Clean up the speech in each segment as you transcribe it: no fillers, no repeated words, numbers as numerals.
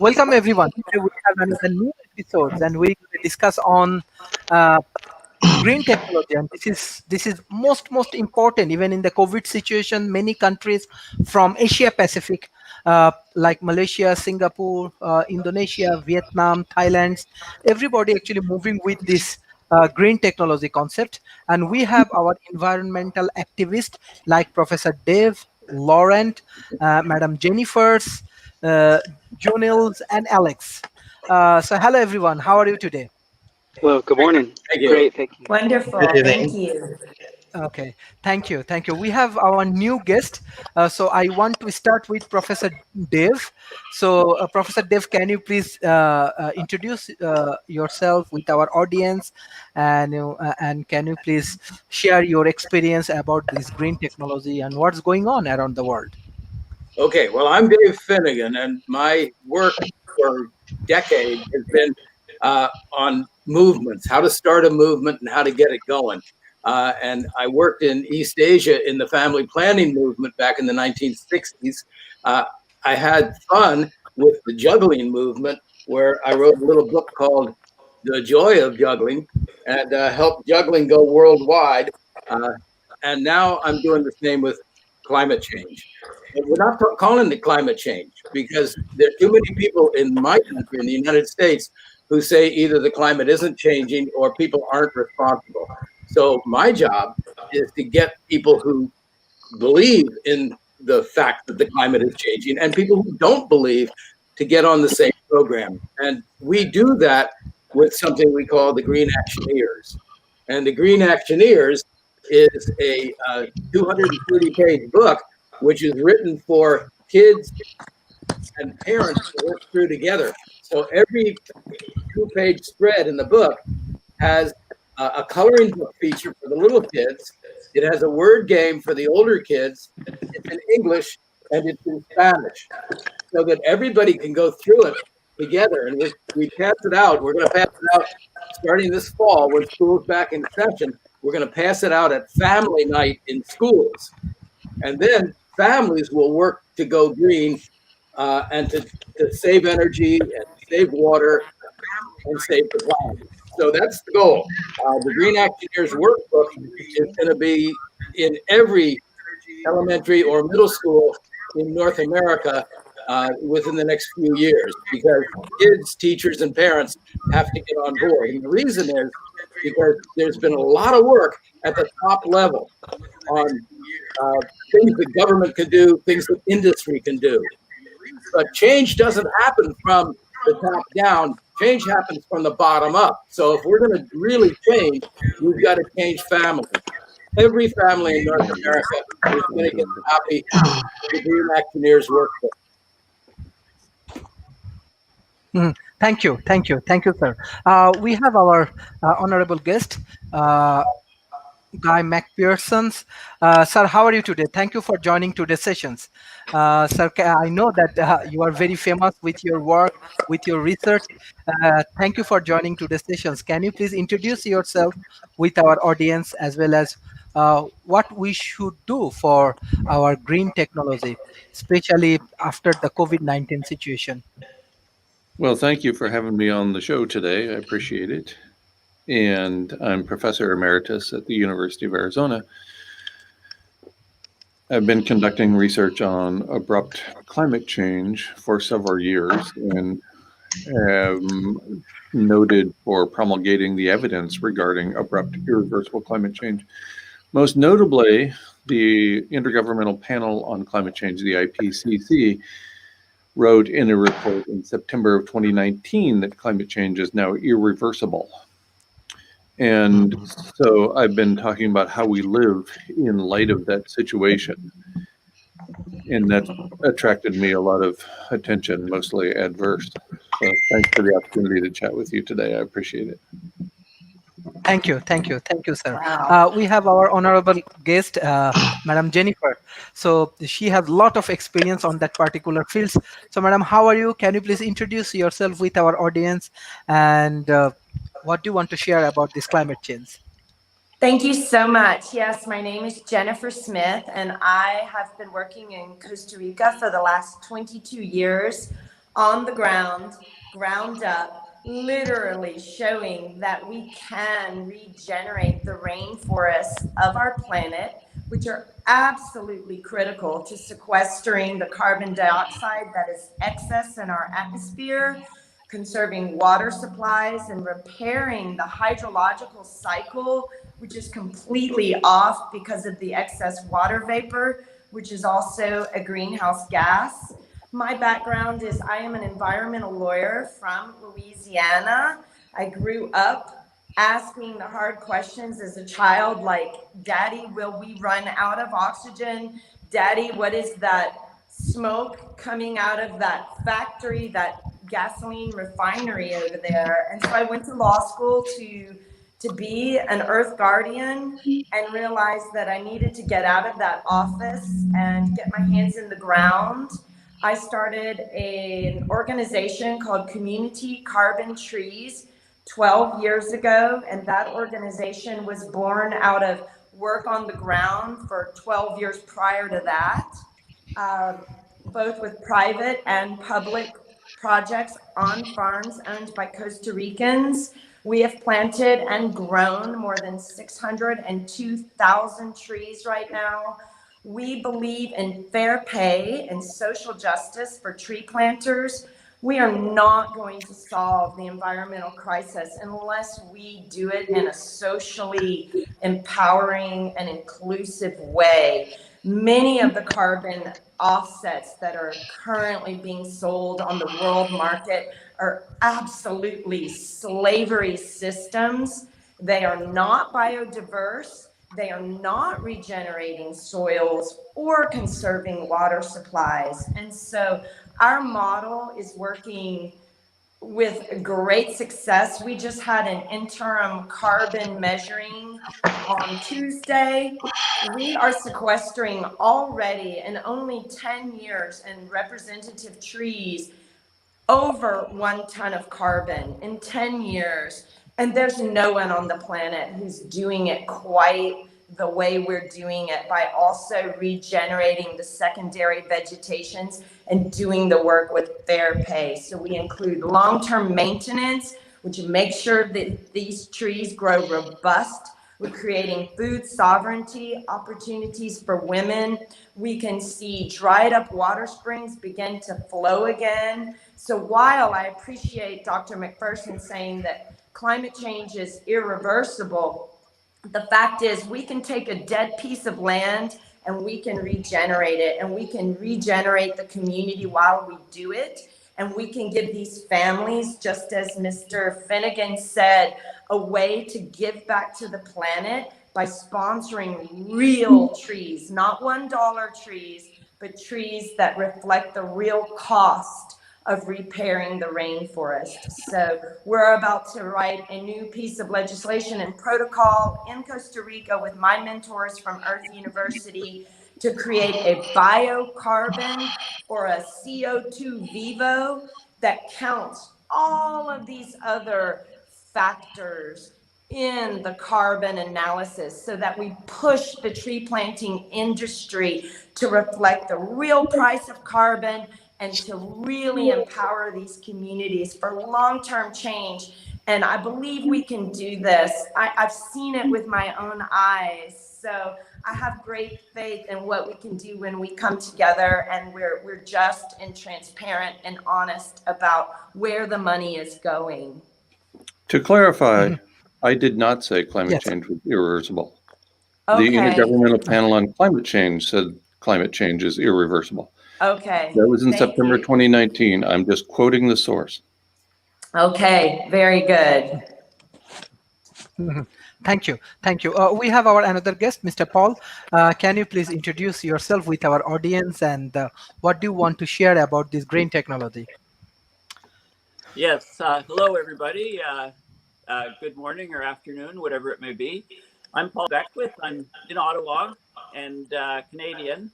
Welcome everyone. Today we have another new episodes, and we will discuss on uh, green technology. And this is most important. Even in the COVID situation, many countries from Asia Pacific, like Malaysia, Singapore, Indonesia, Vietnam, Thailand, everybody actually moving with this green technology concept. And we have our environmental activists like Professor Dave, Laurent, Madam Jennifer's, uh, Junils, and Alex. So hello everyone, how are you today? Well, good morning. Thank you. Great, thank you. Wonderful. Thank you. Okay, thank you. We have our new guest. So I want to start with Professor Dev. So Professor Dev, can you please introduce yourself with our audience, and can you please share your experience about this green technology and what's going on around the world? Okay, well, I'm Dave Finnegan, and my work for decades has been on movements, how to start a movement and how to get it going. And I worked in East Asia in the family planning movement back in the 1960s. I had fun with the juggling movement, where I wrote a little book called The Joy of Juggling and helped juggling go worldwide. And now I'm doing the same with climate change. But we're not calling it climate change because there are too many people in my country, in the United States, who say either the climate isn't changing or people aren't responsible. So my job is to get people who believe in the fact that the climate is changing and people who don't believe to get on the same program. And we do that with something we call the Green Actioneers. And the Green Actioneers is a 230-page book which is written for kids and parents to work through together. So every 2-page spread in the book has a coloring book feature for the little kids. It has a word game for the older kids. It's in English and it's in Spanish, so that everybody can go through it together. And we pass it out. We're going to pass it out starting this fall when school's back in session. We're going to pass it out at family night in schools. And then families will work to go green and to save energy and save water and save the planet. So that's the goal. The Green Actioneers workbook is going to be in every elementary or middle school in North America within the next few years, because kids, teachers, and parents have to get on board. And the reason is because there's been a lot of work at the top level on things that government can do, things that industry can do. But change doesn't happen from the top down. Change happens from the bottom up. So if we're going to really change, we've got to change families. Every family in North America is going to get a copy of the Green Actioneers workbook. Thank you, sir. We have our honorable guest, Guy McPherson's. Sir, how are you today? Thank you for joining today's sessions. Sir, I know that you are very famous with your work, with your research. Thank you for joining today's sessions. Can you please introduce yourself with our audience, as well as what we should do for our green technology, especially after the COVID-19 situation? Well, thank you for having me on the show today. I appreciate it. And I'm Professor Emeritus at the University of Arizona. I've been conducting research on abrupt climate change for several years and am noted for promulgating the evidence regarding abrupt irreversible climate change. Most notably, the Intergovernmental Panel on Climate Change, the IPCC, wrote in a report in September of 2019 that climate change is now irreversible. And so I've been talking about how we live in light of that situation. And that attracted me a lot of attention, mostly adverse. So thanks for the opportunity to chat with you today. I appreciate it. Thank you, sir. Wow. We have our honorable guest, Madam Jennifer. So she has a lot of experience on that particular field. So, Madam, how are you? Can you please introduce yourself with our audience, and what do you want to share about this climate change? Thank you so much. Yes, my name is Jennifer Smith, and I have been working in Costa Rica for the last 22 years on the ground up, literally showing that we can regenerate the rainforests of our planet, which are absolutely critical to sequestering the carbon dioxide that is excess in our atmosphere, conserving water supplies, and repairing the hydrological cycle, which is completely off because of the excess water vapor, which is also a greenhouse gas. My background is I am an environmental lawyer from Louisiana. I grew up asking the hard questions as a child, like, Daddy, will we run out of oxygen? Daddy, what is that smoke coming out of that factory, that gasoline refinery over there? And so I went to law school to be an earth guardian and realized that I needed to get out of that office and get my hands in the ground. I started an organization called Community Carbon Trees 12 years ago, and that organization was born out of work on the ground for 12 years prior to that, both with private and public projects on farms owned by Costa Ricans. We have planted and grown more than 602,000 trees right now. We believe in fair pay and social justice for tree planters. We are not going to solve the environmental crisis unless we do it in a socially empowering and inclusive way. Many of the carbon offsets that are currently being sold on the world market are absolutely slavery systems. They are not biodiverse. They are not regenerating soils or conserving water supplies. And so our model is working with great success. We just had an interim carbon measuring on Tuesday. We are sequestering already in only 10 years in representative trees over 1 ton of carbon in 10 years. And there's no one on the planet who's doing it quite the way we're doing it, by also regenerating the secondary vegetations and doing the work with fair pay. So we include long-term maintenance, which makes sure that these trees grow robust. We're creating food sovereignty opportunities for women. We can see dried up water springs begin to flow again. So while I appreciate Dr. McPherson saying that climate change is irreversible, the fact is we can take a dead piece of land and we can regenerate it, and we can regenerate the community while we do it. And we can give these families, just as Mr. Finnegan said, a way to give back to the planet by sponsoring real trees, not $1 trees, but trees that reflect the real cost of repairing the rainforest. So we're about to write a new piece of legislation and protocol in Costa Rica with my mentors from Earth University to create a biocarbon or a CO2 vivo that counts all of these other factors in the carbon analysis, so that we push the tree planting industry to reflect the real price of carbon and to really empower these communities for long-term change. And I believe we can do this. I've seen it with my own eyes. So I have great faith in what we can do when we come together and we're just and transparent and honest about where the money is going. To clarify, I did not say climate Yes. change was irreversible. Okay. The Intergovernmental Panel on Climate Change said climate change is irreversible. Okay. That was in Thank September you. 2019. I'm just quoting the source. Okay, very good. Thank you. Thank you. We have our another guest, Mr. Paul. Can you please introduce yourself with our audience, and what do you want to share about this green technology? Yes. Hello, everybody. Good morning or afternoon, whatever it may be. I'm Paul Beckwith. I'm in Ottawa and Canadian,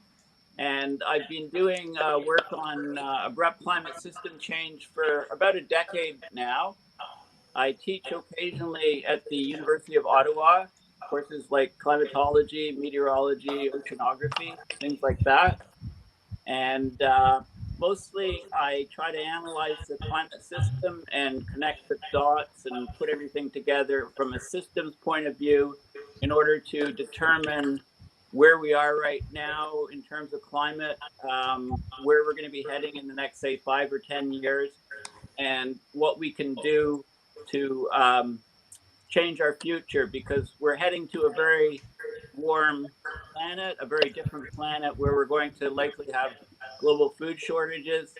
and I've been doing work on abrupt climate system change for about a decade now. I teach occasionally at the University of Ottawa, courses like climatology, meteorology, oceanography, things like that. And mostly I try to analyze the climate system and connect the dots and put everything together from a systems point of view in order to determine where we are right now in terms of climate, where we're going to be heading in the next, say, 5 or 10 years, and what we can do to change our future, because we're heading to a very warm planet, a very different planet where we're going to likely have global food shortages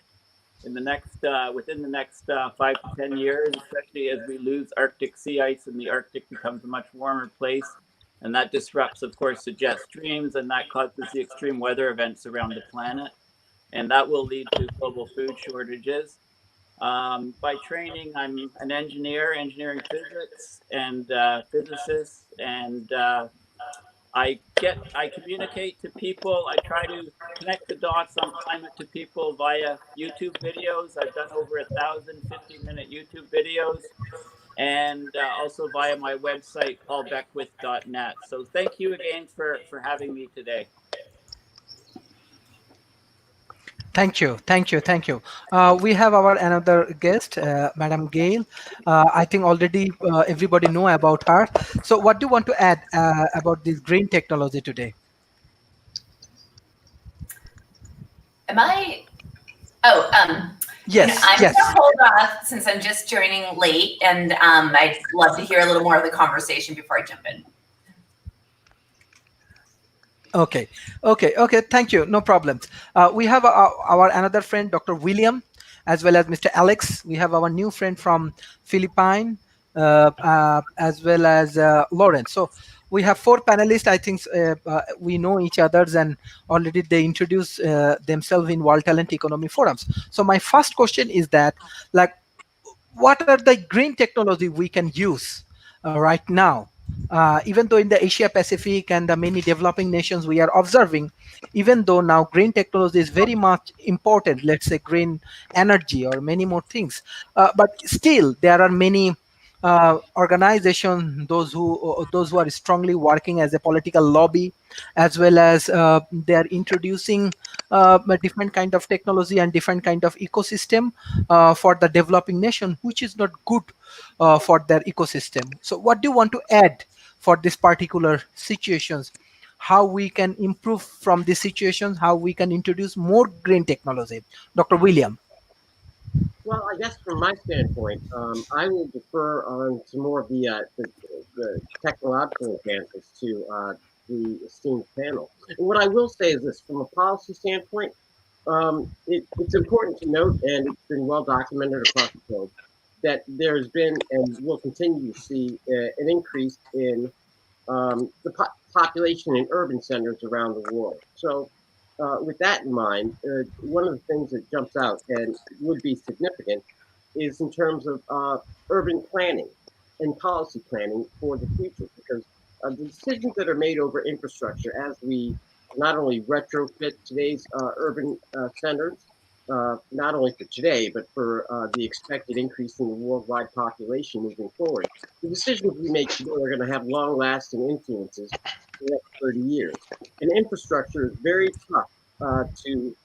in the next within the next 5 to 10 years, especially as we lose Arctic sea ice and the Arctic becomes a much warmer place, and that disrupts, of course, the jet streams, and that causes the extreme weather events around the planet, and that will lead to global food shortages. By training, I'm an engineer, engineering physics and physicist, and I communicate to people. I try to connect the dots on climate to people via YouTube videos. I've done over 1,050-minute YouTube videos, and also via my website paulbeckwith.net. So thank you again for having me today. Thank you, thank you, thank you. We have our another guest, Madam Gail. I think already everybody know about her. So what do you want to add about this green technology today? Am I? Oh, Yes, I'm yes. gonna hold off since I'm just joining late, and I'd love to hear a little more of the conversation before I jump in. Okay, okay, okay. Thank you. No problems. We have our another friend, Dr. William, as well as Mr. Alex. We have our new friend from Philippines, as well as Lawrence. So we have 4 panelists. I think we know each others, and already they introduce themselves in World Talent Economy Forums. So my first question is that, like, what are the green technology we can use right now? Even though in the Asia Pacific and the many developing nations we are observing, even though now green technology is very much important, let's say green energy or many more things, but still there are many those who are strongly working as a political lobby, as well as they are introducing a different kind of technology and different kind of ecosystem for the developing nation, which is not good for their ecosystem. So what do you want to add for this particular situations? How we can improve from these situations, how we can introduce more green technology? Dr. William. Well, I guess from my standpoint, I will defer on to more of the technological advances to the esteemed panel. And what I will say is this: from a policy standpoint, it's important to note, and it's been well documented across the globe, that there's been and will continue to see an increase in the population in urban centers around the world. So, with that in mind, one of the things that jumps out and would be significant is in terms of urban planning and policy planning for the future, because the decisions that are made over infrastructure as we not only retrofit today's urban centers, not only for today, but for the expected increase in the worldwide population moving forward. The decisions we make today are going to have long lasting influences for the next 30 years. And infrastructure is very tough to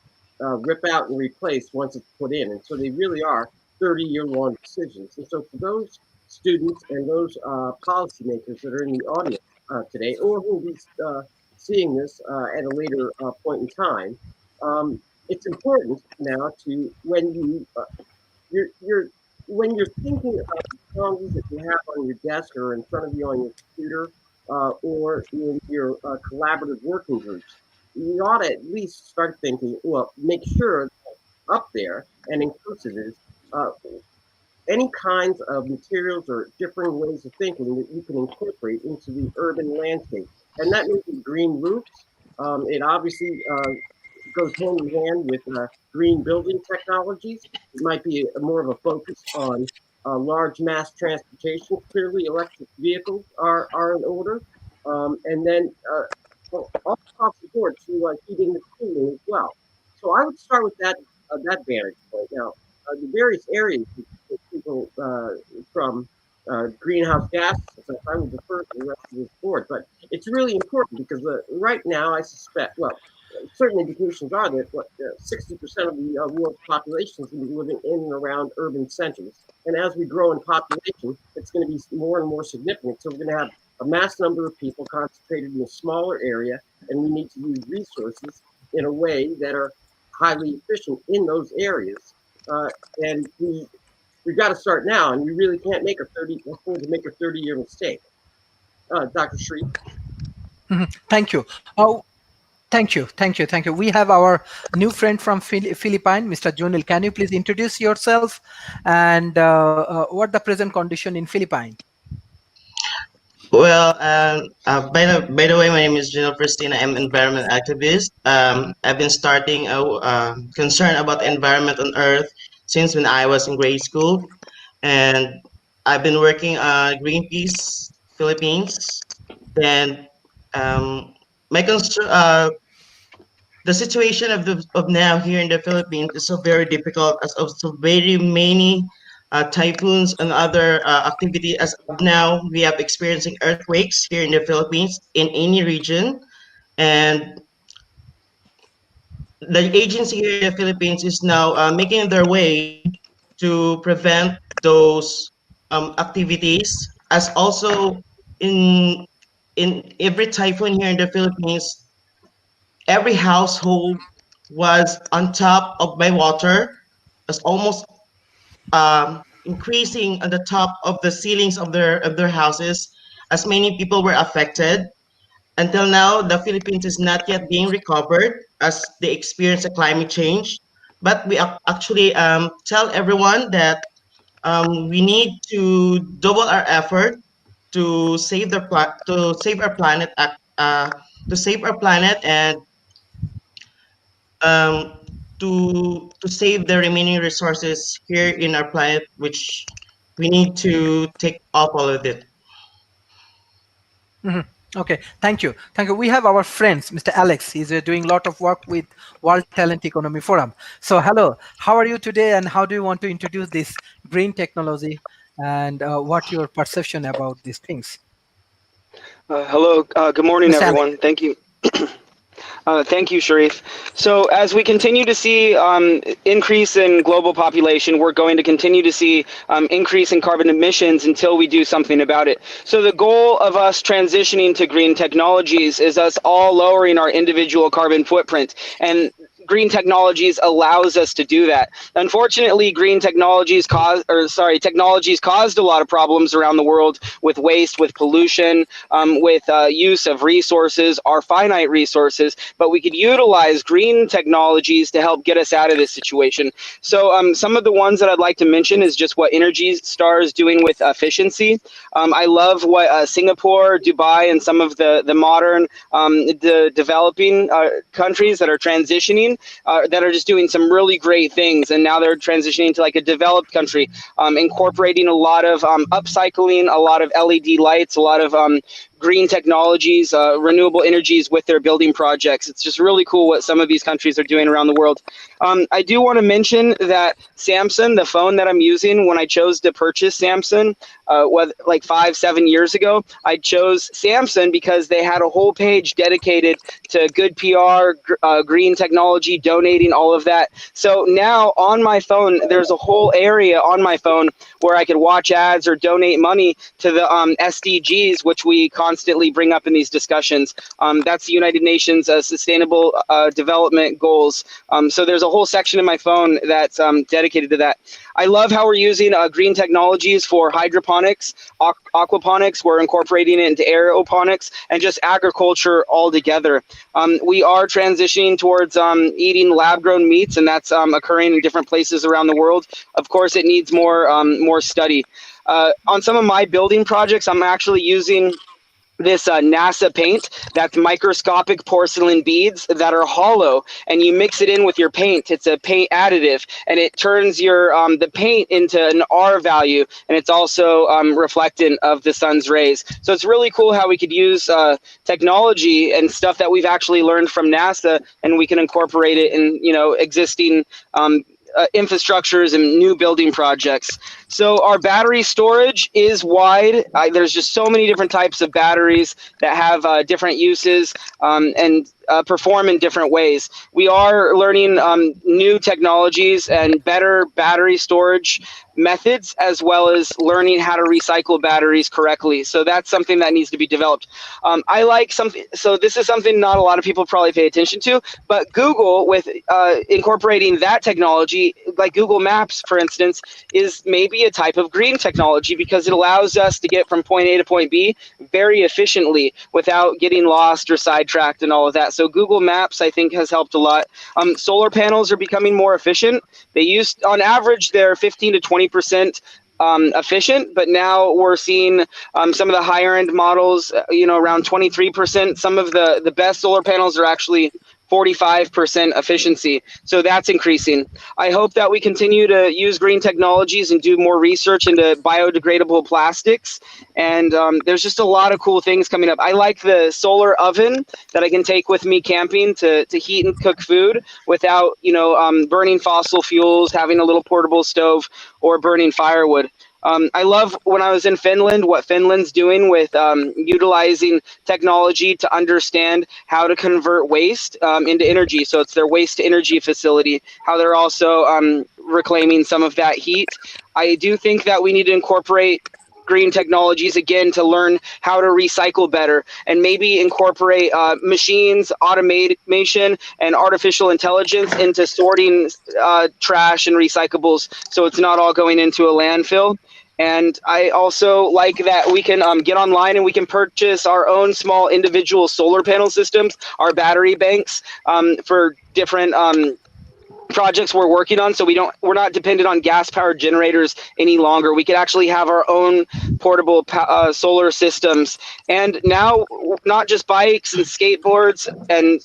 rip out and replace once it's put in. And so they really are 30-year-long decisions. And so for those students and those policymakers that are in the audience today, or who will be seeing this at a later point in time, it's important now to you're when you're thinking about the challenges that you have on your desk or in front of you on your computer or in your collaborative working groups, you ought to at least start thinking. Well, make sure up there and inclusive is any kinds of materials or different ways of thinking that you can incorporate into the urban landscape, and that may be green roofs. It obviously goes hand in hand with green building technologies. It might be more of a focus on large mass transportation. Clearly, electric vehicles are in order. And then all across the board to heating and cooling as well. So I would start with that vantage point. Now, the various areas that people from greenhouse gases, I will defer to the rest of this board, but it's really important because right now I suspect, well, certain indications are that 60% of the world's population is going to be living in and around urban centers. And as we grow in population, it's going to be more and more significant. So we're going to have a mass number of people concentrated in a smaller area, and we need to use resources in a way that are highly efficient in those areas. And we've got to start now, and we really can't afford to make a 30-year mistake. Dr. Sharif? Thank you. Thank you. We have our new friend from Philippines, Mr. Junil. Can you please introduce yourself and what the present condition in Philippines? Well, by the way, my name is Gino Pristina. I'm an environment activist. I've been starting a concern about the environment on Earth since when I was in grade school, and I've been working on Greenpeace Philippines. And my concern, the situation of now here in the Philippines is so very difficult as of so very many typhoons and other activity. As of now, we have experiencing earthquakes here in the Philippines in any region, and the agency here in the Philippines is now making their way to prevent those activities. As also in every typhoon here in the Philippines, every household was on top of my water, was almost increasing on the top of the ceilings of their houses, as many people were affected. Until now, the Philippines is not yet being recovered as they experience a climate change. But we actually tell everyone that we need to double our effort to save to save our planet, to save our planet, and um, to save the remaining resources here in our planet, which we need to take up all of it. Okay, thank you. We have our friends, Mr. Alex. He's doing a lot of work with World Talent Economy Forum. So hello, how are you today, and how do you want to introduce this green technology, and what your perception about these things? Hello, good morning, Mr. Alex. everyone. Thank you. Thank you, Sharif. So as we continue to see increase in global population, we're going to continue to see increase in carbon emissions until we do something about it. So the goal of us transitioning to green technologies is us all lowering our individual carbon footprint. And green technologies allows us to do that. Unfortunately, technologies caused a lot of problems around the world with waste, with pollution, with use of resources, our finite resources, but we could utilize green technologies to help get us out of this situation. So some of the ones that I'd like to mention is just what Energy Star is doing with efficiency. I love what Singapore, Dubai, and some of the modern the developing countries that are transitioning that are just doing some really great things, and now they're transitioning to like a developed country, incorporating a lot of upcycling, a lot of LED lights, a lot of green technologies, renewable energies with their building projects. It's just really cool what some of these countries are doing around the world. I do want to mention that Samsung, the phone that I'm using, when I chose to purchase Samsung, like 5-7 years ago, I chose Samsung because they had a whole page dedicated to good PR, green technology, donating, all of that. So now on my phone, there's a whole area on my phone where I could watch ads or donate money to the SDGs, which we constantly bring up in these discussions. That's the United Nations Sustainable Development Goals. So there's a whole section in my phone that's dedicated to that. I love how we're using green technologies for hydroponics, aquaponics. We're incorporating it into aeroponics and just agriculture altogether. We are transitioning towards eating lab-grown meats, and that's occurring in different places around the world. Of course, it needs more study. On some of my building projects, I'm actually using this NASA paint that's microscopic porcelain beads that are hollow, and you mix it in with your paint. It's a paint additive, and it turns your the paint into an R value, and it's also reflectant of the sun's rays. So it's really cool how we could use technology and stuff that we've actually learned from NASA, and we can incorporate it in existing infrastructures and new building projects. So our battery storage is wide. There's just so many different types of batteries that have different uses and perform in different ways. We are learning new technologies and better battery storage methods, as well as learning how to recycle batteries correctly. So that's something that needs to be developed. I like something. So this is something not a lot of people probably pay attention to, but Google, with incorporating that technology, like Google Maps, for instance, is maybe a type of green technology because it allows us to get from point A to point B very efficiently without getting lost or sidetracked and all of that. So Google Maps, I think, has helped a lot. Solar panels are becoming more efficient. They used, on average, they're 15 to 20% efficient, but now we're seeing some of the higher end models, around 23%. Some of the best solar panels are actually 45% efficiency. So that's increasing. I hope that we continue to use green technologies and do more research into biodegradable plastics. And there's just a lot of cool things coming up. I like the solar oven that I can take with me camping to heat and cook food without, burning fossil fuels, having a little portable stove, or burning firewood. I love when I was in Finland, what Finland's doing with utilizing technology to understand how to convert waste into energy. So it's their waste to energy facility, how they're also reclaiming some of that heat. I do think that we need to incorporate green technologies again to learn how to recycle better, and maybe incorporate machines, automation, and artificial intelligence into sorting trash and recyclables, so it's not all going into a landfill. And I also like that we can get online and we can purchase our own small individual solar panel systems, our battery banks, for different projects we're working on, so we're not dependent on gas powered generators any longer. We could actually have our own portable solar systems. And now, not just bikes and skateboards and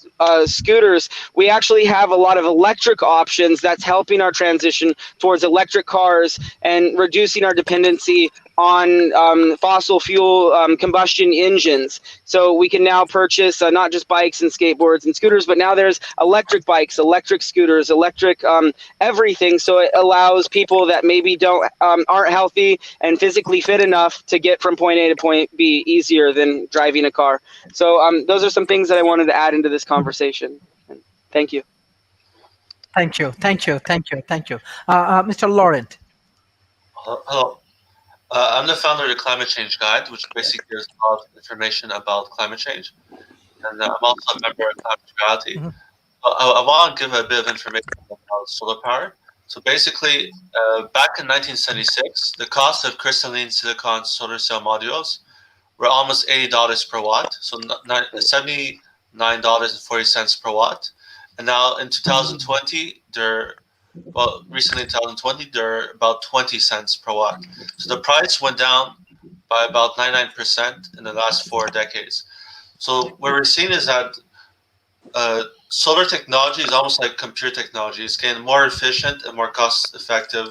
scooters, we actually have a lot of electric options that's helping our transition towards electric cars and reducing our dependency on fossil fuel combustion engines. So we can now purchase not just bikes and skateboards and scooters, but now there's electric bikes, electric scooters, electric everything. So it allows people that maybe aren't healthy and physically fit enough to get from point A to point B easier than driving a car. So those are some things that I wanted to add into this conversation. Thank you. Thank you. Mr. Laurent. Hello. I'm the founder of the Climate Change Guide, which basically gives a lot of information about climate change. And I'm also a member of Climate Neutrality. Mm-hmm. I want to give a bit of information about solar power. So basically, back in 1976, the cost of crystalline silicon solar cell modules were almost $80 per watt, so $79.40 per watt. And now in 2020, recently in 2020, they're about 20 cents per watt. So the price went down by about 99% in the last 4 decades. So what we're seeing is that solar technology is almost like computer technology. It's getting more efficient and more cost effective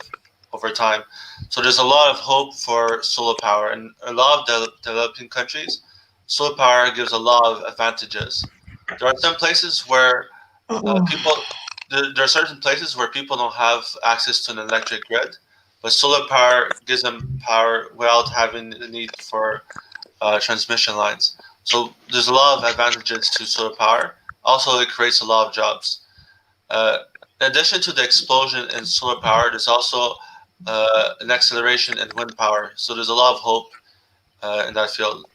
over time. So there's a lot of hope for solar power. In a lot of developing countries, solar power gives a lot of advantages. There are some places where there are certain places where people don't have access to an electric grid, but solar power gives them power without having the need for transmission lines. So there's a lot of advantages to solar power. Also, it creates a lot of jobs. In addition to the explosion in solar power, there's also an acceleration in wind power. So there's a lot of hope in that field.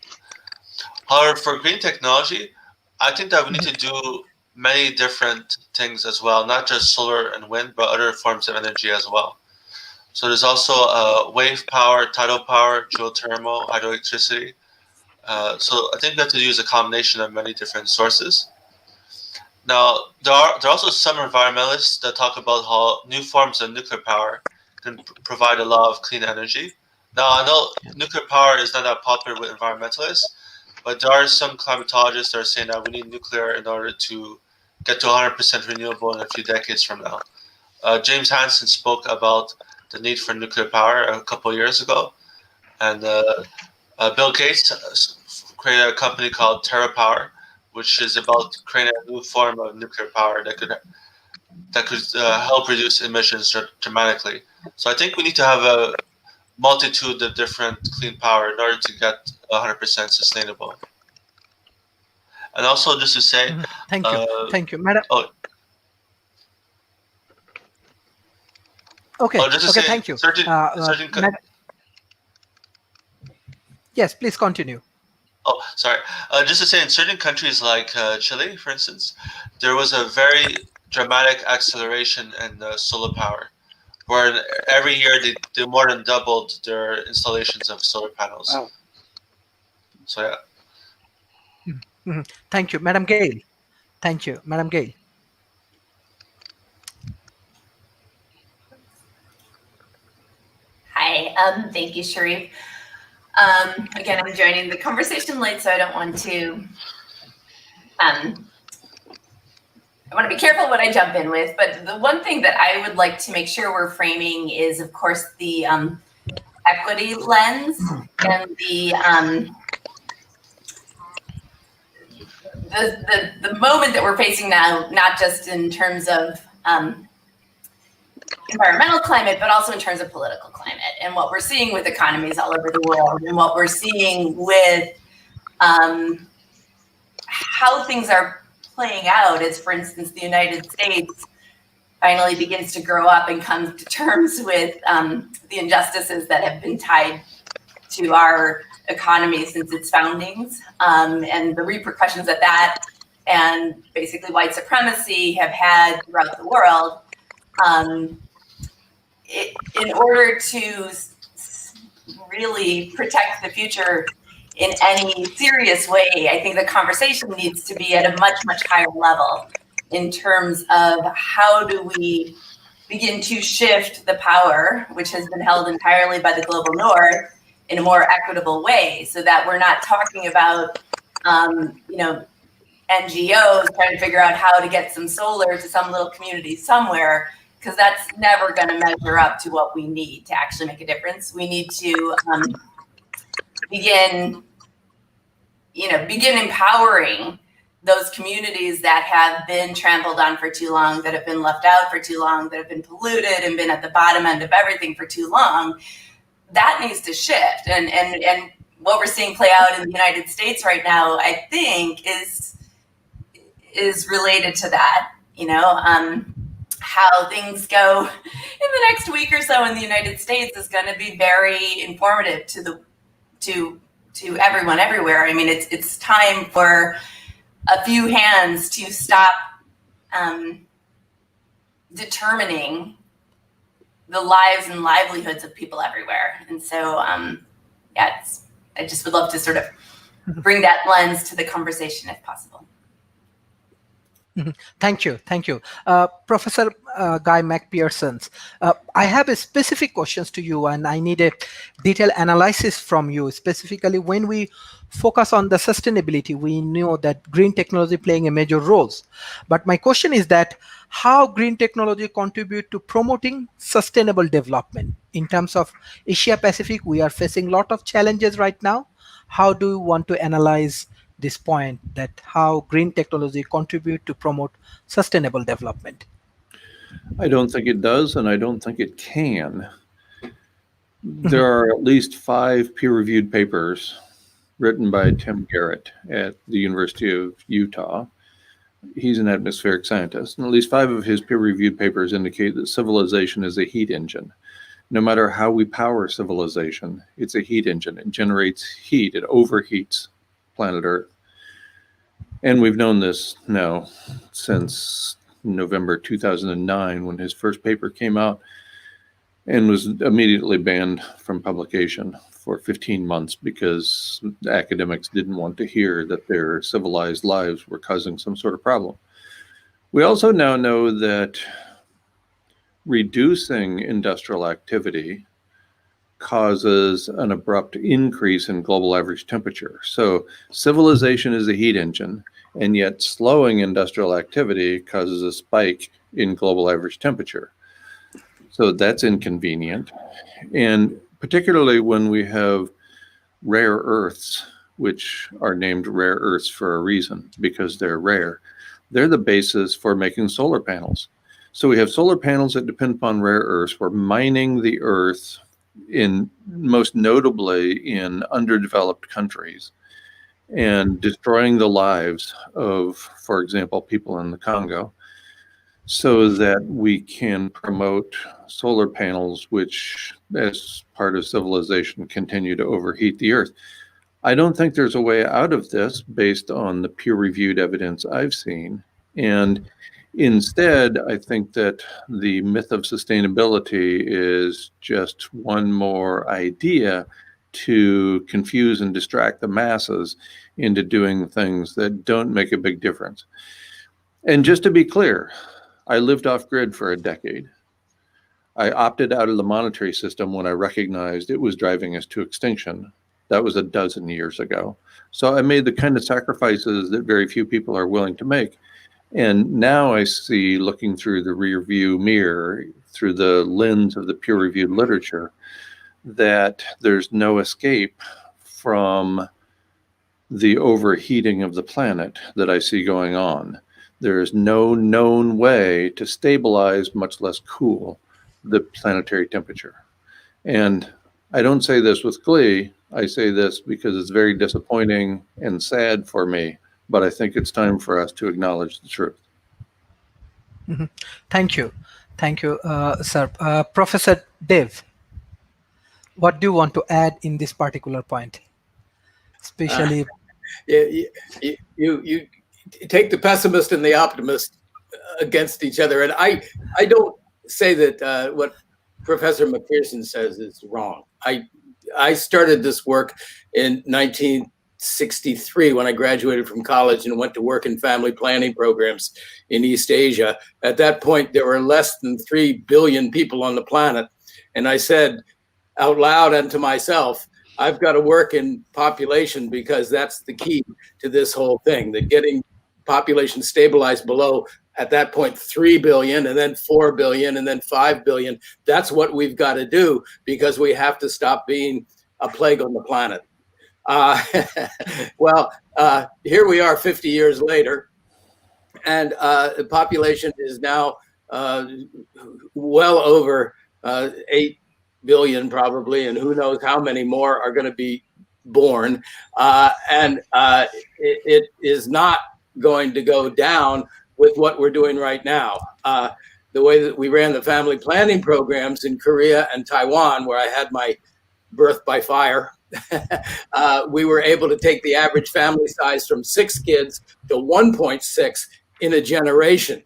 However, for green technology, I think that we need to do many different things as well, not just solar and wind, but other forms of energy as well. So there's also wave power, tidal power, geothermal, hydroelectricity. So I think we have to use a combination of many different sources. Now, there are also some environmentalists that talk about how new forms of nuclear power can provide a lot of clean energy. Now, I know nuclear power is not that popular with environmentalists, but there are some climatologists that are saying that we need nuclear in order to get to 100% renewable in a few decades from now. James Hansen spoke about the need for nuclear power a couple of years ago, and Bill Gates created a company called TerraPower, which is about creating a new form of nuclear power that could help reduce emissions dramatically. So I think we need to have multitude of different clean power in order to get 100% sustainable. And also, just to say, Thank you, madam. Oh, Okay, just to okay, say, thank you. Yes, please continue. Oh, sorry. Just to say, in certain countries like Chile, for instance, there was a very dramatic acceleration in solar power, where every year they more than doubled their installations of solar panels. Wow. So yeah. Thank you, Madam Gail. Thank you, Madam Gail. Hi, thank you, Sharif. Again, I'm joining the conversation late, so I don't want to, I want to be careful what I jump in with, but the one thing that I would like to make sure we're framing is, of course, the equity lens and the moment that we're facing now, not just in terms of environmental climate, but also in terms of political climate, and what we're seeing with economies all over the world, and what we're seeing with how things are playing out as, for instance, the United States finally begins to grow up and come to terms with the injustices that have been tied to our economy since its foundings, and the repercussions that and basically white supremacy have had throughout the world. In order to really protect the future in any serious way, I think the conversation needs to be at a much, much higher level in terms of how do we begin to shift the power, which has been held entirely by the global north, in a more equitable way, so that we're not talking about, NGOs trying to figure out how to get some solar to some little community somewhere, because that's never going to measure up to what we need to actually make a difference. We need to begin empowering those communities that have been trampled on for too long, that have been left out for too long, that have been polluted and been at the bottom end of everything for too long. That needs to shift. And what we're seeing play out in the United States right now, I think, is related to that. How things go in the next week or so in the United States is going to be very informative to everyone everywhere. I mean, it's time for a few hands to stop determining the lives and livelihoods of people everywhere. And so, I just would love to sort of bring that lens to the conversation if possible. Thank you. Professor Guy McPhersons, I have a specific questions to you, and I need a detailed analysis from you. Specifically, when we focus on the sustainability, we know that green technology playing a major role. But my question is that how green technology contribute to promoting sustainable development? In terms of Asia Pacific, we are facing a lot of challenges right now. How do you want to analyze this point, that how green technology contribute to promote sustainable development? I don't think it does, and I don't think it can. There are at least 5 peer-reviewed papers written by Tim Garrett at the University of Utah. He's an atmospheric scientist, and at least 5 of his peer-reviewed papers indicate that civilization is a heat engine. No matter how we power civilization, it's a heat engine. It generates heat. It overheats planet Earth. And we've known this now since November 2009, when his first paper came out, and was immediately banned from publication for 15 months because academics didn't want to hear that their civilized lives were causing some sort of problem. We also now know that reducing industrial activity causes an abrupt increase in global average temperature. So civilization is a heat engine, and yet slowing industrial activity causes a spike in global average temperature. So that's inconvenient. And particularly when we have rare earths, which are named rare earths for a reason, because they're rare. They're the basis for making solar panels. So we have solar panels that depend upon rare earths. We're mining the earth in most notably in underdeveloped countries, and destroying the lives of, for example, people in the Congo, so that we can promote solar panels, which, as part of civilization, continue to overheat the earth. I don't think there's a way out of this based on the peer-reviewed evidence I've seen. And instead, I think that the myth of sustainability is just one more idea to confuse and distract the masses into doing things that don't make a big difference. And just to be clear, I lived off grid for a decade. I opted out of the monetary system when I recognized it was driving us to extinction. That was a dozen years ago. So I made the kind of sacrifices that very few people are willing to make. And now I see, looking through the rear view mirror, through the lens of the peer-reviewed literature, that there's no escape from the overheating of the planet that I see going on. There is no known way to stabilize, much less cool, the planetary temperature. And I don't say this with glee. I say this because it's very disappointing and sad for me, but I think it's time for us to acknowledge the truth. Thank you. Thank you, sir. Professor Dev, what do you want to add in this particular point? Especially... You take the pessimist and the optimist against each other. And I don't say that what Professor McPherson says is wrong. I started this work in 1963 when I graduated from college and went to work in family planning programs in East Asia. At that point, there were less than 3 billion people on the planet. And I said out loud and to myself, I've got to work in population because that's the key to this whole thing, that getting population stabilized below, at that point, 3 billion, and then 4 billion, and then 5 billion. That's what we've got to do because we have to stop being a plague on the planet. Here we are 50 years later, and the population is now well over 8 billion probably, and who knows how many more are going to be born. It is not going to go down with what we're doing right now. The way that we ran the family planning programs in Korea and Taiwan, where I had my birth by fire, we were able to take the average family size from 6 kids to 1.6 in a generation.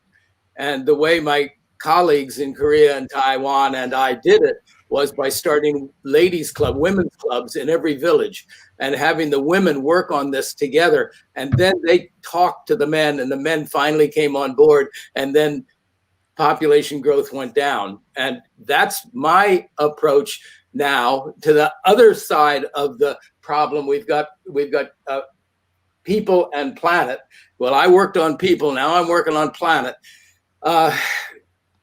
And the way my colleagues in Korea and Taiwan and I did it was by starting ladies' club, women's clubs in every village and having the women work on this together. And then they talked to the men, and the men finally came on board, and then population growth went down. And that's my approach now to the other side of the problem. We've got people and planet. Well, I worked on people, now I'm working on planet.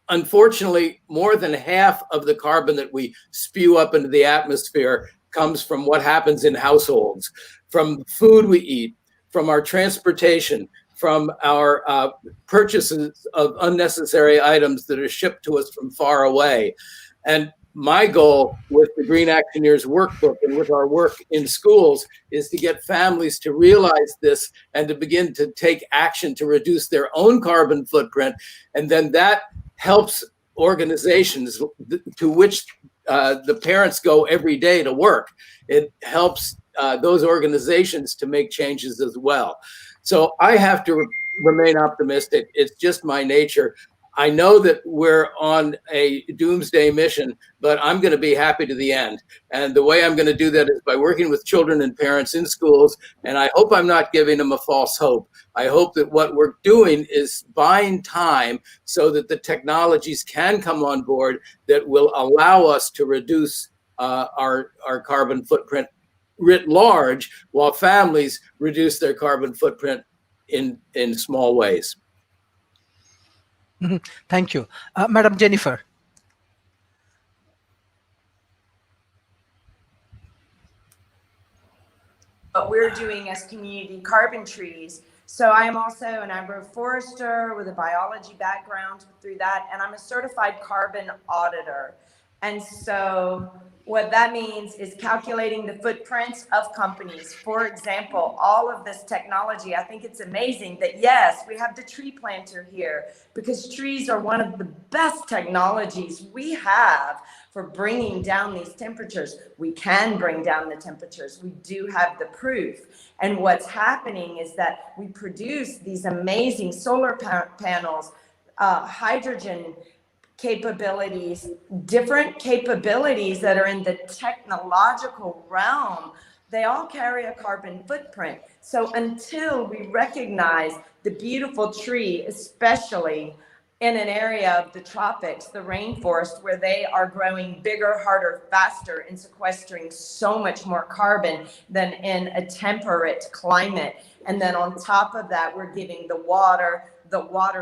Unfortunately, more than half of the carbon that we spew up into the atmosphere comes from what happens in households, from food we eat, from our transportation, from our purchases of unnecessary items that are shipped to us from far away. And my goal with the Green Actioneers workbook and with our work in schools is to get families to realize this and to begin to take action to reduce their own carbon footprint. And then that helps organizations to which the parents go every day to work. It helps those organizations to make changes as well. So I have to remain optimistic. It's just my nature. I know that we're on a doomsday mission, but I'm going to be happy to the end. And the way I'm going to do that is by working with children and parents in schools. And I hope I'm not giving them a false hope. I hope that what we're doing is buying time so that the technologies can come on board that will allow us to reduce our carbon footprint writ large, while families reduce their carbon footprint in small ways. Thank you. Madam Jennifer. What we're doing as community carbon trees. So I am also an agroforester with a biology background through that, and I'm a certified carbon auditor. And so what that means is calculating the footprints of companies. For example, all of this technology, I think it's amazing that, yes, we have the tree planter here because trees are one of the best technologies we have for bringing down these temperatures. We can bring down the temperatures. We do have the proof. And what's happening is that we produce these amazing solar panels, hydrogen capabilities, different capabilities that are in the technological realm, they all carry a carbon footprint. So until we recognize the beautiful tree, especially in an area of the tropics, the rainforest, where they are growing bigger, harder, faster, and sequestering so much more carbon than in a temperate climate. And then on top of that, we're giving the water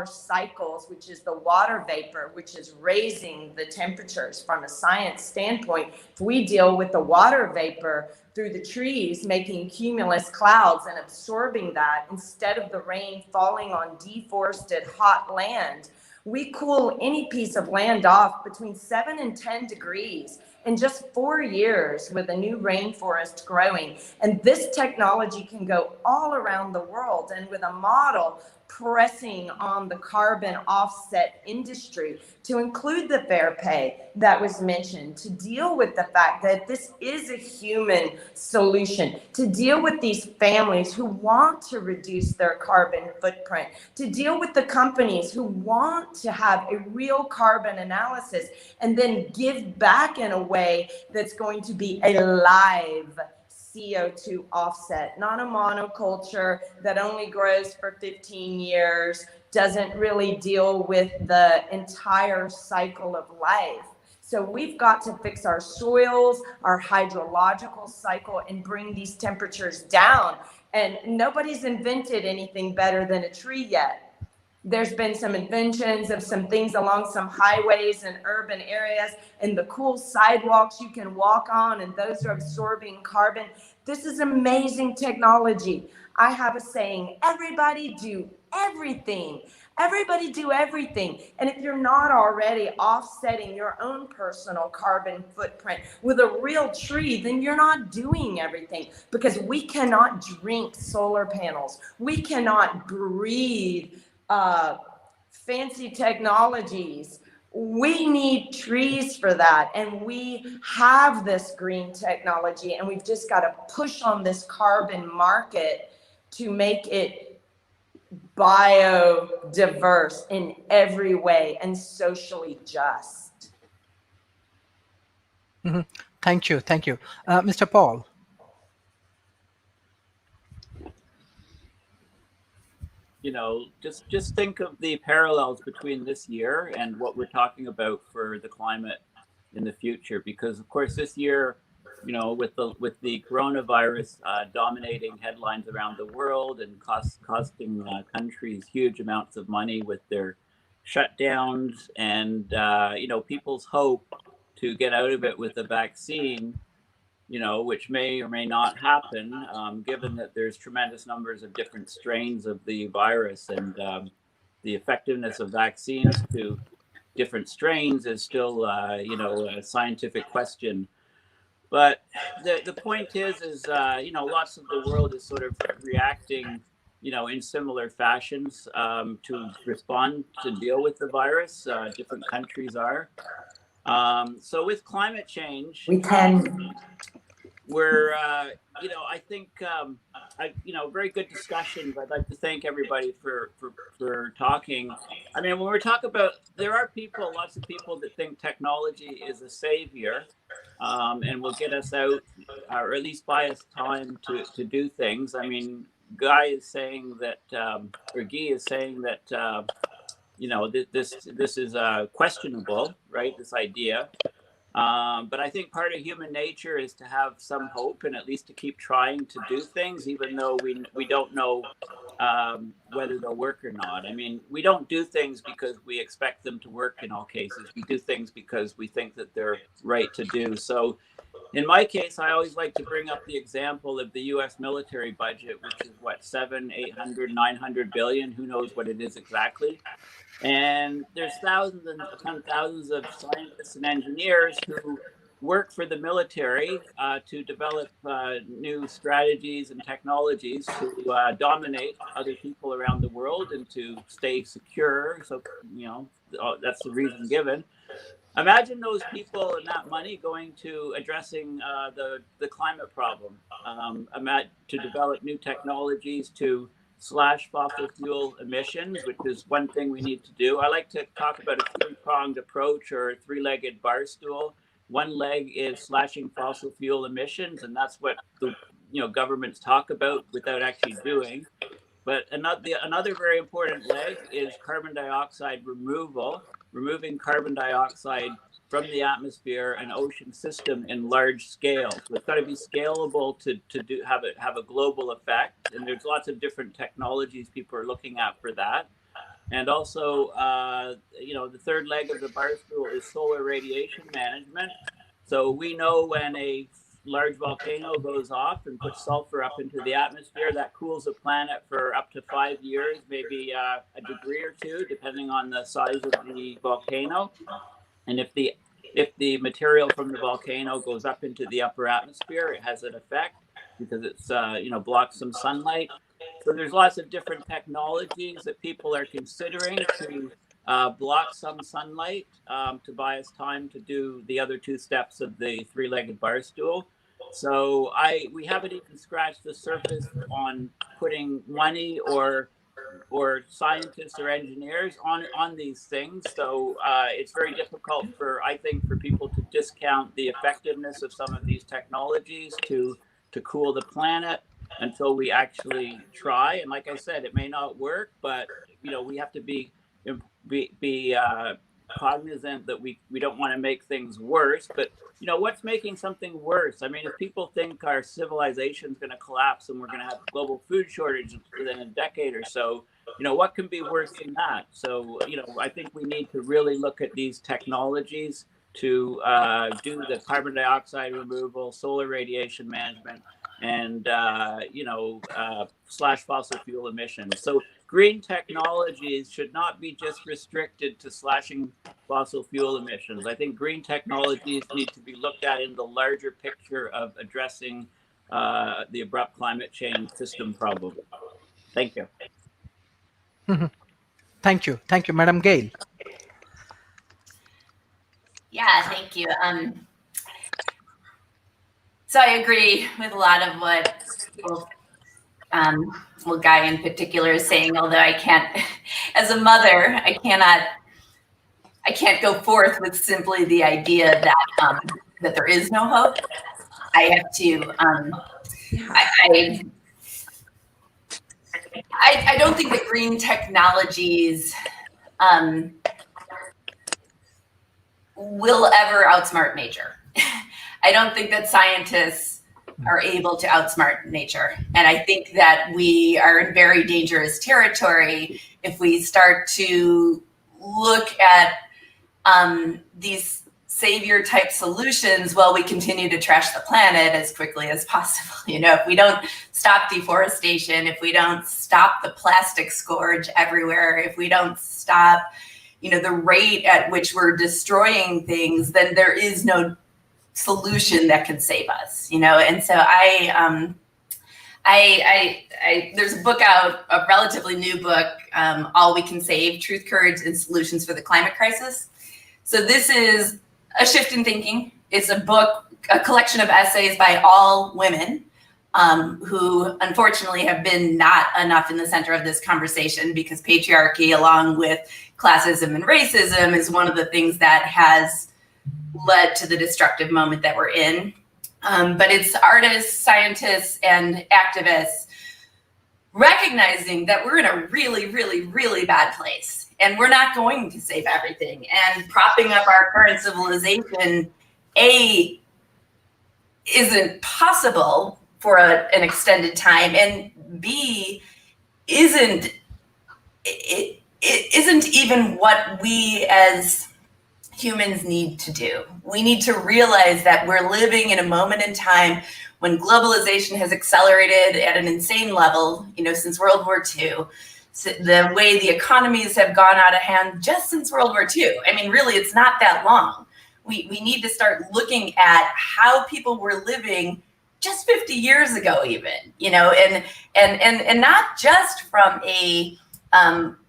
cycles, which is the water vapor, which is raising the temperatures from a science standpoint. If we deal with the water vapor through the trees, making cumulus clouds and absorbing that instead of the rain falling on deforested hot land, we cool any piece of land off between 7 and 10 degrees in just 4 years with a new rainforest growing. And this technology can go all around the world. And with a model pressing on the carbon offset industry to include the fair pay that was mentioned, to deal with the fact that this is a human solution, to deal with these families who want to reduce their carbon footprint, to deal with the companies who want to have a real carbon analysis and then give back in a way that's going to be a live CO2 offset, not a monoculture that only grows for 15 years, doesn't really deal with the entire cycle of life. So we've got to fix our soils, our hydrological cycle, and bring these temperatures down. And nobody's invented anything better than a tree yet. There's been some inventions of some things along some highways and urban areas and the cool sidewalks you can walk on, and those are absorbing carbon. This is amazing technology. I have a saying, everybody do everything. Everybody do everything. And if you're not already offsetting your own personal carbon footprint with a real tree, then you're not doing everything, because we cannot drink solar panels. We cannot breathe fancy technologies. We need trees for that, and we have this green technology, and we've just got to push on this carbon market to make it biodiverse in every way and socially just. Mm-hmm. Thank you. Mr. Paul. Just think of the parallels between this year and what we're talking about for the climate in the future, because of course this year, with the coronavirus dominating headlines around the world and costing countries huge amounts of money with their shutdowns, and people's hope to get out of it with a vaccine, which may or may not happen, given that there's tremendous numbers of different strains of the virus, and the effectiveness of vaccines to different strains is still, a scientific question. But the point is lots of the world is sort of reacting, in similar fashions to respond to deal with the virus. Different countries are. So with climate change, We can. we're I think very good discussions. I'd like to thank everybody for talking. I mean, when we're talking about, there are lots of people that think technology is a savior, and will get us out, or at least buy us time to do things. I mean, Guy is saying that, or Guy is saying that this is questionable, right? This idea. But I think part of human nature is to have some hope, and at least to keep trying to do things, even though we don't know whether they'll work or not. I mean, we don't do things because we expect them to work in all cases. We do things because we think that they're right to do. So In my case, I always like to bring up the example of the U.S. military budget, which is what, 800, 900 billion, who knows what it is exactly. And there's thousands and upon thousands of scientists and engineers who work for the military to develop new strategies and technologies to dominate other people around the world and to stay secure. So, you know, that's the reason given. Imagine those people and that money going to addressing the climate problem, to develop new technologies to slash fossil fuel emissions, which is one thing we need to do. I like to talk about a three-pronged approach or a three-legged bar stool. One leg is slashing fossil fuel emissions, and that's what the governments talk about without actually doing. But another very important leg is carbon dioxide removal, removing carbon dioxide from the atmosphere and ocean system in large scale. So it's got to be scalable to have a global effect. And there's lots of different technologies people are looking at for that. And also, the third leg of the bar stool is solar radiation management. So we know when a large volcano goes off and puts sulfur up into the atmosphere, that cools the planet for up to 5 years, maybe a degree or two, depending on the size of the volcano. And if the material from the volcano goes up into the upper atmosphere, it has an effect because it's blocks some sunlight. So there's lots of different technologies that people are considering to block some sunlight to buy us time to do the other two steps of the three-legged bar stool. So we haven't even scratched the surface on putting money or scientists or engineers on these things. So it's very difficult for people to discount the effectiveness of some of these technologies to cool the planet until we actually try. And like I said, it may not work, but we have to be cognizant that we don't want to make things worse. But what's making something worse? I mean, if people think our civilization is going to collapse and we're going to have global food shortage within a decade or so, what can be worse than that? So, I think we need to really look at these technologies to do the carbon dioxide removal, solar radiation management, and slash fossil fuel emissions. So green technologies should not be just restricted to slashing fossil fuel emissions. I think green technologies need to be looked at in the larger picture of addressing the abrupt climate change system problem. Thank you. Thank you, Madam Gail. Yeah, thank you. So I agree with a lot of what Guy in particular is saying, although I can't, as a mother, I can't go forth with simply the idea that that there is no hope. I have to, I don't think that green technologies will ever outsmart nature. I don't think that scientists are able to outsmart nature. And I think that we are in very dangerous territory if we start to look at these savior type solutions while we continue to trash the planet as quickly as possible. If we don't stop deforestation, if we don't stop the plastic scourge everywhere, if we don't stop, the rate at which we're destroying things, then there is no solution that can save us, And so there's a book out, a relatively new book, All We Can Save, Truth, Courage, and Solutions for the Climate Crisis. So this is a shift in thinking. It's a book, a collection of essays by all women who unfortunately have been not enough in the center of this conversation because patriarchy, along with classism and racism, is one of the things that has led to the destructive moment that we're in. But it's artists, scientists, and activists recognizing that we're in a really, really, really bad place. And we're not going to save everything. And propping up our current civilization, A, isn't possible for an extended time, and B, isn't even what we as humans need to do. We need to realize that we're living in a moment in time when globalization has accelerated at an insane level, since World War II. So the way the economies have gone out of hand just since World War II. I mean, really, it's not that long. We need to start looking at how people were living just 50 years ago, even, and not just from a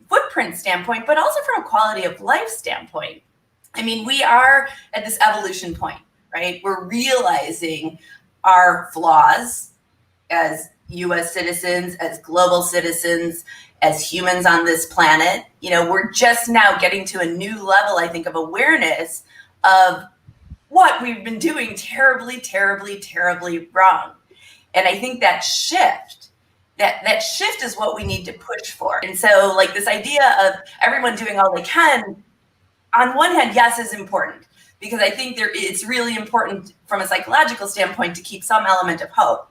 footprint standpoint, but also from a quality of life standpoint. I mean, we are at this evolution point, right? We're realizing our flaws as US citizens, as global citizens, as humans on this planet. We're just now getting to a new level, I think, of awareness of what we've been doing terribly, terribly, terribly wrong. And I think that shift, that shift is what we need to push for. And so, like, this idea of everyone doing all they can, on one hand, yes, is important, because I think it's really important from a psychological standpoint to keep some element of hope.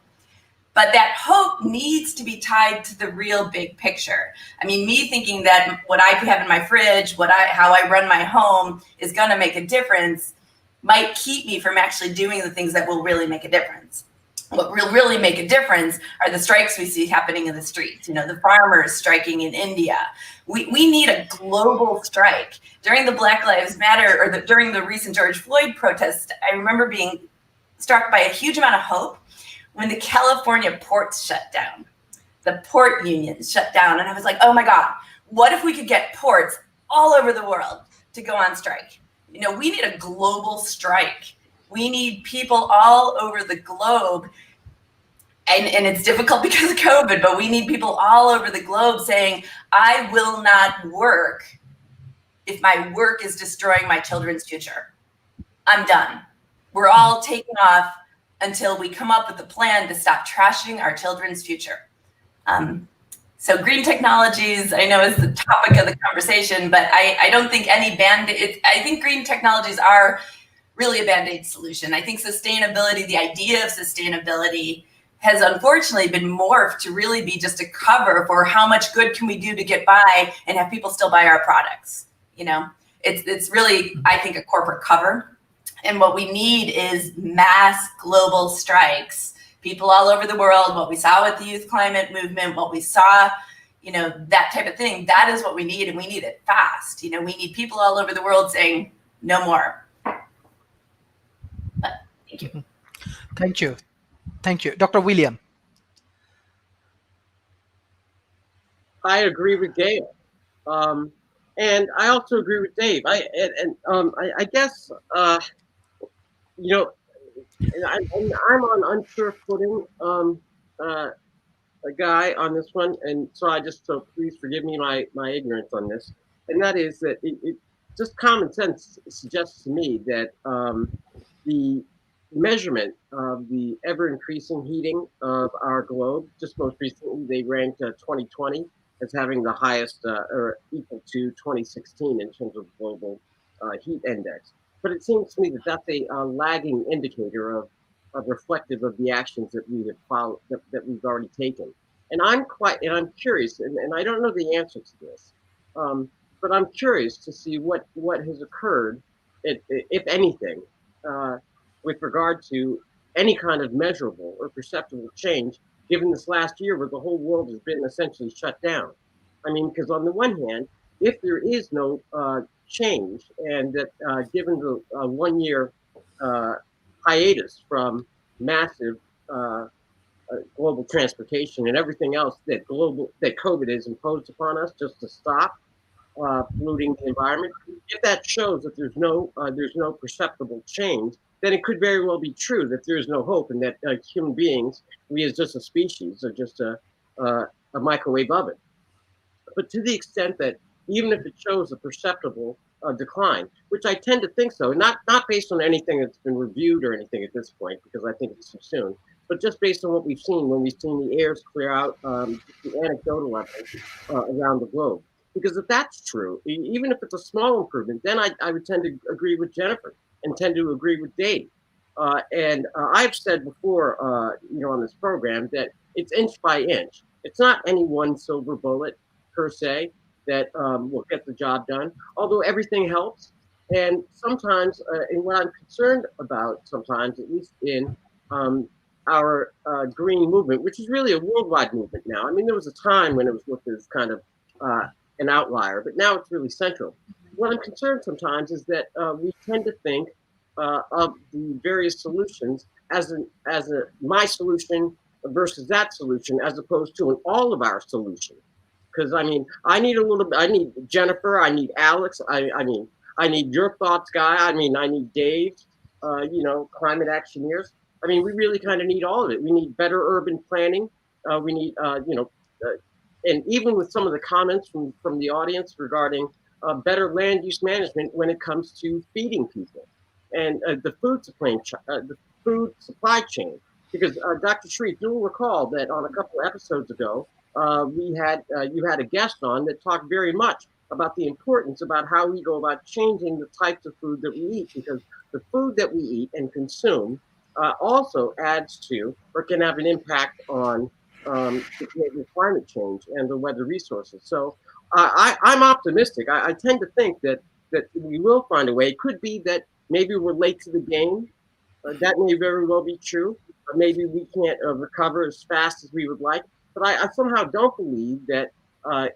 But that hope needs to be tied to the real big picture. I mean, me thinking that what I have in my fridge, how I run my home is going to make a difference might keep me from actually doing the things that will really make a difference. What will really make a difference are the strikes we see happening in the streets. The farmers striking in India. We need a global strike. During the Black Lives Matter, or during the recent George Floyd protest, I remember being struck by a huge amount of hope when the California ports shut down. The port unions shut down, and I was like, oh my God, what if we could get ports all over the world to go on strike? We need a global strike. We need people all over the globe, and it's difficult because of COVID, but we need people all over the globe saying, I will not work if my work is destroying my children's future. I'm done. We're all taking off until we come up with a plan to stop trashing our children's future. So green technologies, I know, is the topic of the conversation, but I don't think any Band-Aid, I think green technologies are really a Band-Aid solution. I think sustainability, the idea of sustainability, has unfortunately been morphed to really be just a cover for how much good can we do to get by and have people still buy our products. It's really, I think, a corporate cover. And what we need is mass global strikes. People all over the world, what we saw with the youth climate movement, what we saw, that type of thing, that is what we need, and we need it fast. We need people all over the world saying, no more. But, thank you. Thank you. Thank you. Dr. William. I agree with Gail. And I also agree with Dave. I guess, I'm on unsure footing, a guy on this one, and so please forgive me my ignorance on this. And that is that it just common sense suggests to me that the measurement of the ever increasing heating of our globe, just most recently they ranked 2020 as having the highest or equal to 2016 in terms of global heat index. But it seems to me that that's a lagging indicator of reflective of the actions that we have followed, that we've already taken. And I'm curious, and I don't know the answer to this, but I'm curious to see what has occurred, if anything, with regard to any kind of measurable or perceptible change, given this last year where the whole world has been essentially shut down. I mean, because on the one hand, if there is no change, and that given the 1 year hiatus from massive global transportation and everything else that COVID has imposed upon us just to stop polluting the environment, if that shows that there's no perceptible change, then it could very well be true that there is no hope, and that human beings, we as just a species, are just a microwave oven. But to the extent that even if it shows a perceptible decline, which I tend to think so, not based on anything that's been reviewed or anything at this point, because I think it's too soon, but just based on what we've seen when we've seen the airs clear out, the anecdotal level around the globe. Because if that's true, even if it's a small improvement, then I would tend to agree with Jennifer and tend to agree with Dave. And I've said before, on this program, that it's inch by inch. It's not any one silver bullet per se that will get the job done. Although everything helps, And sometimes, and what I'm concerned about sometimes, at least in our green movement, which is really a worldwide movement now. I mean, there was a time when it was looked at as kind of an outlier, but now it's really central. What I'm concerned sometimes is that we tend to think of the various solutions as a my solution versus that solution, as opposed to an all of our solution. Because I mean, I need a little bit. I need Jennifer. I need Alex. I mean, I need your thoughts, Guy. I mean, I need Dave. Climate actioneers. I mean, we really kind of need all of it. We need better urban planning. We need, and even with some of the comments from the audience regarding better land use management when it comes to feeding people and the food supply chain. Because Dr. Sharif, you'll recall that on a couple of episodes ago, you had a guest on that talked very much about the importance about how we go about changing the types of food that we eat, because the food that we eat and consume also adds to or can have an impact on the climate change and the weather resources. So I'm optimistic. I tend to think that we will find a way. It could be that maybe we're late to the game. That may very well be true. Maybe we can't recover as fast as we would like. But I somehow don't believe that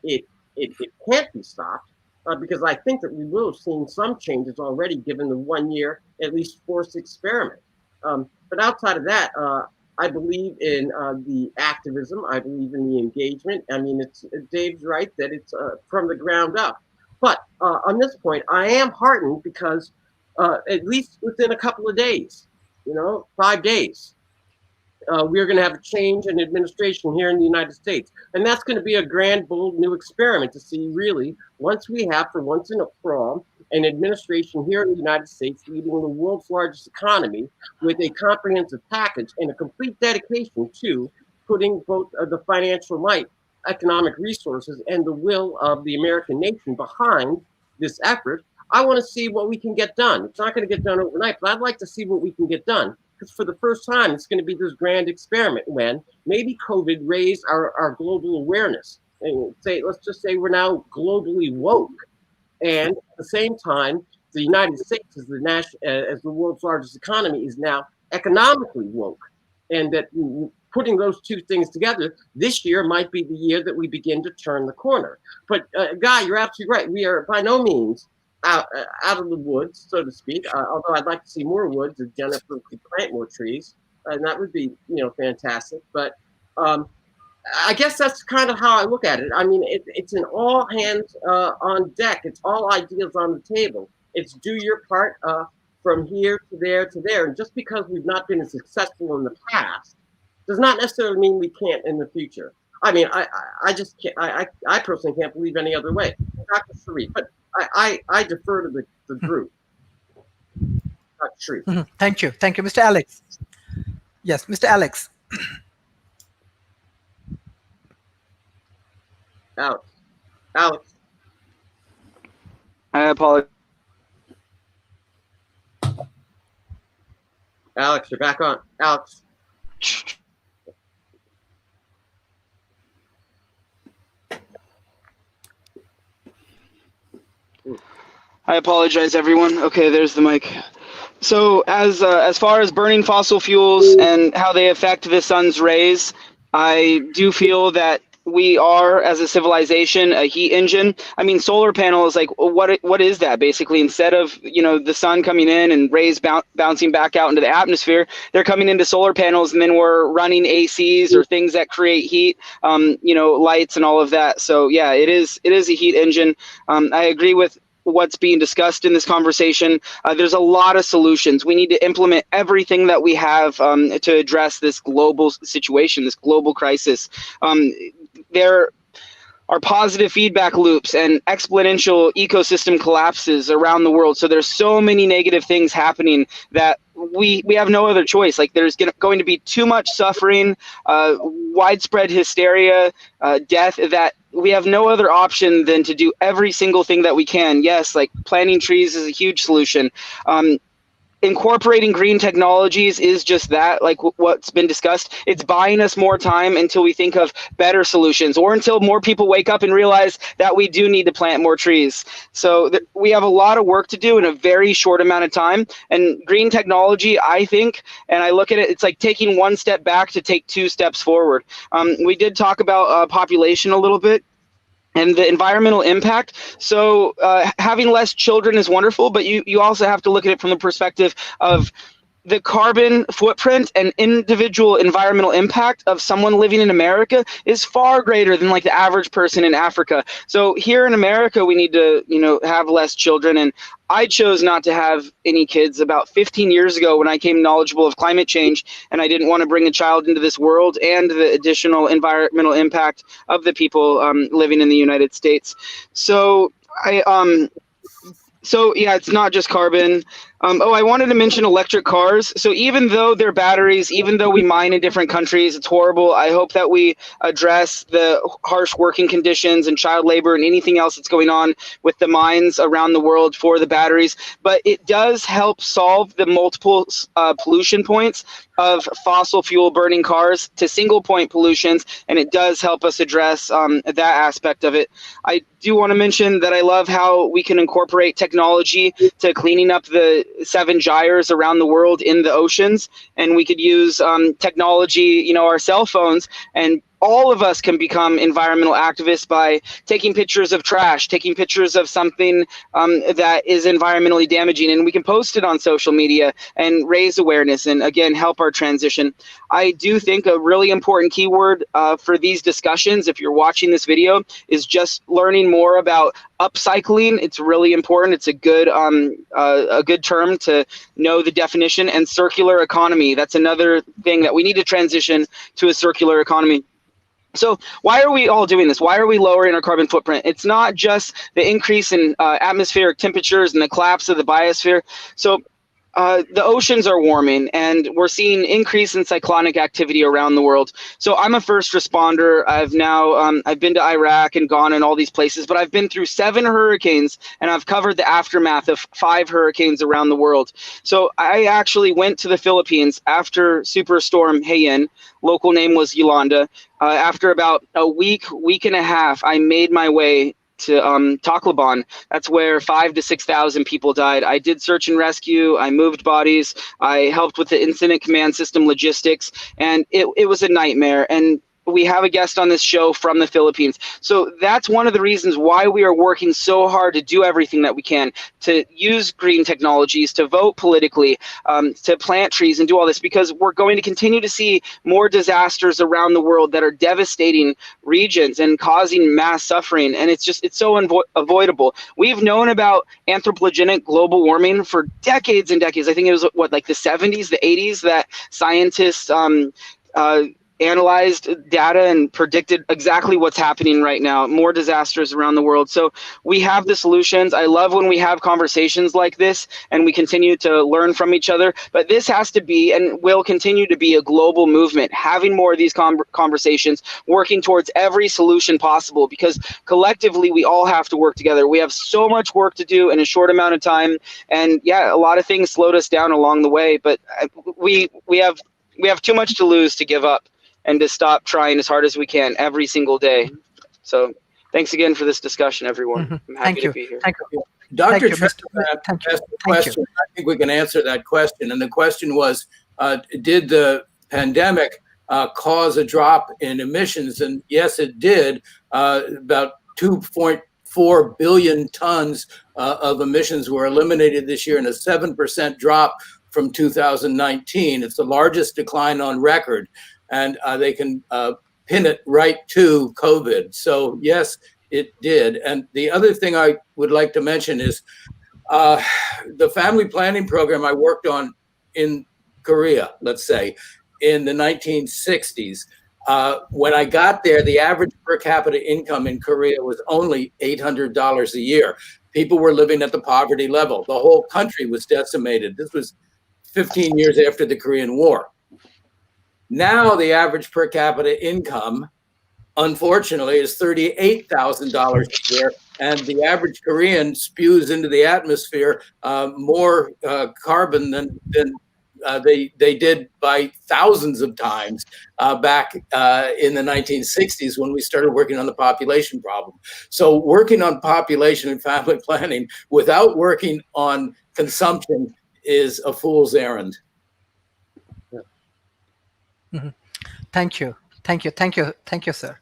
it can't be stopped, because I think that we will have seen some changes already given the 1 year, at least forced experiment. But outside of that, I believe in the activism. I believe in the engagement. I mean, Dave's right that it's from the ground up. But on this point, I am heartened because at least within a couple of days, 5 days, we're going to have a change in administration here in the United States. And that's going to be a grand, bold new experiment to see really, once we have, for once in a while, an administration here in the United States leading the world's largest economy with a comprehensive package and a complete dedication to putting both the financial might, economic resources, and the will of the American nation behind this effort. I want to see what we can get done. It's not going to get done overnight, but I'd like to see what we can get done. Because for the first time, it's going to be this grand experiment when maybe COVID raised our global awareness. And let's just say we're now globally woke. And at the same time, the United States, as the world's largest economy, is now economically woke. And that putting those two things together, this year might be the year that we begin to turn the corner. But Guy, you're absolutely right. We are by no means out of the woods, so to speak. Although I'd like to see more woods if Jennifer could plant more trees, and that would be fantastic. But I guess that's kind of how I look at it. I mean, it's an all hands on deck. It's all ideas on the table. It's do your part from here to there to there. And just because we've not been as successful in the past does not necessarily mean we can't in the future. I mean, I just can't. I personally can't believe any other way. Dr. Sharif, but I defer to the group. Dr. Sharif. Thank you, Mr. Alex. Yes, Mr. Alex. Alex. I apologize. Alex, you're back on. Alex. I apologize, everyone. Okay, there's the mic. So as far as burning fossil fuels and how they affect the sun's rays, I do feel that we are, as a civilization, a heat engine. I mean, solar panels, like, what is that? Basically, instead of, the sun coming in and rays bouncing back out into the atmosphere, they're coming into solar panels, and then we're running ACs or things that create heat, lights and all of that. So yeah, it is a heat engine. I agree with what's being discussed in this conversation. There's a lot of solutions. We need to implement everything that we have to address this global situation, this global crisis. There are positive feedback loops and exponential ecosystem collapses around the world. So there's so many negative things happening that we have no other choice. Like, there's going to be too much suffering, widespread hysteria, death, that we have no other option than to do every single thing that we can. Yes, like planting trees is a huge solution. incorporating green technologies is just that, like what's been discussed. It's buying us more time until we think of better solutions, or until more people wake up and realize that we do need to plant more trees. So we have a lot of work to do in a very short amount of time. And green technology, I think, and I look at it, it's like taking one step back to take two steps forward. We did talk about population a little bit and the environmental impact. So having less children is wonderful, but you also have to look at it from the perspective of the carbon footprint and individual environmental impact of someone living in America is far greater than like the average person in Africa. So here in America, we need to, have less children. And I chose not to have any kids about 15 years ago when I came knowledgeable of climate change, and I didn't want to bring a child into this world and the additional environmental impact of the people living in the United States. So So yeah, it's not just carbon. I wanted to mention electric cars. So even though they're batteries, even though we mine in different countries, it's horrible. I hope that we address the harsh working conditions and child labor and anything else that's going on with the mines around the world for the batteries. But it does help solve the multiple pollution points of fossil fuel burning cars to single point pollutions, and it does help us address that aspect of it. I do want to mention that I love how we can incorporate technology to cleaning up the 7 gyres around the world in the oceans, and we could use technology, our cell phones, and all of us can become environmental activists by taking pictures of trash, taking pictures of something that is environmentally damaging, and we can post it on social media and raise awareness and, again, help our transition. I do think a really important keyword for these discussions, if you're watching this video, is just learning more about upcycling. It's really important. It's a good term to know the definition. And circular economy, that's another thing that we need to transition to, a circular economy. So why are we all doing this? Why are we lowering our carbon footprint? It's not just the increase in atmospheric temperatures and the collapse of the biosphere. So the oceans are warming, and we're seeing increase in cyclonic activity around the world. So I'm a first responder. I've been to Iraq and Ghana and all these places, but I've been through 7 hurricanes, and I've covered the aftermath of 5 hurricanes around the world. So I actually went to the Philippines after Superstorm Haiyan. Local name was Yolanda. After about a week and a half, I made my way to Tacloban. That's where 5,000 to 6,000 people died. I did search and rescue. I moved bodies. I helped with the incident command system logistics, and it was a nightmare. And we have a guest on this show from the Philippines. So that's one of the reasons why we are working so hard to do everything that we can, to use green technologies, to vote politically, to plant trees and do all this, because we're going to continue to see more disasters around the world that are devastating regions and causing mass suffering. And it's so avoidable. We've known about anthropogenic global warming for decades and decades. I think it was like the 70s, the 80s, that scientists analyzed data and predicted exactly what's happening right now, more disasters around the world. So we have the solutions. I love when we have conversations like this and we continue to learn from each other, but this has to be and will continue to be a global movement, having more of these conversations, working towards every solution possible, because collectively we all have to work together. We have so much work to do in a short amount of time, and yeah, a lot of things slowed us down along the way, but we have too much to lose to give up and to stop trying as hard as we can every single day. So thanks again for this discussion, everyone. I'm happy to be here. Thank you. Dr. Thank you, Tristan Thank asked a question. I think we can answer that question. And the question was, did the pandemic cause a drop in emissions? And yes, it did. About 2.4 billion tons of emissions were eliminated this year, and a 7% drop from 2019. It's the largest decline on record. And they can pin it right to COVID. So yes, it did. And the other thing I would like to mention is the family planning program I worked on in Korea, let's say, in the 1960s. When I got there, the average per capita income in Korea was only $800 a year. People were living at the poverty level. The whole country was decimated. This was 15 years after the Korean War. Now the average per capita income, unfortunately, is $38,000 a year, and the average Korean spews into the atmosphere more carbon than they did by thousands of times back in the 1960s when we started working on the population problem. So working on population and family planning without working on consumption is a fool's errand. Mhm. Thank you. Thank you. Thank you. Thank you, sir.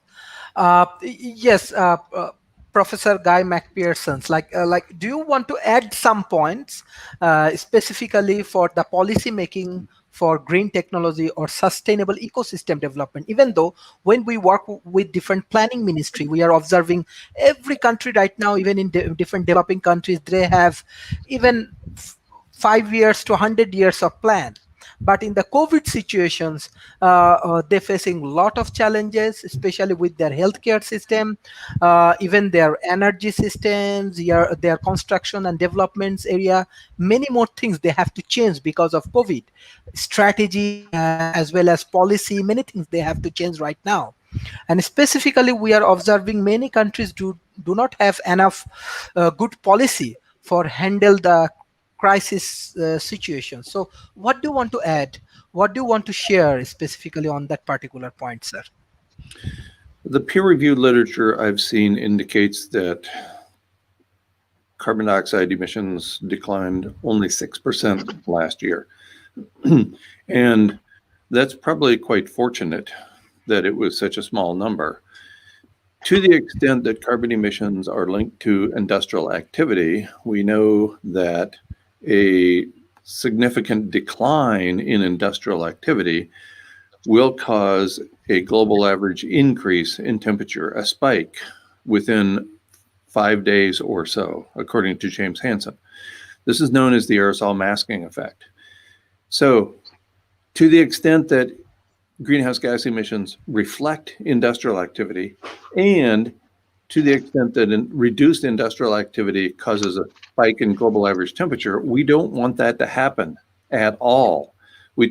Yes, Professor Guy McPherson's do you want to add some points specifically for the policy making for green technology or sustainable ecosystem development? Even though when we work with different planning ministry, we are observing every country right now, even in different developing countries, they have even 5 years to 100 years of plan. But in the COVID situations, they're facing a lot of challenges, especially with their healthcare system, even their energy systems, their construction and developments area. Many more things they have to change because of COVID. Strategy as well as policy, many things they have to change right now. And specifically, we are observing many countries do not have enough good policy for handle the crisis situation. So what do you want to add? What do you want to share specifically on that particular point, sir? The peer-reviewed literature I've seen indicates that carbon dioxide emissions declined only 6% last year. And that's probably quite fortunate that it was such a small number. To the extent that carbon emissions are linked to industrial activity, we know that a significant decline in industrial activity will cause a global average increase in temperature, a spike within 5 days or so, according to James Hansen. This is known as the aerosol masking effect. So, to the extent that greenhouse gas emissions reflect industrial activity, and to the extent that reduced industrial activity causes a spike in global average temperature, we don't want that to happen at all. We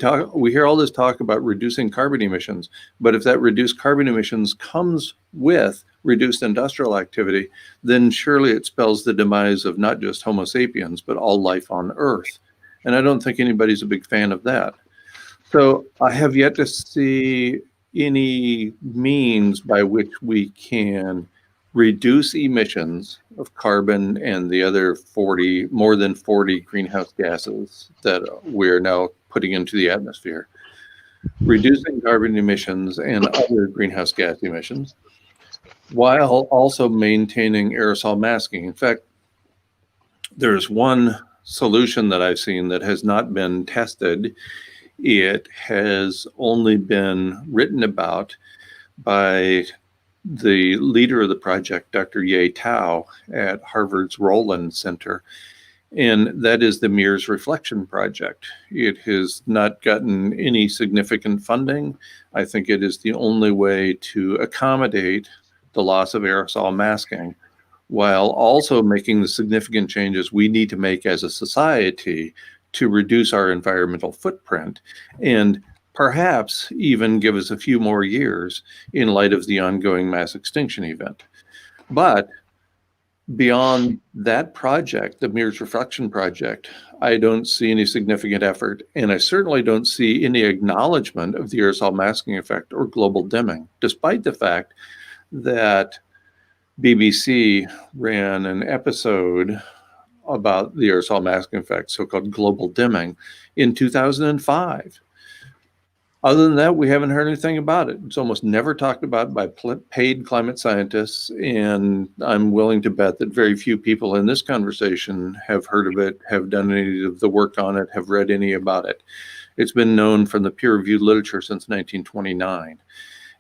hear all this talk about reducing carbon emissions, but if that reduced carbon emissions comes with reduced industrial activity, then surely it spells the demise of not just Homo sapiens, but all life on Earth. And I don't think anybody's a big fan of that. So I have yet to see any means by which we can reduce emissions of carbon and the other more than 40 greenhouse gases that we're now putting into the atmosphere. Reducing carbon emissions and other greenhouse gas emissions, while also maintaining aerosol masking. In fact, there's one solution that I've seen that has not been tested. It has only been written about by the leader of the project, Dr. Ye Tao at Harvard's Rowland Center, and that is the Mirrors Reflection Project. It has not gotten any significant funding. I think it is the only way to accommodate the loss of aerosol masking, while also making the significant changes we need to make as a society to reduce our environmental footprint, and perhaps even give us a few more years in light of the ongoing mass extinction event. But beyond that project, the Mirrors Reflection Project, I don't see any significant effort, and I certainly don't see any acknowledgement of the aerosol masking effect or global dimming, despite the fact that BBC ran an episode about the aerosol masking effect, so-called global dimming, in 2005. Other than that, we haven't heard anything about it. It's almost never talked about by paid climate scientists, and I'm willing to bet that very few people in this conversation have heard of it, have done any of the work on it, have read any about it. It's been known from the peer-reviewed literature since 1929.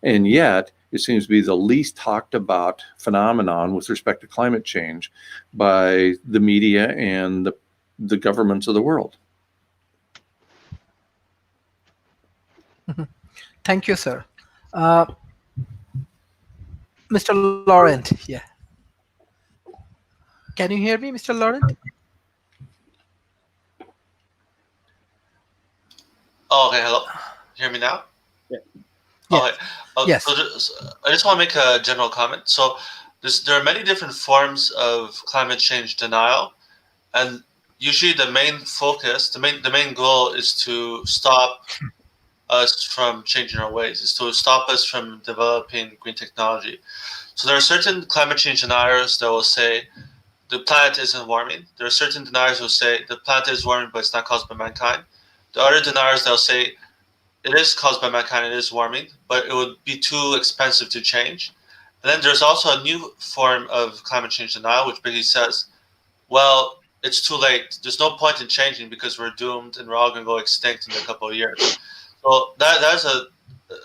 And yet, it seems to be the least talked about phenomenon with respect to climate change by the media and the governments of the world. Thank you, sir. Mr. Laurent, yeah. Can you hear me, Mr. Laurent? Oh, okay, hello. Hear me now? Yeah. Okay. Yes. So I just want to make a general comment. So there are many different forms of climate change denial, and usually the main focus, the main goal is to stop us from changing our ways, is to stop us from developing green technology. So there are certain climate change deniers that will say the planet isn't warming. There are certain deniers who will say the planet is warming, but it's not caused by mankind. The other deniers that will say it is caused by mankind, it is warming, but it would be too expensive to change. And then there's also a new form of climate change denial, which basically says, well, it's too late. There's no point in changing because we're doomed and we're all going to go extinct in a couple of years. So that's a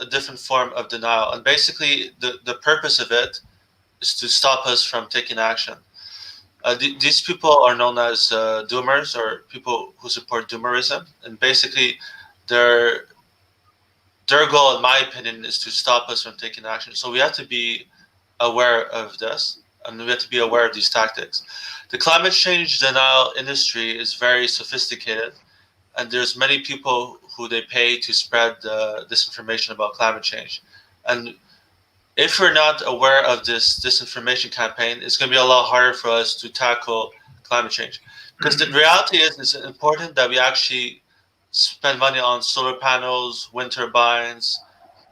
different form of denial. And basically, the purpose of it is to stop us from taking action. These people are known as doomers, or people who support doomerism. And basically, their goal, in my opinion, is to stop us from taking action. So we have to be aware of this, and we have to be aware of these tactics. The climate change denial industry is very sophisticated, and there's many people who they pay to spread disinformation about climate change. And if we're not aware of this disinformation campaign, it's going to be a lot harder for us to tackle climate change. Because the reality is, it's important that we actually spend money on solar panels, wind turbines,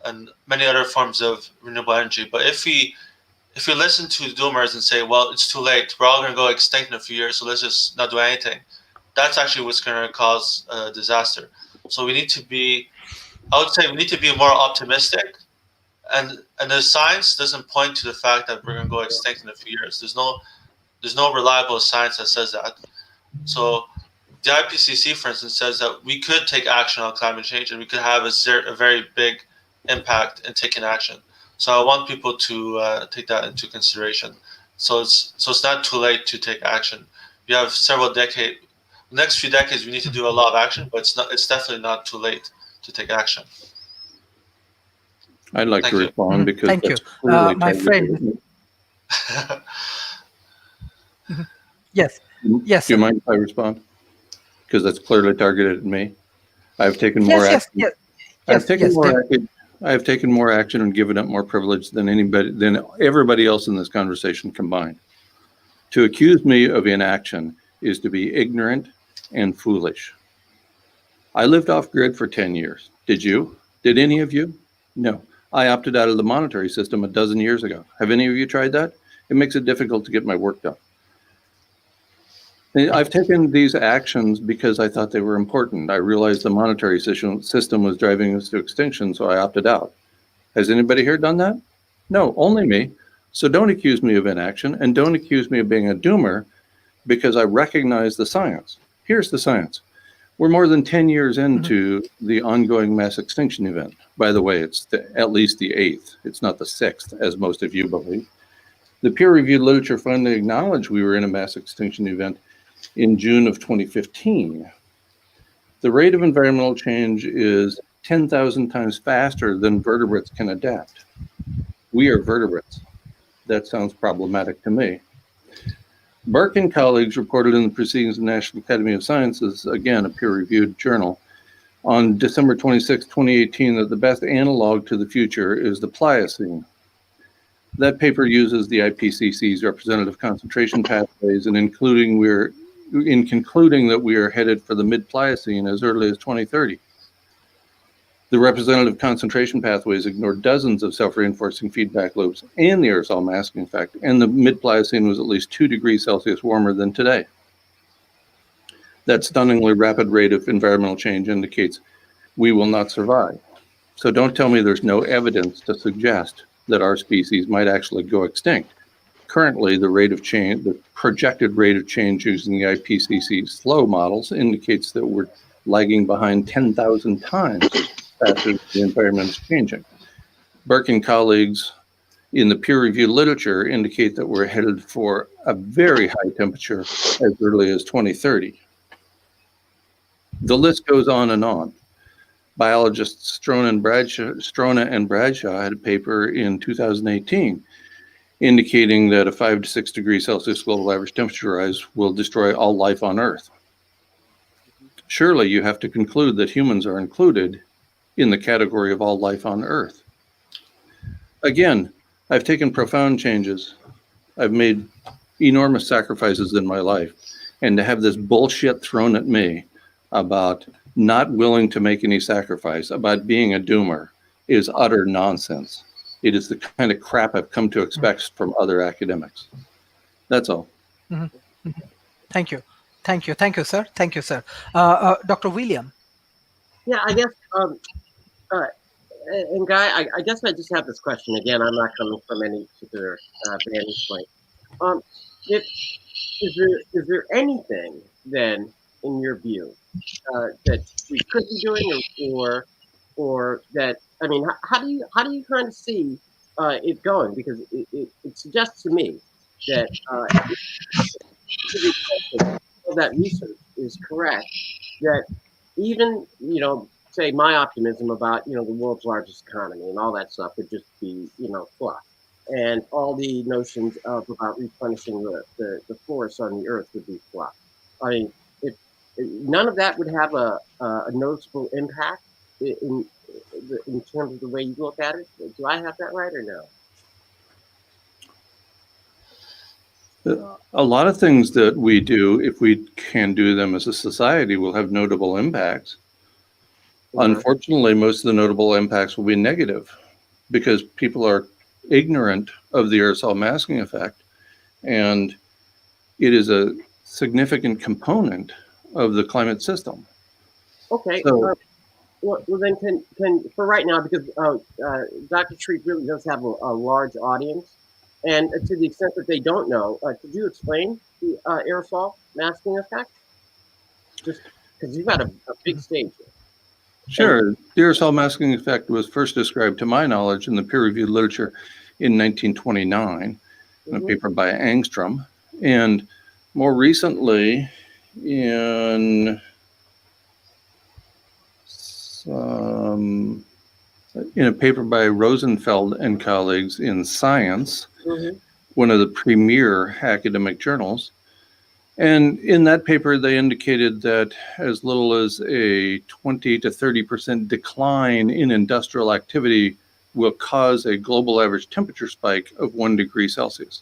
and many other forms of renewable energy. But if we listen to doomers and say, well, it's too late, we're all going to go extinct in a few years, so let's just not do anything, that's actually what's going to cause a disaster. So we need to be, I would say we need to be more optimistic. And the science doesn't point to the fact that we're going to go extinct in a few years. There's no reliable science that says that. So the IPCC, for instance, says that we could take action on climate change and we could have a very big impact in taking action. So I want people to take that into consideration. So it's not too late to take action. We have several decades. The next few decades, we need to do a lot of action, but it's definitely not too late to take action. I'd like to respond because thank you, my friend. Yes. Yes. Do you mind if I respond? Because that's clearly targeted at me. I've taken more action. Yes. I've taken more action and given up more privilege than everybody else in this conversation combined. To accuse me of inaction is to be ignorant and foolish. I lived off grid for 10 years. Did you? Did any of you? No. I opted out of the monetary system a dozen years ago. Have any of you tried that? It makes it difficult to get my work done. And I've taken these actions because I thought they were important. I realized the monetary system was driving us to extinction, so I opted out. Has anybody here done that? No, only me. So don't accuse me of inaction, and don't accuse me of being a doomer, because I recognize the science. Here's the science. We're more than 10 years into the ongoing mass extinction event. By the way, it's at least the 8th. It's not the 6th, as most of you believe. The peer-reviewed literature finally acknowledged we were in a mass extinction event in June of 2015. The rate of environmental change is 10,000 times faster than vertebrates can adapt. We are vertebrates. That sounds problematic to me. Burke and colleagues reported in the Proceedings of the National Academy of Sciences, again, a peer-reviewed journal, on December 26, 2018, that the best analog to the future is the Pliocene. That paper uses the IPCC's representative concentration pathways, and in concluding that we are headed for the mid-Pliocene as early as 2030. The representative concentration pathways ignore dozens of self-reinforcing feedback loops and the aerosol masking effect, and the mid-Pliocene was at least 2 degrees Celsius warmer than today. That stunningly rapid rate of environmental change indicates we will not survive. So don't tell me there's no evidence to suggest that our species might actually go extinct. Currently, the rate of change, the projected rate of change using the IPCC slow models indicates that we're lagging behind 10,000 times faster than the environment is changing. Burke and colleagues in the peer-reviewed literature indicate that we're headed for a very high temperature as early as 2030. The list goes on and on. Biologists Strona and Bradshaw had a paper in 2018 indicating that a 5 to 6 degrees Celsius global average temperature rise will destroy all life on Earth. Surely you have to conclude that humans are included in the category of all life on Earth. Again, I've taken profound changes I've made enormous sacrifices in my life. And to have this bullshit thrown at me about not willing to make any sacrifice, about being a doomer, is utter nonsense. It is the kind of crap I've come to expect from other academics. That's all. Thank you. Thank you. Thank you, sir. Thank you, sir. Dr. William. Yeah, I guess, and Guy, I guess I just have this question again. I'm not coming from any particular vantage point. If is there anything then, in your view, that we could be doing, or that, I mean, how do you kind of see it going? Because it suggests to me that to the extent that all that research is correct, that even, say my optimism about, the world's largest economy and all that stuff would just be, fluff. And all the notions about replenishing the forests on the earth would be fluff. I mean, if none of that would have a noticeable impact in terms of the way you look at it. Do I have that right or no? A lot of things that we do, if we can do them as a society, will have notable impacts. Unfortunately, most of the notable impacts will be negative because people are ignorant of the aerosol masking effect, and it is a significant component of the climate system. Okay. So, well, then can for right now, because Dr. Sharif really does have a large audience, and to the extent that they don't know, could you explain the aerosol masking effect? Just because you've got a big stage here. sure. The aerosol masking effect was first described, to my knowledge, in the peer-reviewed literature in 1929, in a paper by Angstrom, and more recently in a paper by Rosenfeld and colleagues in Science, one of the premier academic journals. And in that paper, they indicated that as little as a 20 to 30% decline in industrial activity will cause a global average temperature spike of 1 degree Celsius.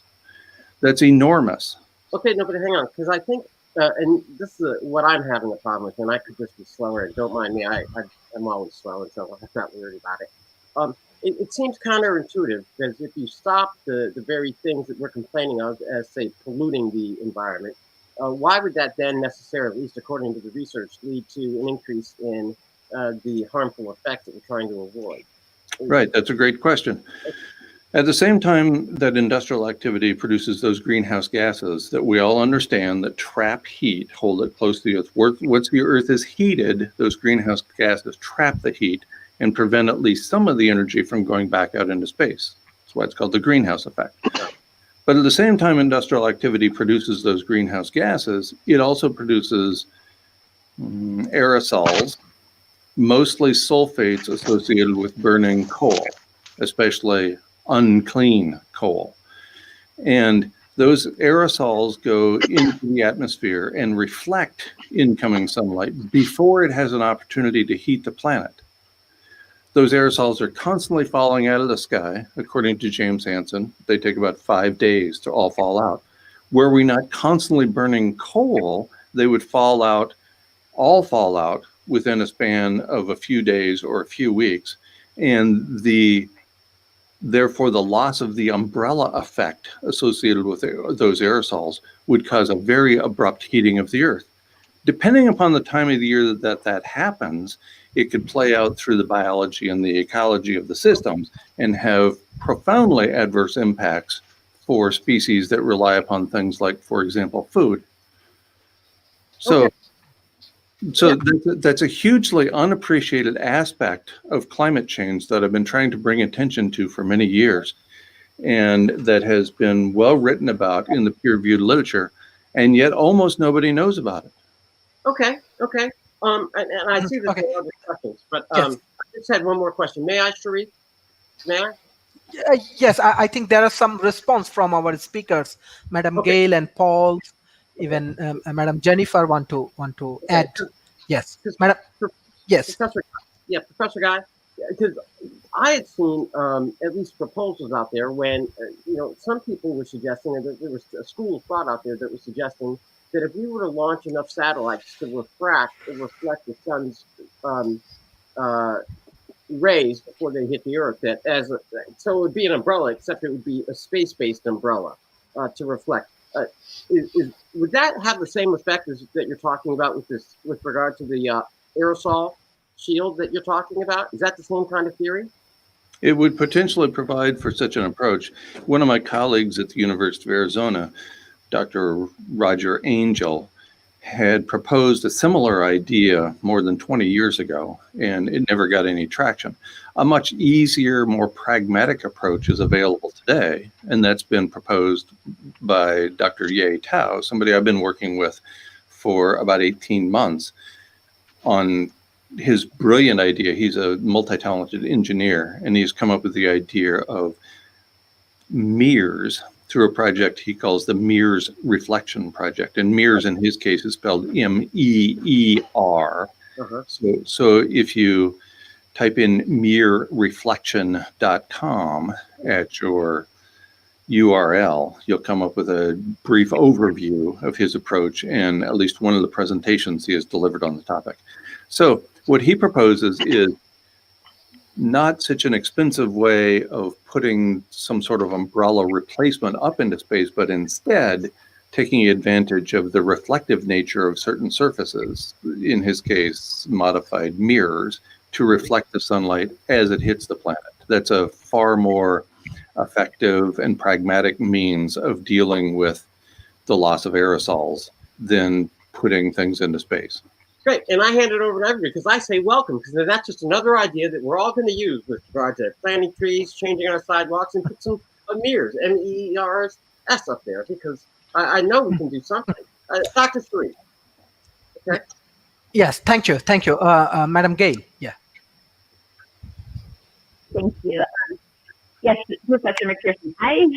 That's enormous. Okay, no, but hang on, because I think, and this is what I'm having a problem with, and I could just be slower, and don't mind me, I'm always slow, and so I'm not worried about it. It seems counterintuitive, because if you stop the very things that we're complaining of as, say, polluting the environment, why would that then necessarily, at least according to the research, lead to an increase in the harmful effects that we're trying to avoid? Right, that's a great question. At the same time that industrial activity produces those greenhouse gases that we all understand that trap heat, hold it close to the earth. Once the earth is heated, those greenhouse gases trap the heat and prevent at least some of the energy from going back out into space. That's why it's called the greenhouse effect. But at the same time industrial activity produces those greenhouse gases, it also produces aerosols, mostly sulfates associated with burning coal, especially unclean coal. And those aerosols go into the atmosphere and reflect incoming sunlight before it has an opportunity to heat the planet. Those aerosols are constantly falling out of the sky, according to James Hansen. They take about 5 days to all fall out. Were we not constantly burning coal, they would all fall out within a span of a few days or a few weeks. And therefore, the loss of the umbrella effect associated with those aerosols would cause a very abrupt heating of the earth. Depending upon the time of the year that happens, it could play out through the biology and the ecology of the systems and have profoundly adverse impacts for species that rely upon things like, for example, food. So that's a hugely unappreciated aspect of climate change that I've been trying to bring attention to for many years, and that has been well written about in the peer-reviewed literature, and yet almost nobody knows about it. Okay. And I see that there are other questions, but I just had one more question. May I, Sharif? May I? Yes, I think there are some response from our speakers, Madam Gail and Paul, even Madam Jennifer want to add. Yes, Madam. Yes, Professor Guy. because I had seen at least proposals out there when some people were suggesting, and there was a school of thought out there that was suggesting that if we were to launch enough satellites to reflect the sun's uh, rays before they hit the Earth, so it would be an umbrella, except it would be a space-based umbrella to reflect. Would that have the same effect as that you're talking about with regard to the aerosol shield that you're talking about? Is that the same kind of theory? It would potentially provide for such an approach. One of my colleagues at the University of Arizona, Dr. Roger Angel, had proposed a similar idea more than 20 years ago, and it never got any traction. A much easier, more pragmatic approach is available today, and that's been proposed by Dr. Ye Tao, somebody I've been working with for about 18 months on his brilliant idea. He's a multi-talented engineer, and he's come up with the idea of mirrors through a project he calls the Mirrors Reflection Project. And mirrors in his case is spelled MEER. Uh-huh. So if you type in mirrorreflection.com at your URL, you'll come up with a brief overview of his approach and at least one of the presentations he has delivered on the topic. So what he proposes is not such an expensive way of putting some sort of umbrella replacement up into space, but instead taking advantage of the reflective nature of certain surfaces, in his case, modified mirrors, to reflect the sunlight as it hits the planet. That's a far more effective and pragmatic means of dealing with the loss of aerosols than putting things into space. Great, and I hand it over to everybody because I say welcome, because that's just another idea that we're all going to use with regard to planting trees, changing our sidewalks, and put some mirrors, MEERS up there, because I know we can do something. Dr. Sharif. Okay. Yes, thank you, Madam Gale. Yeah. Thank you. Yes, Professor McPherson. I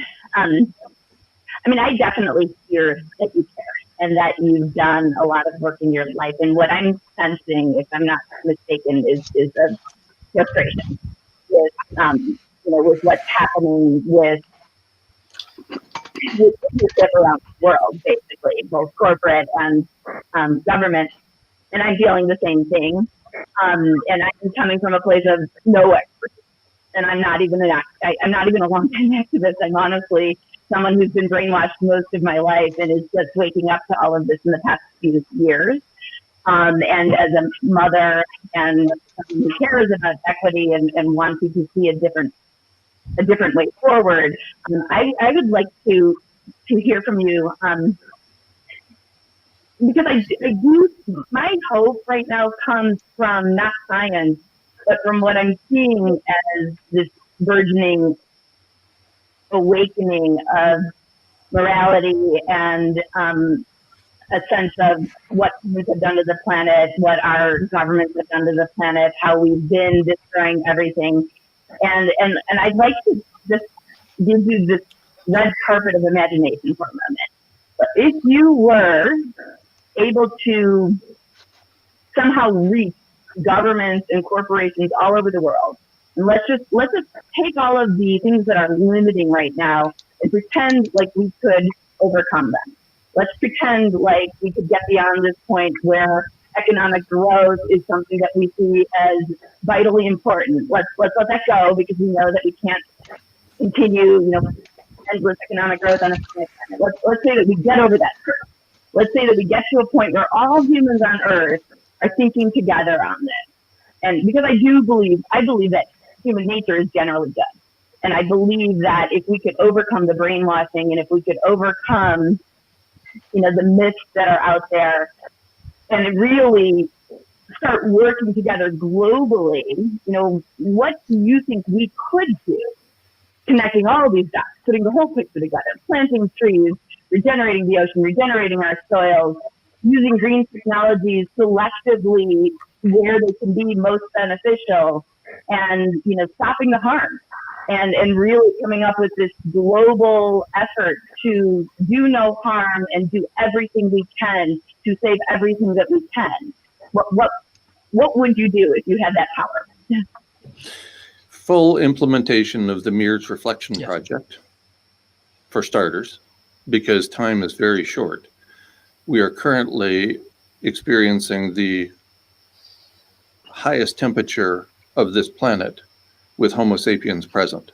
definitely hear that you care and that you've done a lot of work in your life. And what I'm sensing, if I'm not mistaken, is a frustration with, with what's happening with leadership around the world, basically, both corporate and government. And I'm feeling the same thing. And I'm coming from a place of no expertise. And I'm not even a long-time activist. I'm honestly someone who's been brainwashed most of my life and is just waking up to all of this in the past few years. And as a mother and someone who cares about equity and wanting to see a different way forward, I would like to hear from you, because I do. My hope right now comes from not science, but from what I'm seeing as this burgeoning awakening of morality and a sense of what humans have done to the planet, what our governments have done to the planet, how we've been destroying everything. And I'd like to just give you this red carpet of imagination for a moment. But if you were able to somehow reach governments and corporations all over the world, and let's just take all of the things that are limiting right now and pretend like we could overcome them. Let's pretend like we could get beyond this point where economic growth is something that we see as vitally important. Let's let that go, because we know that we can't continue, endless economic growth on a planet. Let's say that we get over that curve. Let's say that we get to a point where all humans on Earth are thinking together on this. And because I believe that human nature is generally good. And I believe that if we could overcome the brainwashing and if we could overcome, the myths that are out there and really start working together globally, what do you think we could do? Connecting all of these dots, putting the whole picture together, planting trees, regenerating the ocean, regenerating our soils, using green technologies selectively where they can be most beneficial, and stopping the harm, and really coming up with this global effort to do no harm and do everything we can to save everything that we can. What would you do if you had that power? Full implementation of the MERS reflection Yes. project, for starters, because time is very short. We are currently experiencing the highest temperature of this planet with Homo sapiens present.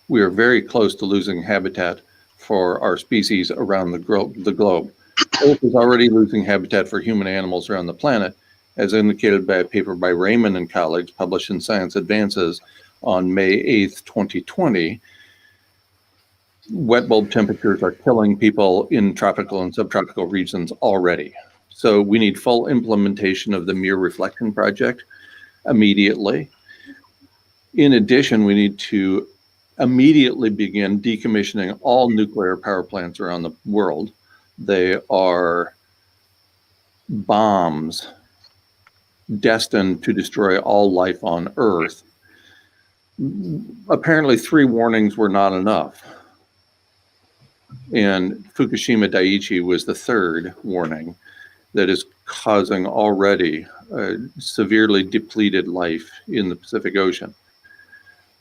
We are very close to losing habitat for our species around the globe. Earth is already losing habitat for human animals around the planet, as indicated by a paper by Raymond and colleagues published in Science Advances on May 8th, 2020. Wet bulb temperatures are killing people in tropical and subtropical regions already. So we need full implementation of the MER reflection project immediately. In addition, we need to immediately begin decommissioning all nuclear power plants around the world. They are bombs destined to destroy all life on Earth. Apparently 3 warnings were not enough. And Fukushima Daiichi was the 3rd warning that is causing already severely depleted life in the Pacific Ocean.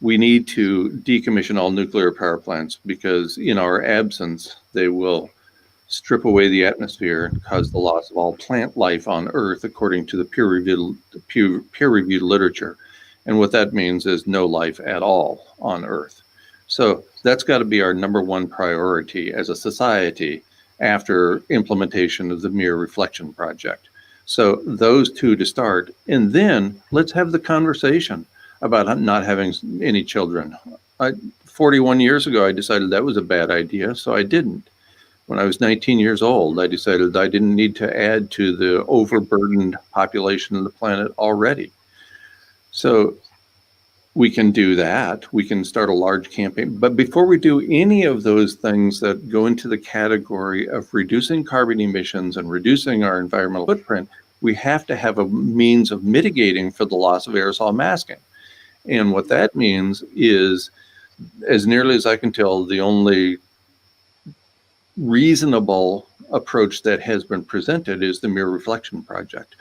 We need to decommission all nuclear power plants because in our absence, they will strip away the atmosphere and cause the loss of all plant life on Earth, according to the peer-reviewed literature. And what that means is no life at all on Earth. So that's got to be our #1 priority as a society after implementation of the MER reflection project. So those 2 to start, and then let's have the conversation about not having any children. 41 years ago, I decided that was a bad idea, so I didn't. When I was 19 years old, I decided I didn't need to add to the overburdened population of the planet already. So we can do that. We can start a large campaign. But before we do any of those things that go into the category of reducing carbon emissions and reducing our environmental footprint, we have to have a means of mitigating for the loss of aerosol masking. And what that means is, as nearly as I can tell, the only reasonable approach that has been presented is the MER reflection project.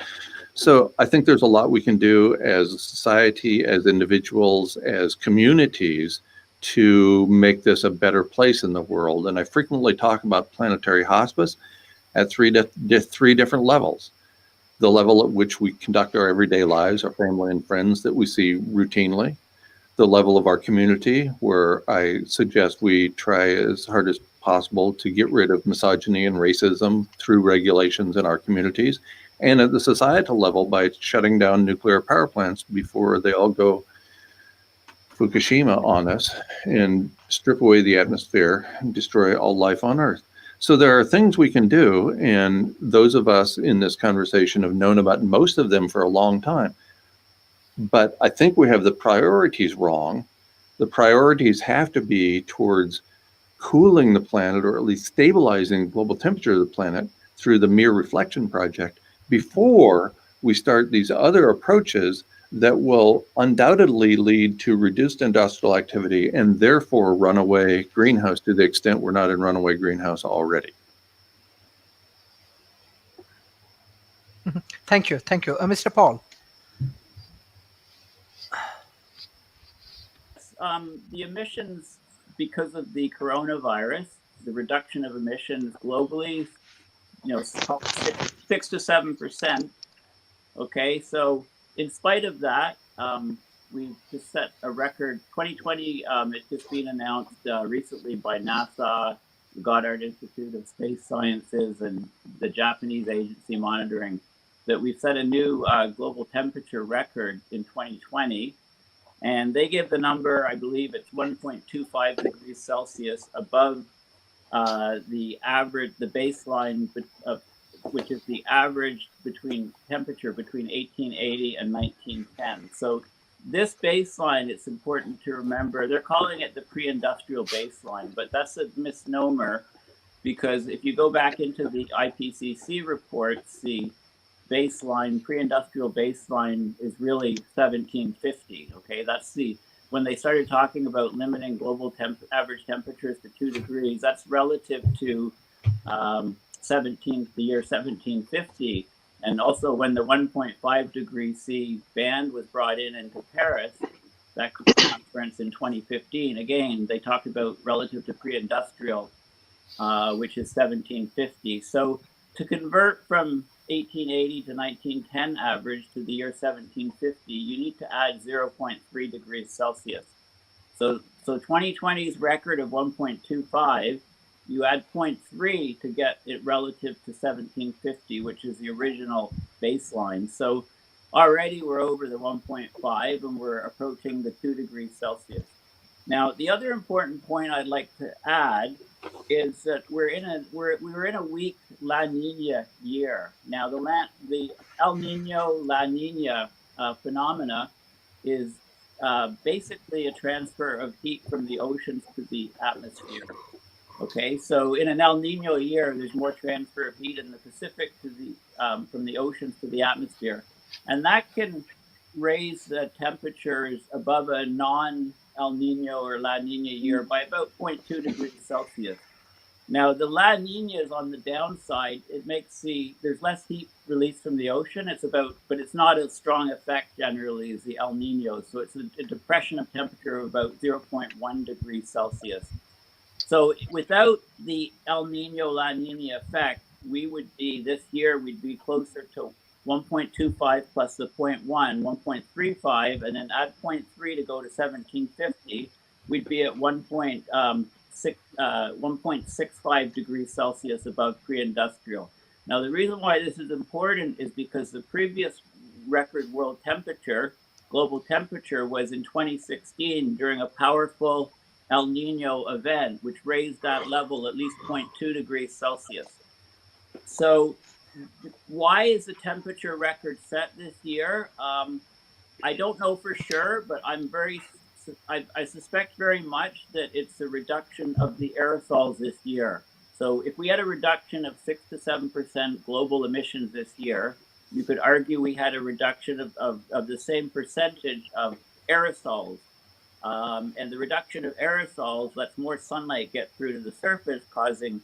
So I think there's a lot we can do as a society, as individuals, as communities to make this a better place in the world. And I frequently talk about planetary hospice at three different levels. The level at which we conduct our everyday lives, our family and friends that we see routinely. The level of our community, where I suggest we try as hard as possible to get rid of misogyny and racism through regulations in our communities. And at the societal level by shutting down nuclear power plants before they all go Fukushima on us and strip away the atmosphere and destroy all life on Earth. So there are things we can do, and those of us in this conversation have known about most of them for a long time. But I think we have the priorities wrong. The priorities have to be towards cooling the planet, or at least stabilizing the global temperature of the planet through the MER reflection project, before we start these other approaches that will undoubtedly lead to reduced industrial activity and therefore runaway greenhouse, to the extent we're not in runaway greenhouse already. Thank you. Thank you. Mr. Paul. The emissions, because of the coronavirus, the reduction of emissions globally, 6 to 7%. Okay, so in spite of that, we've just set a record. 2020, it's just been announced recently by NASA, the Goddard Institute of Space Sciences, and the Japanese agency monitoring, that we've set a new global temperature record in 2020. And they give the number, I believe it's 1.25 degrees Celsius above the average, the baseline, which is the average temperature between 1880 and 1910. So this baseline, it's important to remember, they're calling it the pre-industrial baseline, but that's a misnomer, because if you go back into the IPCC reports, the baseline, pre-industrial baseline is really 1750. Okay, that's when they started talking about limiting global average temperatures to 2 degrees, that's relative to the year 1750. And also when the 1.5 degree C band was brought into Paris, perspective conference in 2015. Again, they talked about relative to pre-industrial, which is 1750. So to convert from 1880 to 1910 average to the year 1750, you need to add 0.3 degrees Celsius. So 2020's record of 1.25, you add 0.3 to get it relative to 1750, which is the original baseline. So already we're over the 1.5 and we're approaching the 2 degrees Celsius. Now, the other important point I'd like to add is that we're in a weak La Nina year. Now, the El Nino La Nina phenomena is basically a transfer of heat from the oceans to the atmosphere. Okay, so in an El Nino year, there's more transfer of heat in the Pacific to the from the oceans to the atmosphere, and that can raise the temperatures above a non-El Nino or La Nina year by about 0.2 degrees Celsius. Now, the La Nina is on the downside. It makes there's less heat released from the ocean. But it's not as strong effect generally as the El Nino. So it's a depression of temperature of about 0.1 degrees Celsius. So without the El Nino La Nina effect, this year we'd be closer to 1.25 plus the 0.1, 1.35, and then add 0.3 to go to 1750. We'd be at 1.65 degrees Celsius above pre-industrial. Now, the reason why this is important is because the previous record world temperature, global temperature, was in 2016 during a powerful El Nino event, which raised that level at least 0.2 degrees Celsius. So why is the temperature record set this year? I don't know for sure, but I suspect very much that it's a reduction of the aerosols this year. So if we had a reduction of 6 to 7% global emissions this year, you could argue we had a reduction of the same percentage of aerosols. And the reduction of aerosols lets more sunlight get through to the surface, causing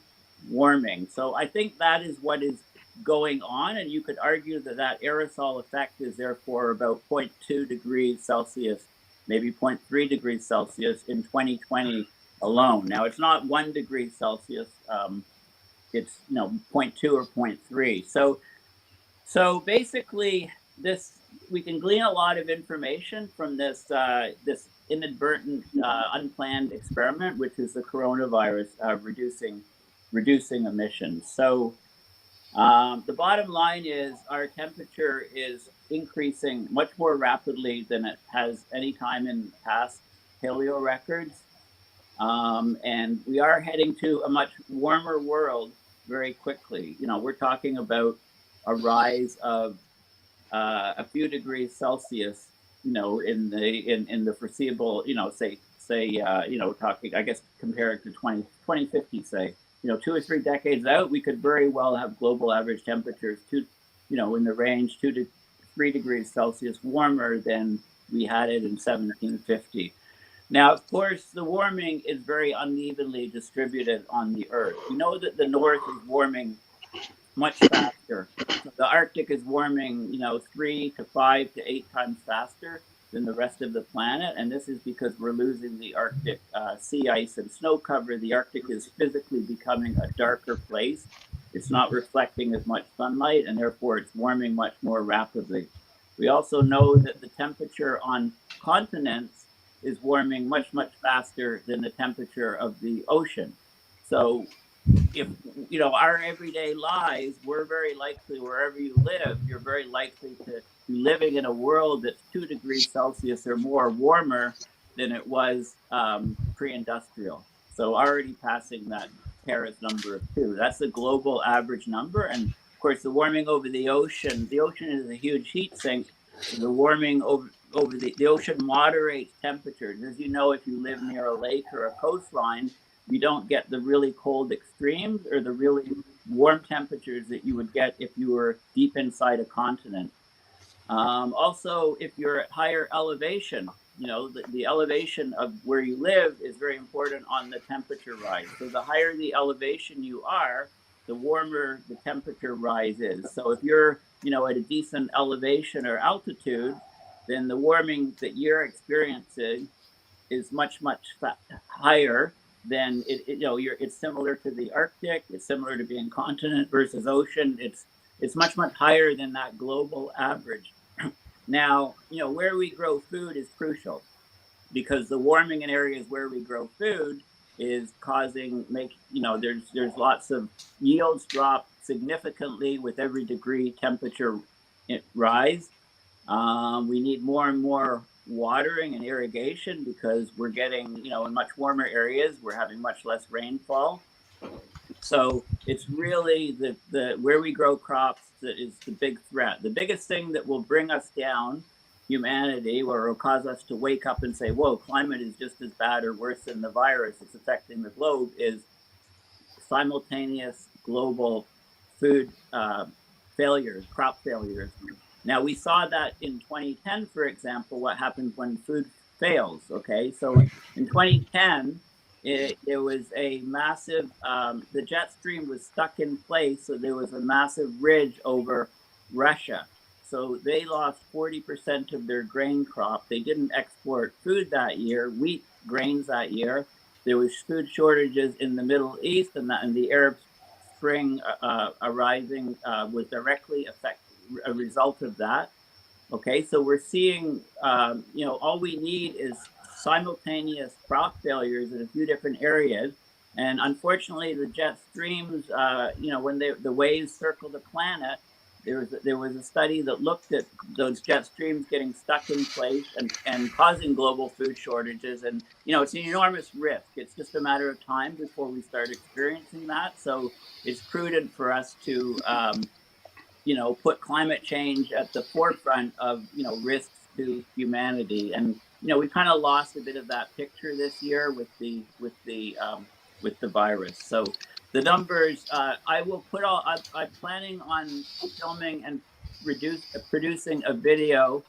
warming. So I think that is what is going on, and you could argue that aerosol effect is therefore about 0.2 degrees Celsius, maybe 0.3 degrees Celsius in 2020 alone. Now, it's not 1 degree Celsius, it's 0.2 or 0.3. So basically, we can glean a lot of information from this inadvertent, unplanned experiment, which is the coronavirus reducing emissions. So the bottom line is our temperature is increasing much more rapidly than it has any time in past paleo records. And we are heading to a much warmer world very quickly. We're talking about a rise of a few degrees Celsius, in the foreseeable, talking, I guess, comparing to 2050, say, 2 or 3 decades out, we could very well have global average temperatures in the range 2 to 3 degrees Celsius warmer than we had it in 1750. Now, of course, the warming is very unevenly distributed on the Earth. We know that the North is warming much faster. The Arctic is warming, 3 to 5 to 8 times faster than the rest of the planet. And this is because we're losing the Arctic sea ice and snow cover. The Arctic is physically becoming a darker place. It's not reflecting as much sunlight, and therefore it's warming much more rapidly. We also know that the temperature on continents is warming much, much faster than the temperature of the ocean. So if our everyday lives, we're very likely, wherever you live, you're very likely to be living in a world that's 2 degrees Celsius or more warmer than it was pre-industrial. So already passing that Paris number of 2. That's the global average number. And of course, the warming over the ocean is a huge heat sink. So the warming over the ocean moderates temperatures. As you know, if you live near a lake or a coastline, you don't get the really cold extremes or the really warm temperatures that you would get if you were deep inside a continent. Also, if you're at higher elevation, the elevation of where you live is very important on the temperature rise. So the higher the elevation you are, the warmer the temperature rise is. So if you're, at a decent elevation or altitude, then the warming that you're experiencing is much higher than it's similar to the Arctic. It's similar to being continent versus ocean. It's much higher than that global average. Now, where we grow food is crucial, because the warming in areas where we grow food is causing there's lots of yields drop significantly with every degree temperature rise. We need more and more watering and irrigation, because we're getting, in much warmer areas, we're having much less rainfall. So it's really the where we grow crops that is the big threat. The biggest thing that will bring us down, humanity, or will cause us to wake up and say, whoa, climate is just as bad or worse than the virus that's affecting the globe, is simultaneous global food failures, crop failures. Now, we saw that in 2010, for example, what happens when food fails, okay? So in 2010, it was a massive, the jet stream was stuck in place, so there was a massive ridge over Russia. So they lost 40% of their grain crop. They didn't export food that year, wheat, grains that year. There was food shortages in the Middle East, and the Arab Spring arising was directly a result of that. Okay, so we're seeing, all we need is simultaneous crop failures in a few different areas. And unfortunately, the jet streams, when the waves circle the planet, there was a study that looked at those jet streams getting stuck in place and causing global food shortages. And, it's an enormous risk. It's just a matter of time before we start experiencing that. So it's prudent for us to, put climate change at the forefront of, risks to humanity. And, we kind of lost a bit of that picture this year with the virus. So the numbers, I will put I'm planning on filming and producing a video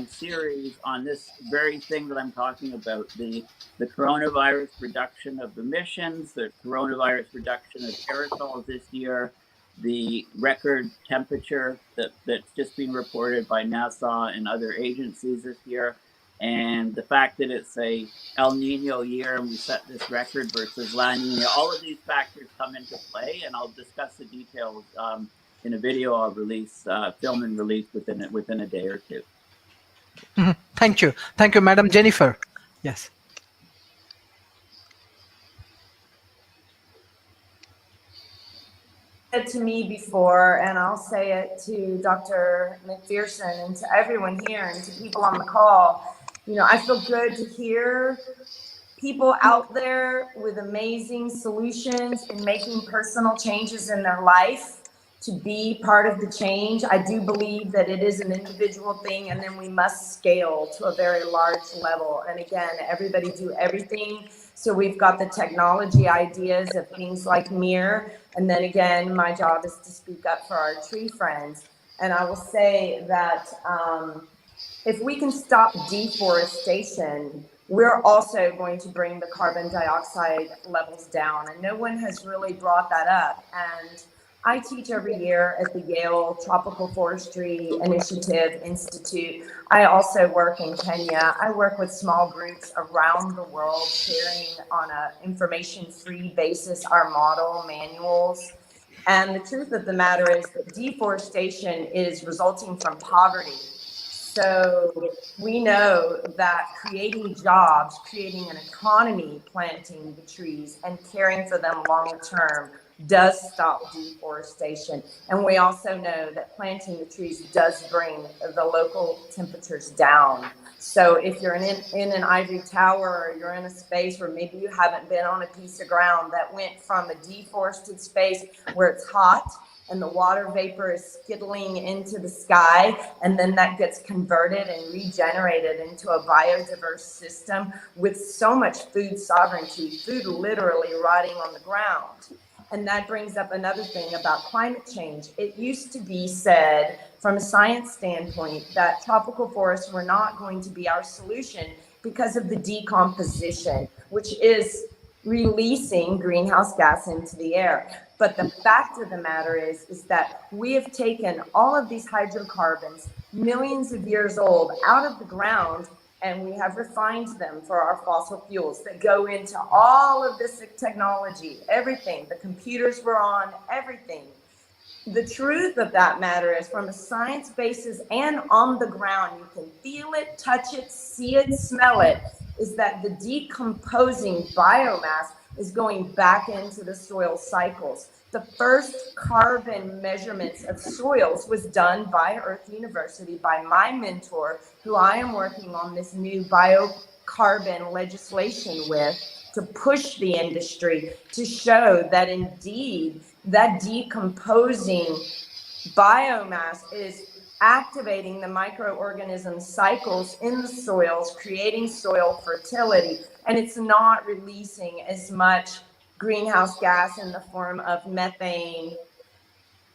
series on this very thing that I'm talking about, the coronavirus reduction of emissions, the coronavirus reduction of aerosols this year, the record temperature that's just been reported by NASA and other agencies this year, and the fact that it's a El Nino year and we set this record versus La Nina. All of these factors come into play, and I'll discuss the details in a video I'll release, film and release within a day or two. Thank you, Madam Jennifer. Yes. To me before, and I'll say it to Dr. McPherson and to everyone here and to people on the call. I feel good to hear people out there with amazing solutions and making personal changes in their life to be part of the change. I do believe that it is an individual thing, and then we must scale to a very large level. And again, everybody do everything. So we've got the technology ideas of things like MIR. And then again, my job is to speak up for our tree friends. And I will say that if we can stop deforestation, we're also going to bring the carbon dioxide levels down. And no one has really brought that up. And I teach every year at the Yale Tropical Forestry Initiative Institute. I also work in Kenya. I work with small groups around the world, sharing on an information-free basis our model manuals. And the truth of the matter is that deforestation is resulting from poverty. So we know that creating jobs, creating an economy, planting the trees and caring for them long term does stop deforestation. And we also know that planting the trees does bring the local temperatures down. So if you're in an ivory tower, or you're in a space where maybe you haven't been on a piece of ground that went from a deforested space where it's hot and the water vapor is skittling into the sky, and then that gets converted and regenerated into a biodiverse system with so much food sovereignty, food literally rotting on the ground. And that brings up another thing about climate change. It used to be said from a science standpoint that tropical forests were not going to be our solution because of the decomposition, which is releasing greenhouse gas into the air. But the fact of the matter is that we have taken all of these hydrocarbons, millions of years old, out of the ground, and we have refined them for our fossil fuels that go into all of this technology, everything, the computers we're on, everything. The truth of that matter is, from a science basis and on the ground, you can feel it, touch it, see it, smell it, is that the decomposing biomass is going back into the soil cycles. The first carbon measurements of soils was done by Earth University, by my mentor, who I am working on this new biocarbon legislation with, to push the industry to show that indeed that decomposing biomass is activating the microorganism cycles in the soils, creating soil fertility, and it's not releasing as much greenhouse gas in the form of methane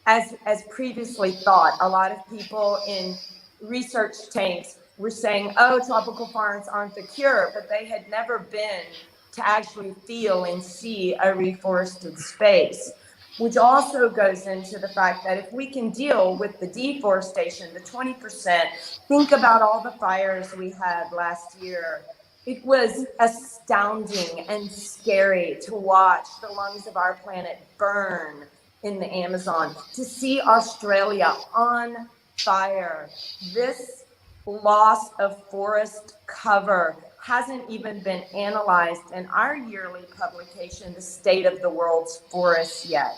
as previously thought. A lot of people in research tanks were saying, oh, tropical forests aren't the cure, but they had never been to actually feel and see a reforested space. Which also goes into the fact that if we can deal with the deforestation, the 20%, think about all the fires we had last year. It was astounding and scary to watch the lungs of our planet burn in the Amazon, to see Australia on fire. This loss of forest cover hasn't even been analyzed in our yearly publication, The State of the World's Forests, yet.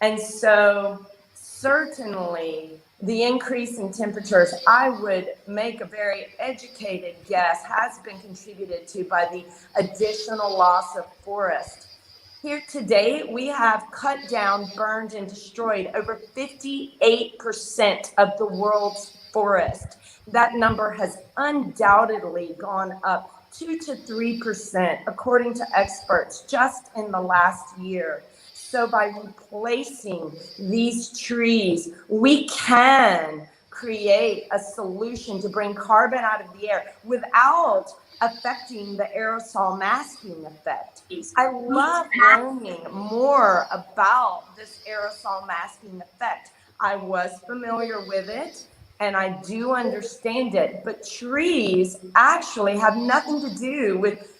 And so certainly the increase in temperatures, I would make a very educated guess, has been contributed to by the additional loss of forest. Here today, we have cut down, burned, and destroyed over 58% of the world's forest. That number has undoubtedly gone up 2 to 3%, according to experts, just in the last year. So by replacing these trees, we can create a solution to bring carbon out of the air without affecting the aerosol masking effect. I love learning more about this aerosol masking effect. I was familiar with it and I do understand it, but trees actually have nothing to do with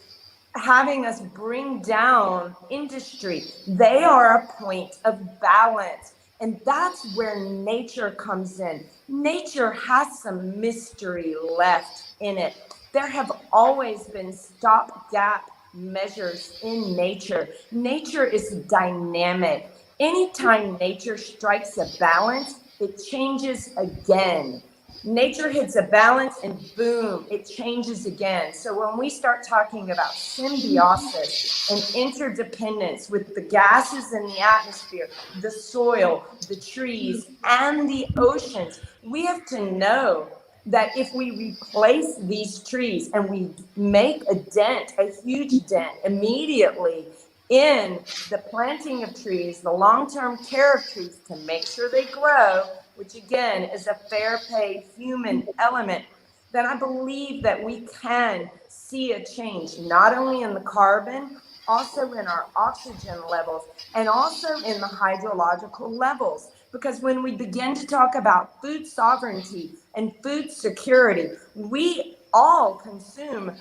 having us bring down industry. They are a point of balance. And that's where nature comes in. Nature has some mystery left in it. There have always been stopgap measures in nature. Nature is dynamic. Anytime nature strikes a balance, it changes again. Nature hits a balance and boom, it changes again. So when we start talking about symbiosis and interdependence with the gases in the atmosphere, the soil, the trees, and the oceans, we have to know that if we replace these trees and we make a dent, a huge dent immediately in the planting of trees, the long-term care of trees to make sure they grow, which again is a fair pay human element, then I believe that we can see a change, not only in the carbon, also in our oxygen levels, and also in the hydrological levels. Because when we begin to talk about food sovereignty and food security, we all consume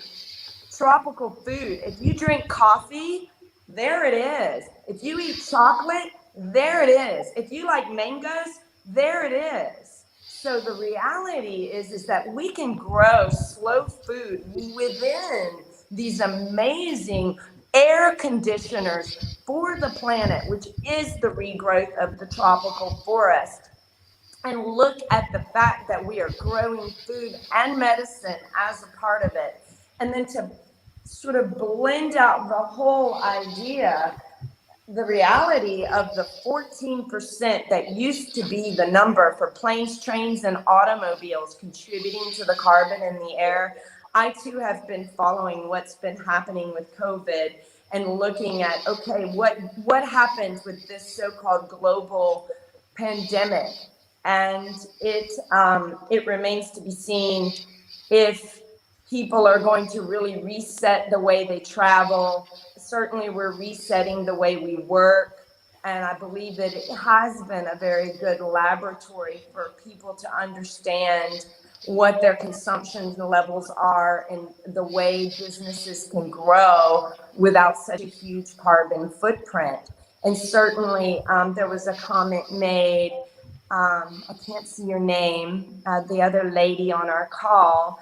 tropical food. If you drink coffee, there it is. If you eat chocolate, there it is. If you like mangoes, there it is. So the reality is that we can grow slow food within these amazing air conditioners for the planet, which is the regrowth of the tropical forest. And look at the fact that we are growing food and medicine as a part of it. And then to sort of blend out the whole idea, the reality of the 14% that used to be the number for planes, trains, and automobiles contributing to the carbon in the air. I too have been following what's been happening with COVID and looking at, okay, what happens with this so-called global pandemic? And it remains to be seen if people are going to really reset the way they travel. Certainly we're resetting the way we work. And I believe that it has been a very good laboratory for people to understand what their consumption levels are and the way businesses can grow without such a huge carbon footprint. And certainly there was a comment made, I can't see your name, the other lady on our call,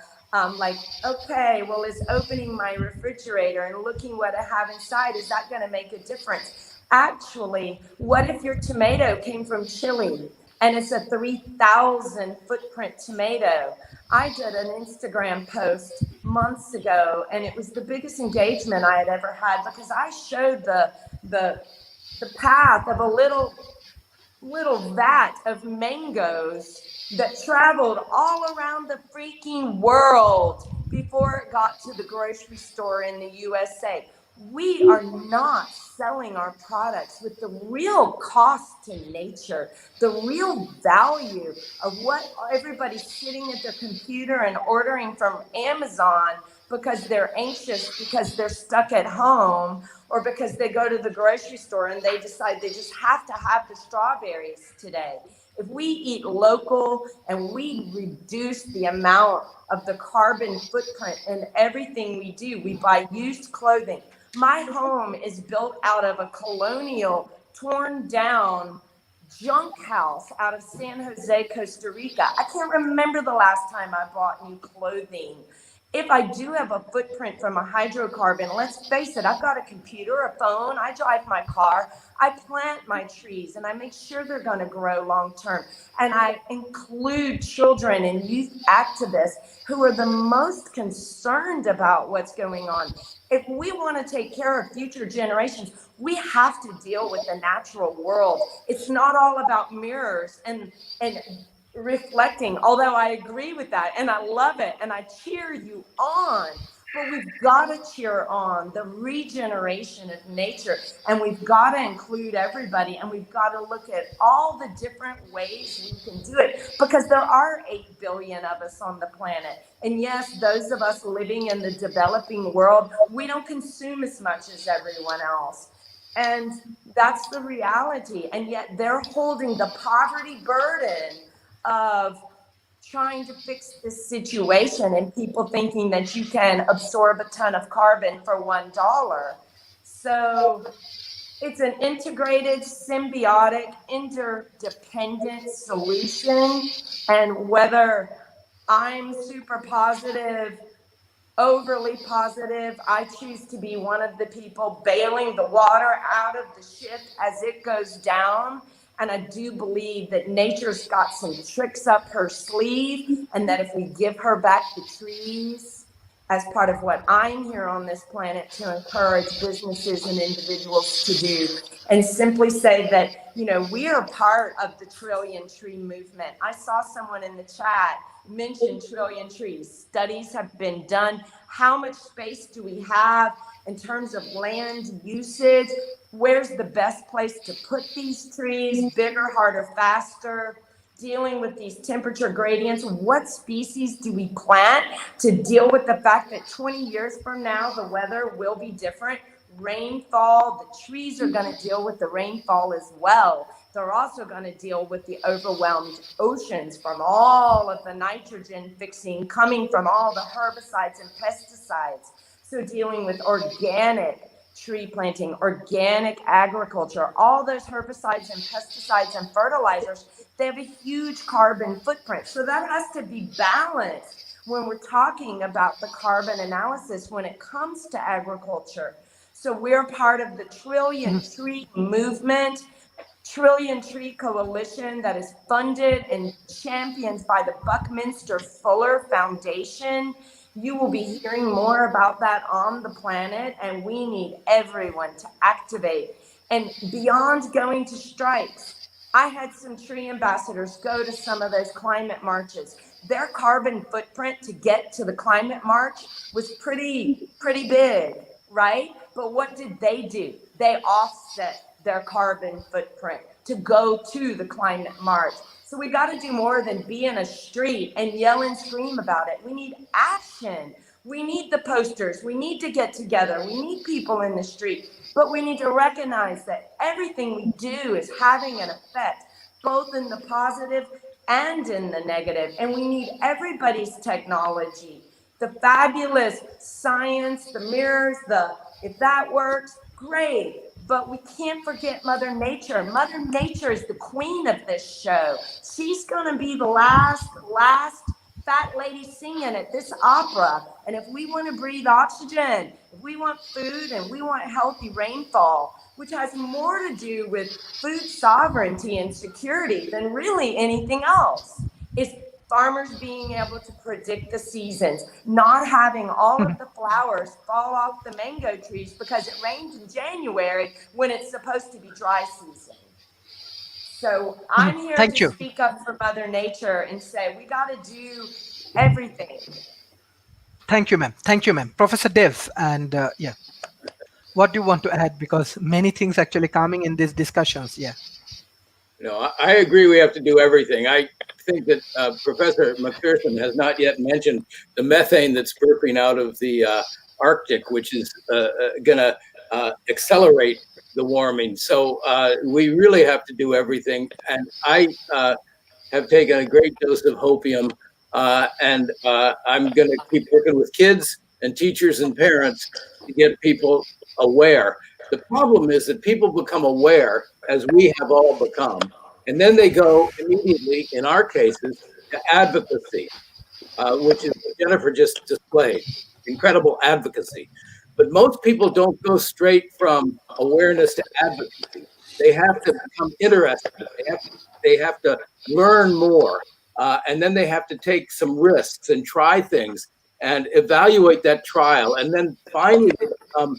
like, okay, well, is opening my refrigerator and looking what I have inside, is that going to make a difference? Actually, what if your tomato came from Chile and it's a 3,000 footprint tomato? I did an Instagram post months ago, and it was the biggest engagement I had ever had because I showed the path of a little vat of mangoes that traveled all around the freaking world before it got to the grocery store in the USA. We are not selling our products with the real cost to nature, the real value of what everybody's sitting at their computer and ordering from Amazon because they're anxious, because they're stuck at home, or because they go to the grocery store and they decide they just have to have the strawberries today. If we eat local and we reduce the amount of the carbon footprint in everything we do, we buy used clothing. My home is built out of a colonial, torn down junk house out of San Jose, Costa Rica. I can't remember the last time I bought new clothing. If I do have a footprint from a hydrocarbon, let's face it, I've got a computer, a phone, I drive my car, I plant my trees, and I make sure they're going to grow long term. And I include children and youth activists who are the most concerned about what's going on. If we want to take care of future generations, we have to deal with the natural world. It's not all about mirrors and reflecting, although I agree with that and I love it and I cheer you on, but we've got to cheer on the regeneration of nature, and we've got to include everybody, and we've got to look at all the different ways we can do it, because there are 8 billion of us on the planet. And yes, those of us living in the developing world, we don't consume as much as everyone else. And that's the reality. And yet they're holding the poverty burden of trying to fix this situation, and people thinking that you can absorb a ton of carbon for $1. So it's an integrated, symbiotic, interdependent solution. And whether I'm super positive, overly positive, I choose to be one of the people bailing the water out of the ship as it goes down. And I do believe that nature's got some tricks up her sleeve, and that if we give her back the trees as part of what I'm here on this planet to encourage businesses and individuals to do, and simply say that, you know, we are part of the trillion tree movement. I saw someone in the chat mention trillion trees. Studies have been done. How much space do we have in terms of land usage? Where's the best place to put these trees? Bigger, harder, faster? Dealing with these temperature gradients. What species do we plant to deal with the fact that 20 years from now, the weather will be different? Rainfall, the trees are going to deal with the rainfall as well. They're also going to deal with the overwhelmed oceans from all of the nitrogen fixing coming from all the herbicides and pesticides. So dealing with organic tree planting, organic agriculture, all those herbicides and pesticides and fertilizers, they have a huge carbon footprint. So that has to be balanced when we're talking about the carbon analysis when it comes to agriculture. So we're part of the Trillion Tree movement, Trillion Tree Coalition, that is funded and championed by the Buckminster Fuller Foundation. You will be hearing more about that on the planet, and we need everyone to activate. And beyond going to strikes, I had some tree ambassadors go to some of those climate marches. Their carbon footprint to get to the climate march was pretty big, right? But what did they do? They offset their carbon footprint to go to the climate march. So we got to do more than be in a street and yell and scream about it. We need action. We need the posters. We need to get together. We need people in the street. But we need to recognize that everything we do is having an effect, both in the positive and in the negative. And we need everybody's technology, the fabulous science, the mirrors, if that works, great. But we can't forget Mother Nature. Mother Nature is the queen of this show. She's going to be the last fat lady singing at this opera. And if we want to breathe oxygen, if we want food and we want healthy rainfall, which has more to do with food sovereignty and security than really anything else, is farmers being able to predict the seasons, not having all of the flowers fall off the mango trees because it rained in January when it's supposed to be dry season. So I'm here Thank to you. speak up for Mother Nature and say we got to do everything. Thank you, ma'am. Thank you, ma'am. Professor Dev, and yeah, what do you want to add? Because many things actually coming in these discussions. Yeah. No, I agree. We have to do everything. I think that Professor McPherson has not yet mentioned the methane that's burping out of the Arctic, which is going to accelerate the warming. So we really have to do everything. And I have taken a great dose of hopium, and I'm going to keep working with kids and teachers and parents to get people aware. The problem is that people become aware, as we have all become, and then they go immediately, in our cases, to advocacy, which is what Jennifer just displayed, incredible advocacy. But most people don't go straight from awareness to advocacy. They have to become interested. They have to learn more, and then they have to take some risks and try things and evaluate that trial, and then finally they become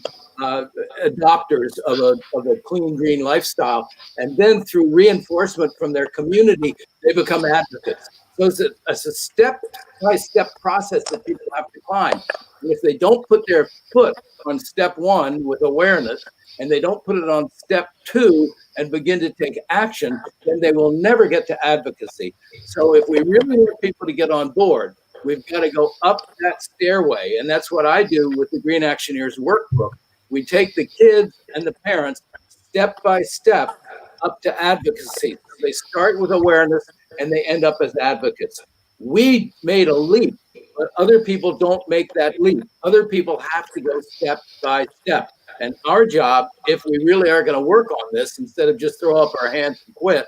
adopters of a clean, green lifestyle. And then through reinforcement from their community, they become advocates. So it's a step-by-step process that people have to climb. And if they don't put their foot on step one with awareness, and they don't put it on step two and begin to take action, then they will never get to advocacy. So if we really want people to get on board, we've got to go up that stairway. And that's what I do with the Green Actioneers workbook. We take the kids and the parents step by step up to advocacy. They start with awareness and they end up as advocates. We made a leap, but other people don't make that leap. Other people have to go step by step. And our job, if we really are going to work on this, instead of just throw up our hands and quit,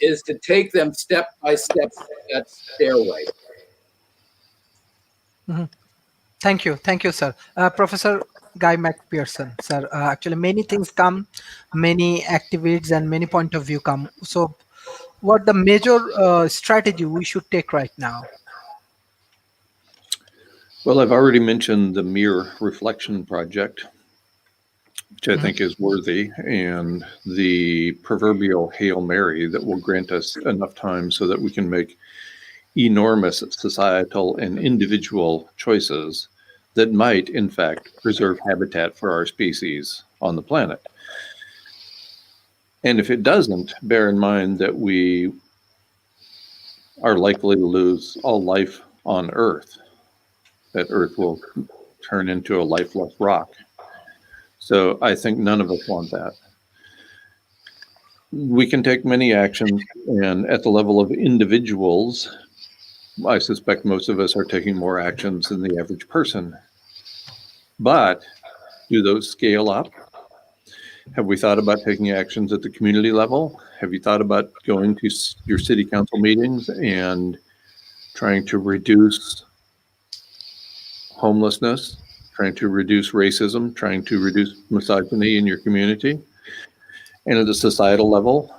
is to take them step by step that stairway. Mm-hmm. Thank you, sir. Professor Guy McPherson, sir. Actually, many things come, many activities and many point of view come. So, what the major strategy we should take right now? Well, I've already mentioned the Mirror Reflection Project, which I think is worthy, and the proverbial Hail Mary that will grant us enough time so that we can make enormous societal and individual choices that might, in fact, preserve habitat for our species on the planet. And if it doesn't, bear in mind that we are likely to lose all life on Earth, that Earth will turn into a lifeless rock. So I think none of us want that. We can take many actions, and at the level of individuals, I suspect most of us are taking more actions than the average person. But do those scale up? Have we thought about taking actions at the community level? Have you thought about going to your city council meetings and trying to reduce homelessness, trying to reduce racism, trying to reduce misogyny in your community? And at the societal level,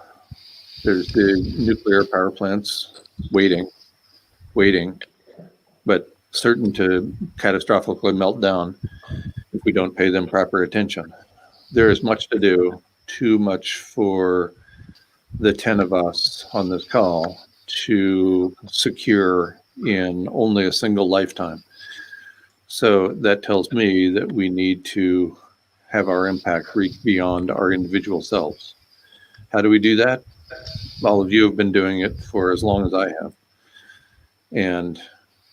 there's the nuclear power plants waiting, but certain to catastrophically melt down if we don't pay them proper attention. There is much to do, too much for the 10 of us on this call to secure in only a single lifetime. So that tells me that we need to have our impact reach beyond our individual selves. How do we do that? All of you have been doing it for as long as I have. And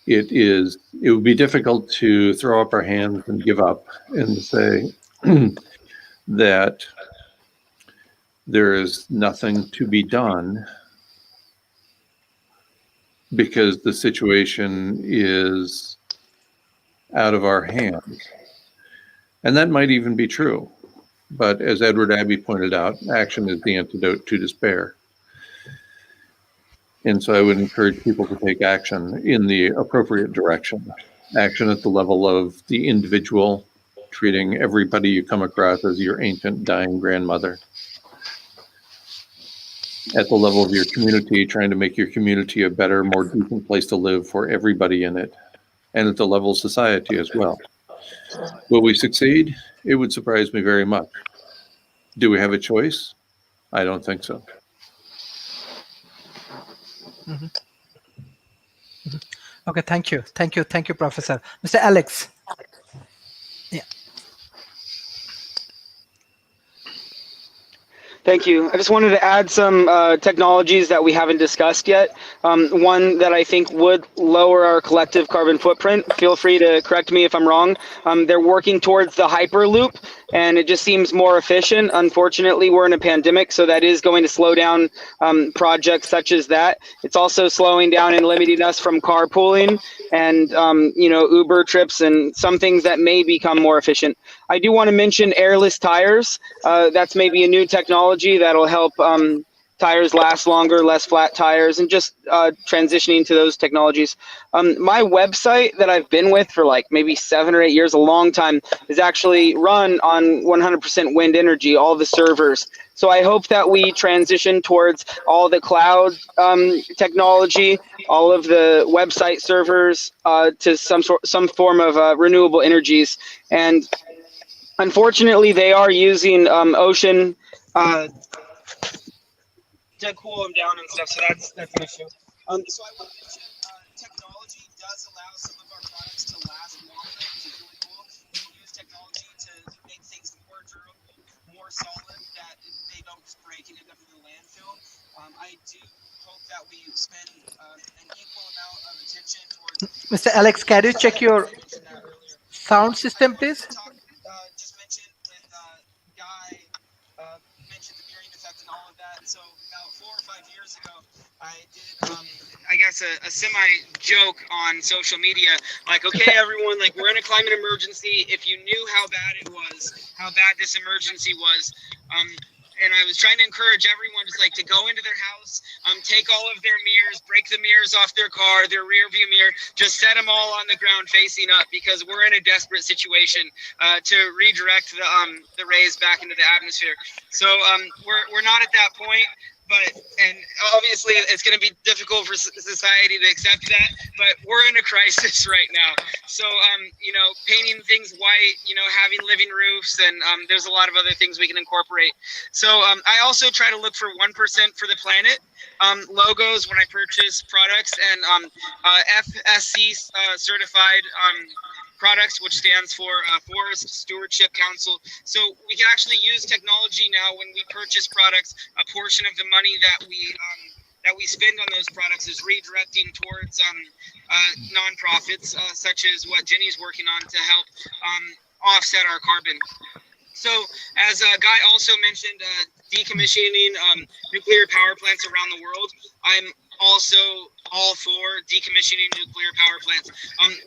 it would be difficult to throw up our hands and give up and say that there is nothing to be done because the situation is out of our hands. And that might even be true. But as Edward Abbey pointed out, action is the antidote to despair. And so I would encourage people to take action in the appropriate direction. Action at the level of the individual, treating everybody you come across as your ancient dying grandmother. At the level of your community, trying to make your community a better, more decent place to live for everybody in it. And at the level of society as well. Will we succeed? It would surprise me very much. Do we have a choice? I don't think so. Mm-hmm. Mm-hmm. Okay, thank you, Professor. Mr. Alex. Yeah. Thank you. I just wanted to add some technologies that we haven't discussed yet. One that I think would lower our collective carbon footprint. Feel free to correct me if I'm wrong. They're working towards the Hyperloop, and it just seems more efficient. Unfortunately, we're in a pandemic, so that is going to slow down projects such as that. It's also slowing down and limiting us from carpooling and Uber trips and some things that may become more efficient. I do want to mention airless tires. That's maybe a new technology that'll help tires last longer, less flat tires, and just transitioning to those technologies. My website that I've been with for like maybe 7 or 8 years, a long time, is actually run on 100% wind energy, all the servers. So I hope that we transition towards all the cloud technology, all of the website servers to some form of renewable energies. And unfortunately, they are using ocean to cool them down and stuff, so that's an issue. So I want to mention technology does allow some of our products to last longer, which is really cool. We can use technology to make things more durable, more solid, that they don't just break and end up in the landfill. I do hope that we spend an equal amount of attention towards... Mr. Alex, can you check your sound system, please? Just mention when Guy mentioned the mirroring effect and all of that. So about 4 or 5 years ago, I did, I guess, a semi-joke on social media. Like, okay, everyone, like, we're in a climate emergency. If you knew how bad it was, how bad this emergency was, and I was trying to encourage everyone just like to go into their house, take all of their mirrors, break the mirrors off their car, their rear view mirror, just set them all on the ground facing up, because we're in a desperate situation to redirect the rays back into the atmosphere. So we're not at that point. And obviously it's going to be difficult for society to accept that, but we're in a crisis right now. So, painting things white, having living roofs, and there's a lot of other things we can incorporate. So I also try to look for 1% for the planet logos when I purchase products, and FSC certified products, which stands for Forest Stewardship Council. So we can actually use technology now when we purchase products. A portion of the money that we spend on those products is redirecting towards nonprofits, such as what Jenny's working on to help offset our carbon. So, as Guy also mentioned, decommissioning nuclear power plants around the world. I'm also all for decommissioning nuclear power plants.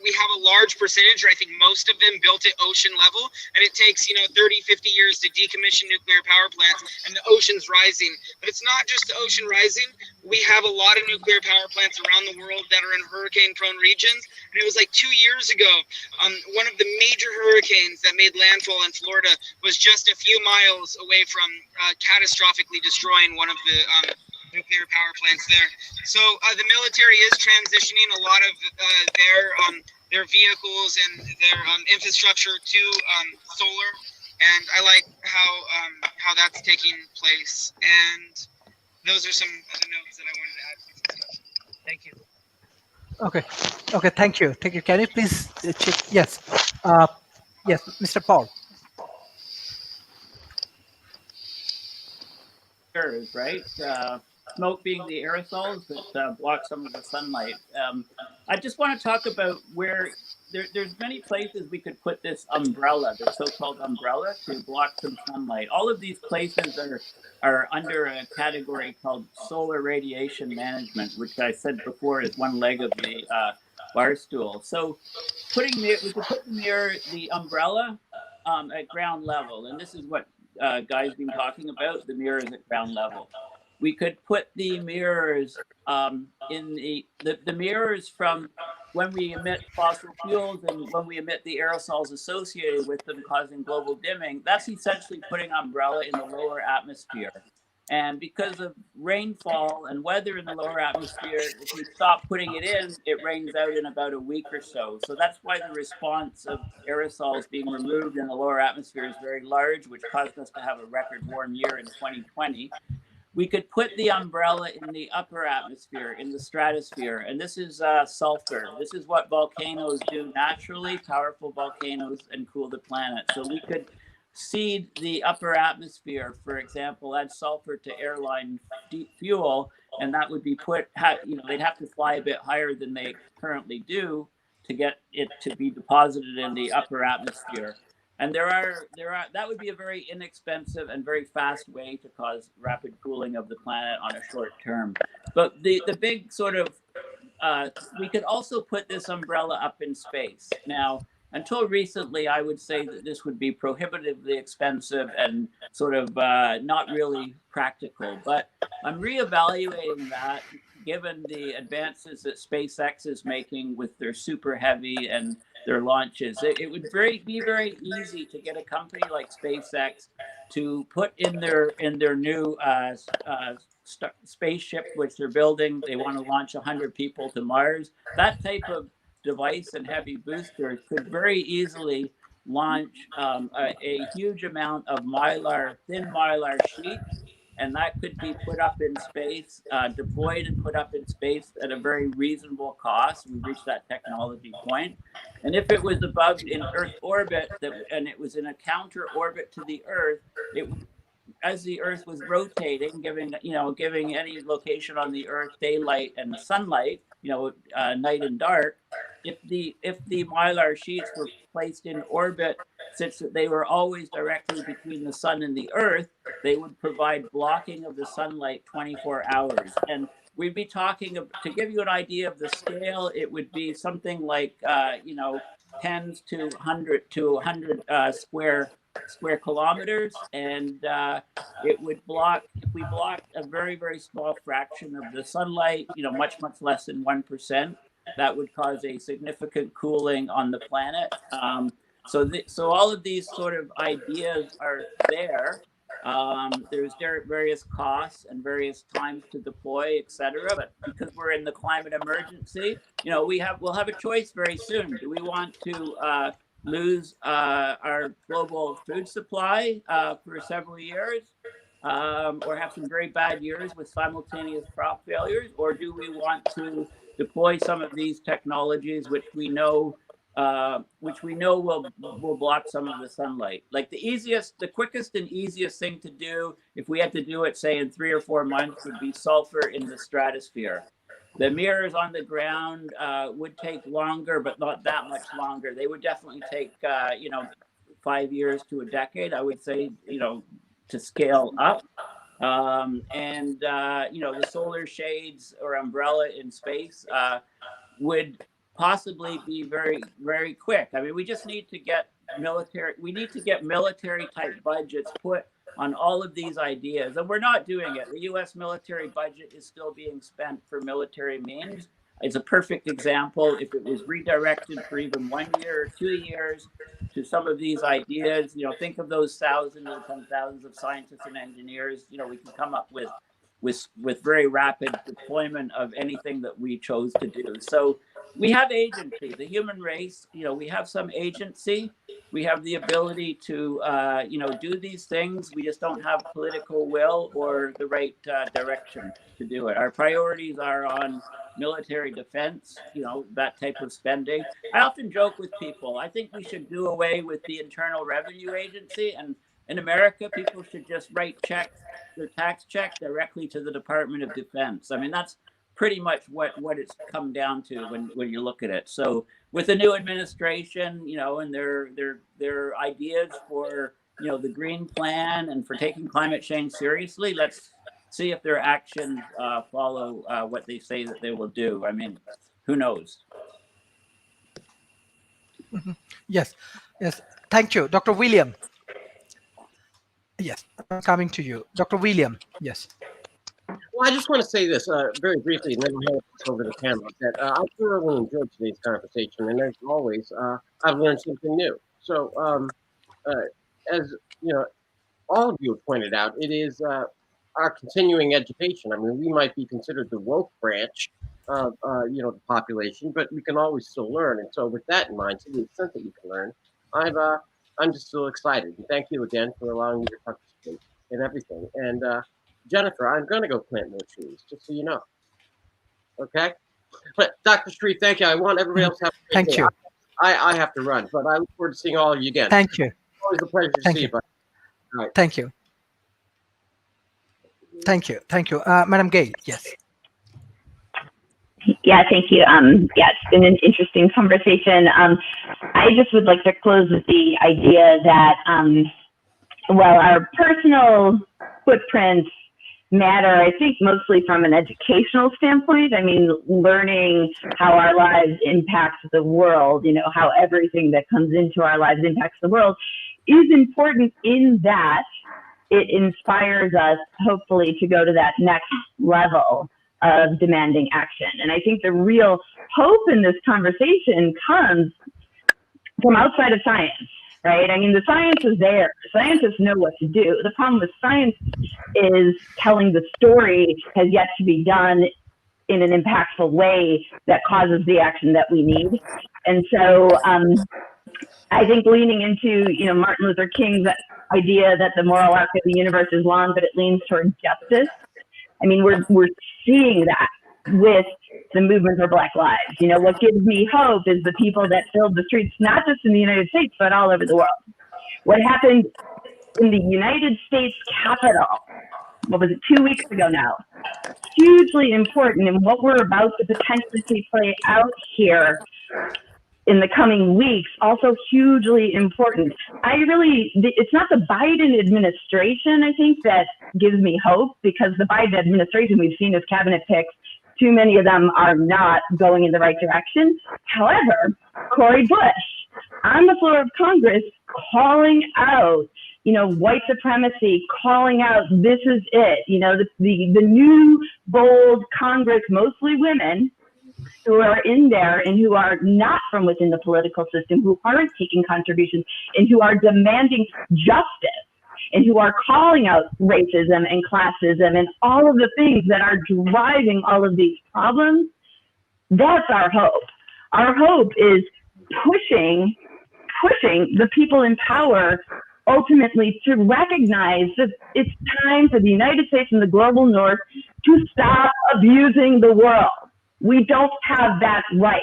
We have a large percentage, or I think most of them, built at ocean level, and it takes 30, 50 years to decommission nuclear power plants, and the ocean's rising. But it's not just the ocean rising. We have a lot of nuclear power plants around the world that are in hurricane-prone regions, and it was like 2 years ago, one of the major hurricanes that made landfall in Florida was just a few miles away from catastrophically destroying one of the nuclear power plants there. So the military is transitioning a lot of their vehicles and their infrastructure to solar, and I like how that's taking place. And those are some of the notes that I wanted to add to this discussion. Thank you. Okay. Thank you. Can you please check? Yes. Yes, Mr. Paul. Right. smoke being the aerosols that block some of the sunlight. I just want to talk about where there's many places we could put this umbrella, the so-called umbrella, to block some sunlight. All of these places are under a category called solar radiation management, which I said before is one leg of the bar stool. So we could put the umbrella at ground level, and this is what Guy's been talking about, the mirrors at ground level. We could put the mirrors in the mirrors from when we emit fossil fuels and when we emit the aerosols associated with them causing global dimming. That's essentially putting umbrella in the lower atmosphere. And because of rainfall and weather in the lower atmosphere, if we stop putting it in, it rains out in about a week or so. So that's why the response of aerosols being removed in the lower atmosphere is very large, which caused us to have a record warm year in 2020. We could put the umbrella in the upper atmosphere, in the stratosphere, and this is sulfur. This is what volcanoes do naturally, powerful volcanoes, and cool the planet. So we could seed the upper atmosphere, for example, add sulfur to airline fuel, and that would be they'd have to fly a bit higher than they currently do to get it to be deposited in the upper atmosphere. And that would be a very inexpensive and very fast way to cause rapid cooling of the planet on a short term. But the big sort of, we could also put this umbrella up in space. Now, until recently, I would say that this would be prohibitively expensive and sort of not really practical. But I'm reevaluating that given the advances that SpaceX is making with their super heavy and their launches. It would be very easy to get a company like SpaceX to put in their new spaceship, which they're building. They want to launch 100 people to Mars. That type of device and heavy boosters could very easily launch a huge amount of thin mylar sheet, and that could be put up in space, deployed and put up in space at a very reasonable cost. We've reached that technology point. And if it was above in Earth orbit, and it was in a counter orbit to the Earth, as the Earth was rotating, giving any location on the Earth daylight and sunlight, night and dark, if the mylar sheets were placed in orbit such that they were always directly between the sun and the Earth, they would provide blocking of the sunlight 24 hours. And we'd be talking, to give you an idea of the scale, it would be something like tens to 100 square kilometers, and it would block, if we blocked a very, very small fraction of the sunlight, much less than 1%, that would cause a significant cooling on the planet. So all of these sort of ideas are there. There's various costs and various times to deploy, etc. But because we're in the climate emergency, we'll have a choice very soon. Do we want to lose our global food supply for several years, or have some very bad years with simultaneous crop failures, or do we want to deploy some of these technologies which we know will block some of the sunlight? Like the quickest and easiest thing to do, if we had to do it, say in 3 or 4 months, would be sulfur in the stratosphere. The mirrors on the ground would take longer, but not that much longer. They would definitely take 5 years to a decade, I would say, to scale up. The solar shades or umbrella in space would possibly be very, very quick. I mean, we just need to get military type budgets put on all of these ideas, and we're not doing it. The US military budget is still being spent for military means. It's a perfect example. If it was redirected for even 1 year or 2 years to some of these ideas, think of those thousands upon thousands of scientists and engineers, we can come up with very rapid deployment of anything that we chose to do. So we have agency, the human race, we have some agency. We have the ability to, do these things. We just don't have political will or the right direction to do it. Our priorities are on military defense, that type of spending. I often joke with people, I think we should do away with the Internal Revenue Agency and In America, people should just write checks, their tax check directly to the Department of Defense. I mean, that's pretty much what it's come down to when you look at it. So with the new administration, you know, and their ideas for, you know, the green plan and for taking climate change seriously, let's see if their actions follow what they say that they will do. I mean, who knows? Yes, yes. Thank you, Dr. William. Yes, I'm coming to you, Dr. William. Yes. Well, I just want to say this very briefly, and then we'll hand this over to the camera. That I thoroughly enjoyed today's conversation, and as always, I've learned something new. So, as you know, all of you have pointed out, it is our continuing education. I mean, we might be considered the woke branch of you know, the population, but we can always still learn. And so, with that in mind, to the extent that you can learn, I'm just still excited. And thank you again for allowing me to participate in everything. And Jennifer, I'm going to go plant more trees, just so you know. Okay? But Dr. Sharif, thank you. I want everybody else to have a great day. Thank you. I have to run, but I look forward to seeing all of you again. Thank you. Always a pleasure to see you. All right. Thank you. Thank you. Thank you. Madam Gay, yes. Yeah, thank you. Yeah, it's been an interesting conversation. I just would like to close with the idea that while our personal footprints matter, I think mostly from an educational standpoint. I mean, learning how our lives impact the world, you know, how everything that comes into our lives impacts the world is important in that it inspires us, hopefully, to go to that next level of demanding action. And I think the real hope in this conversation comes from outside of science, right? I mean, the science is there. Scientists know what to do. The problem with science is telling the story has yet to be done in an impactful way that causes the action that we need. And so I think leaning into, you know, Martin Luther King's idea that the moral arc of the universe is long, but it leans toward justice. I mean, we're seeing that with the movement for Black Lives. You know, what gives me hope is the people that filled the streets, not just in the United States, but all over the world. What happened in the United States Capitol, what was it, 2 weeks ago now, hugely important in what we're about to potentially see play out here in the coming weeks, also hugely important. It's not the Biden administration, I think, that gives me hope, because the Biden administration we've seen as cabinet picks, too many of them are not going in the right direction. However, Cori Bush on the floor of Congress calling out, you know, white supremacy, calling out, this is it, you know, the new bold Congress, mostly women, who are in there and who are not from within the political system, who aren't taking contributions, and who are demanding justice, and who are calling out racism and classism and all of the things that are driving all of these problems. That's our hope. Our hope is pushing the people in power ultimately to recognize that it's time for the United States and the global North to stop abusing the world. We don't have that right.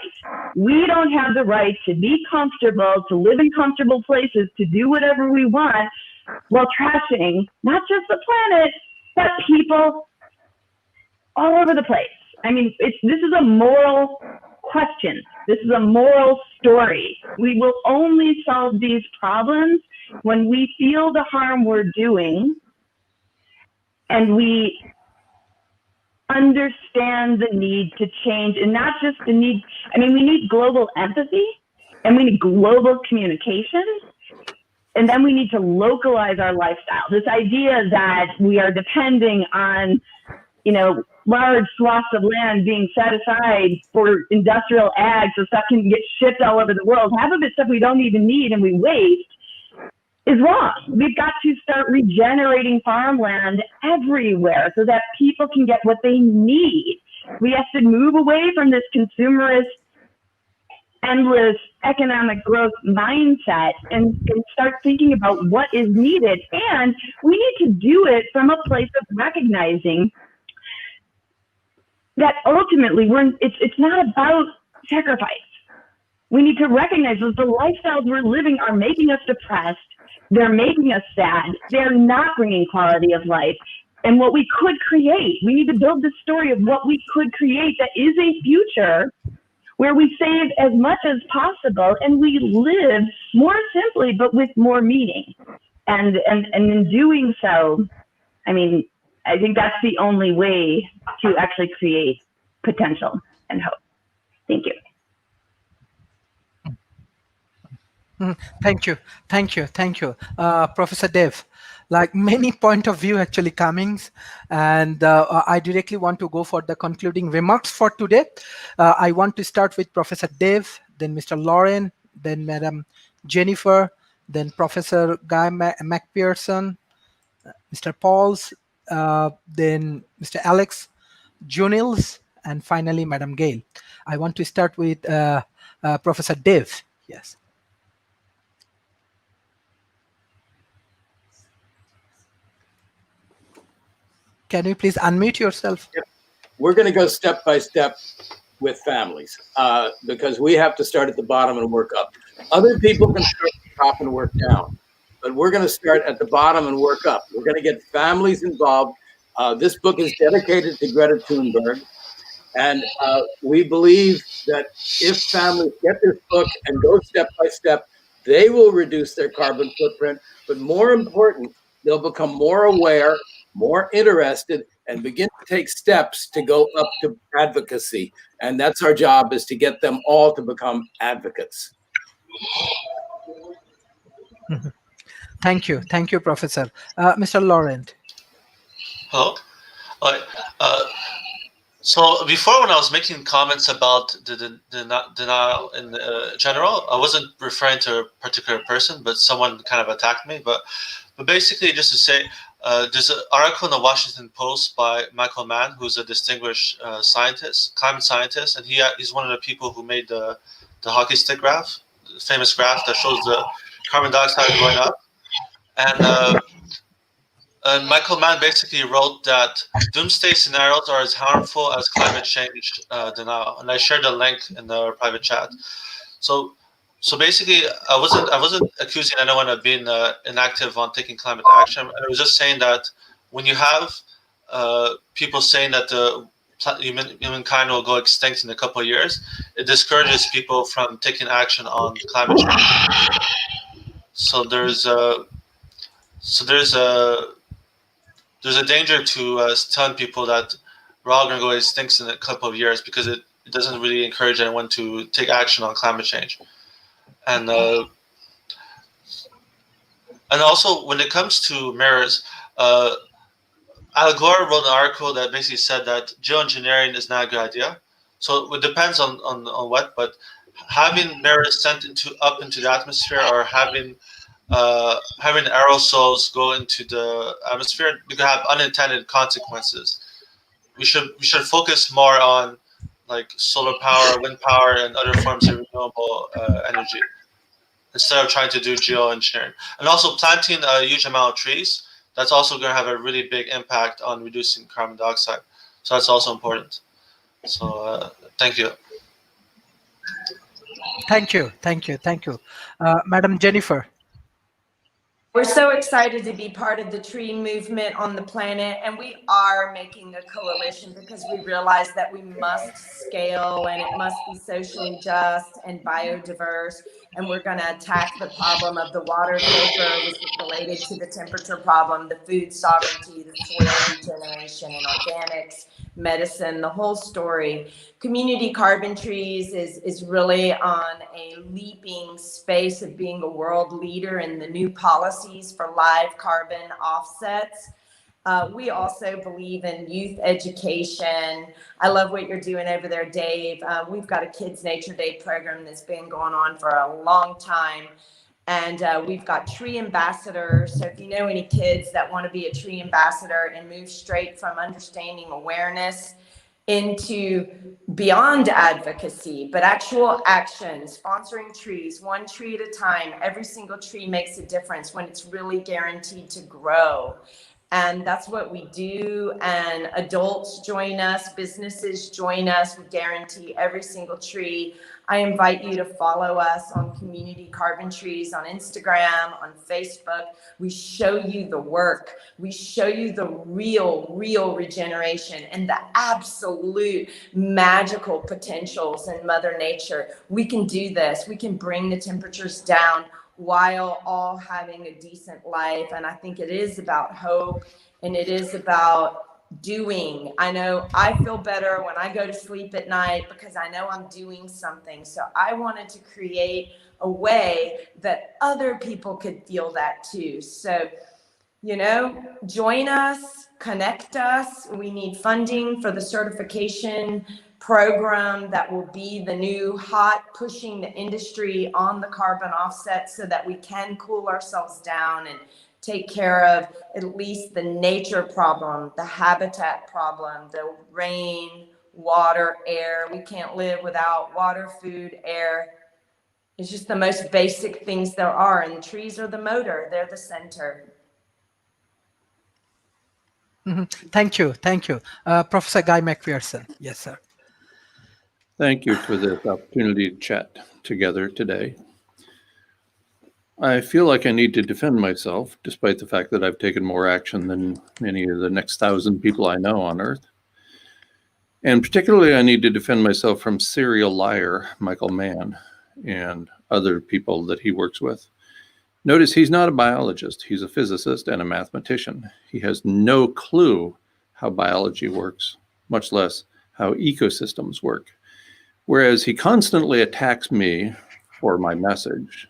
We don't have the right to be comfortable, to live in comfortable places, to do whatever we want while trashing not just the planet, but people all over the place. I mean, this is a moral question. This is a moral story. We will only solve these problems when we feel the harm we're doing and we understand the need to change, and not just the need. I mean, we need global empathy and we need global communication, and then we need to localize our lifestyle. This idea that we are depending on, you know, large swaths of land being set aside for industrial ag so stuff can get shipped all over the world, half of it stuff we don't even need and we waste, is wrong. We've got to start regenerating farmland everywhere so that people can get what they need. We have to move away from this consumerist, endless economic growth mindset and start thinking about what is needed. And we need to do it from a place of recognizing that ultimately it's not about sacrifice. We need to recognize that the lifestyles we're living are making us depressed. They're making us sad. They're not bringing quality of life. And what we could create, we need to build the story of what we could create that is a future where we save as much as possible and we live more simply, but with more meaning. And in doing so, I mean, I think that's the only way to actually create potential and hope. Thank you. Thank you, Professor Dev. Like many point of view actually coming, and I directly want to go for the concluding remarks for today. I want to start with Professor Dev, then Mr. Lauren, then Madam Jennifer, then Professor Guy McPherson, Mr. Pauls, then Mr. Alex Junils, and finally Madam Gail. I want to start with Professor Dev. Yes. Can you please unmute yourself? Yep. We're going to go step by step with families because we have to start at the bottom and work up. Other people can start at the top and work down, but we're going to start at the bottom and work up. We're going to get families involved. This book is dedicated to Greta Thunberg, and we believe that if families get this book and go step by step, they will reduce their carbon footprint, but more important, they'll become more aware, more interested, and begin to take steps to go up to advocacy. And that's our job, is to get them all to become advocates. Thank you, Professor. Mr. Laurent. Hello. So before, when I was making comments about the denial in general, I wasn't referring to a particular person, but someone kind of attacked me. But basically, just to say, there's an article in the Washington Post by Michael Mann, who's a distinguished scientist, climate scientist, and he's one of the people who made the hockey stick graph, the famous graph that shows the carbon dioxide going up. And Michael Mann basically wrote that doomsday scenarios are as harmful as climate change denial, and I shared the link in the private chat. So basically, I wasn't accusing anyone of being inactive on taking climate action. I was just saying that when you have people saying that humankind will go extinct in a couple of years, it discourages people from taking action on climate change. So there's a danger to telling people that we're all going to go extinct in a couple of years, because it doesn't really encourage anyone to take action on climate change. And also, when it comes to mirrors, Al Gore wrote an article that basically said that geoengineering is not a good idea. So it depends on what, but having mirrors sent up into the atmosphere, or having aerosols go into the atmosphere, you can have unintended consequences. We should focus more on like solar power, wind power, and other forms of renewable energy, instead of trying to do geoengineering. And also planting a huge amount of trees, that's also going to have a really big impact on reducing carbon dioxide. So that's also important. So thank you. Thank you. Madam Jennifer. We're so excited to be part of the tree movement on the planet, and we are making a coalition because we realize that we must scale, and it must be socially just and biodiverse, and we're going to attack the problem of the water vapor, which is related to the temperature problem, the food sovereignty, the soil regeneration and organics, medicine, the whole story. Community carbon trees is really on a leaping space of being a world leader in the new policies for live carbon offsets. We also believe in youth education. I love what you're doing over there, Dave. We've got a Kids Nature Day program that's been going on for a long time. And we've got tree ambassadors. So if you know any kids that want to be a tree ambassador and move straight from understanding awareness into beyond advocacy, but actual action, sponsoring trees, one tree at a time. Every single tree makes a difference when it's really guaranteed to grow. And that's what we do. And adults join us, businesses join us. We guarantee every single tree. I invite you to follow us on Community Carbon Trees on Instagram, on Facebook. We show you the work. We show you the real regeneration and the absolute magical potentials in Mother Nature. We can do this. We can bring the temperatures down while all having a decent life. And I think it is about hope, and it is about doing. I know I feel better when I go to sleep at night because I know I'm doing something. So I wanted to create a way that other people could feel that too. So, you know, join us, connect us. We need funding for the certification program that will be the new hot, pushing the industry on the carbon offset so that we can cool ourselves down and take care of at least the nature problem, the habitat problem, the rain, water, air. We can't live without water, food, air. It's just the most basic things there are. And the trees are the motor, they're the center. Thank you. Thank you. Professor Guy McPherson. Yes, sir. Thank you for this opportunity to chat together today. I feel like I need to defend myself, despite the fact that I've taken more action than any of the next 1,000 people I know on Earth. And particularly, I need to defend myself from serial liar Michael Mann and other people that he works with. Notice he's not a biologist. He's a physicist and a mathematician. He has no clue how biology works, much less how ecosystems work. Whereas he constantly attacks me for my message,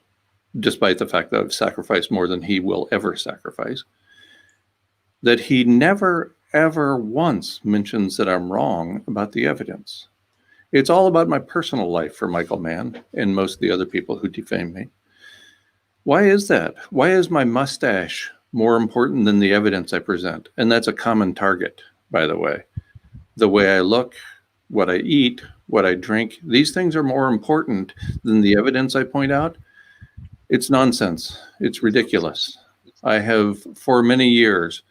despite the fact that I've sacrificed more than he will ever sacrifice, that he never, ever once mentions that I'm wrong about the evidence. It's all about my personal life for Michael Mann and most of the other people who defame me. Why is that? Why is my mustache more important than the evidence I present? And that's a common target, by the way. The way I look, what I eat, what I drink, these things are more important than the evidence I point out. It's nonsense. It's ridiculous. I have, for many years,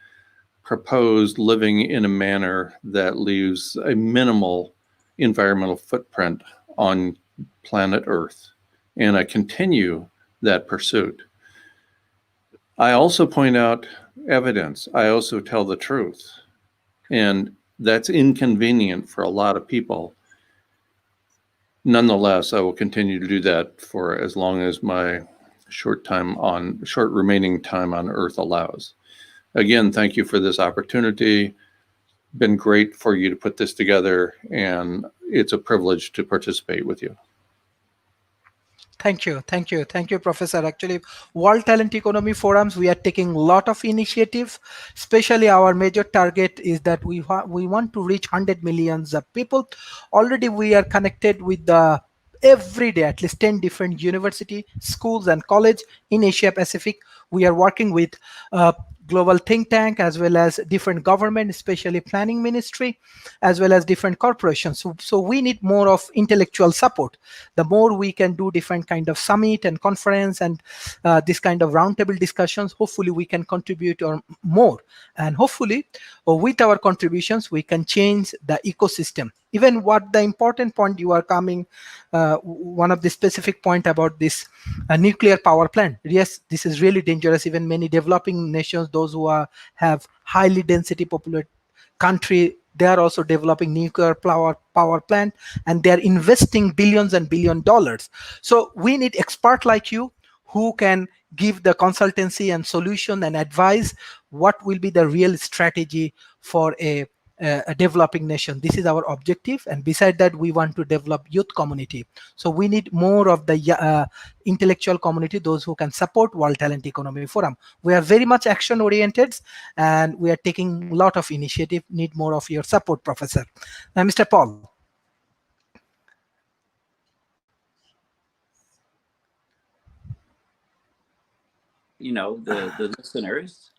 proposed living in a manner that leaves a minimal environmental footprint on planet Earth. And I continue that pursuit. I also point out evidence. I also tell the truth. And that's inconvenient for a lot of people. Nonetheless, I will continue to do that for as long as my short remaining time on Earth allows. Again, thank you for this opportunity. Been great for you to put this together, and it's a privilege to participate with you. Thank you. Thank you. Thank you, Professor. Actually, World Talent Economy Forums, we are taking a lot of initiative. Especially our major target is that we want to reach 100 millions of people. Already we are connected with the every day at least 10 different university, schools and college in Asia Pacific. We are working with global think tank as well as different government, especially planning ministry, as well as different corporations. So we need more of intellectual support. The more we can do different kind of summit and conference and this kind of roundtable discussions, hopefully we can contribute or more. And hopefully with our contributions, we can change the ecosystem. Even what the important point you are coming, one of the specific point about this nuclear power plant. Yes, this is really dangerous. Even many developing nations, those who have highly density populated country, they are also developing nuclear power plant, and they are investing billions and billion dollars. So we need expert like you who can give the consultancy and solution and advise what will be the real strategy for a developing nation. This is our objective, and beside that we want to develop youth community. So we need more of the intellectual community, those who can support World Talent Economy Forum. We are very much action oriented and we are taking a lot of initiative. Need more of your support, Professor. Mr. Paul. You know, the listeners.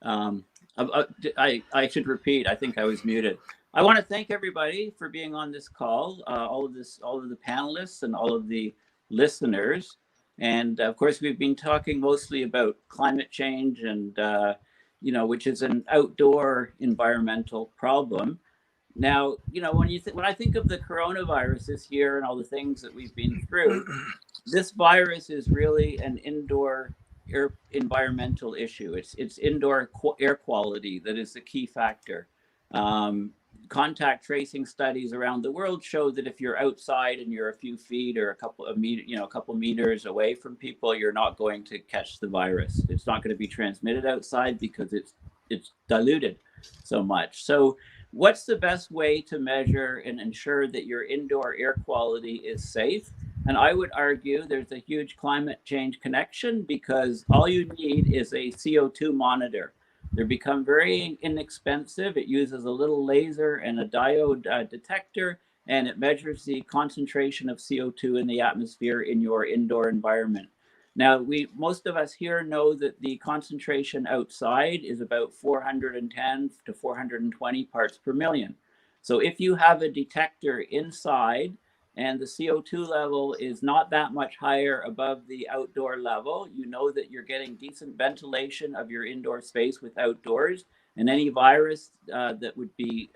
I should repeat. I think I was muted. I want to thank everybody for being on this call. All of the panelists and all of the listeners. And of course, we've been talking mostly about climate change and which is an outdoor environmental problem. Now, when I think of the coronavirus this year and all the things that we've been through, this virus is really an indoor air environmental issue. It's indoor air quality that is the key factor. Contact tracing studies around the world show that if you're outside and you're a few feet or a couple meters away from people, you're not going to catch the virus. It's not going to be transmitted outside because it's diluted so much. So what's the best way to measure and ensure that your indoor air quality is safe? And I would argue there's a huge climate change connection, because all you need is a CO2 monitor. They're become very inexpensive. It uses a little laser and a diode detector, and it measures the concentration of CO2 in the atmosphere in your indoor environment. Now, most of us here know that the concentration outside is about 410 to 420 parts per million. So if you have a detector inside and the CO2 level is not that much higher above the outdoor level, you know that you're getting decent ventilation of your indoor space with outdoors, and any virus that would be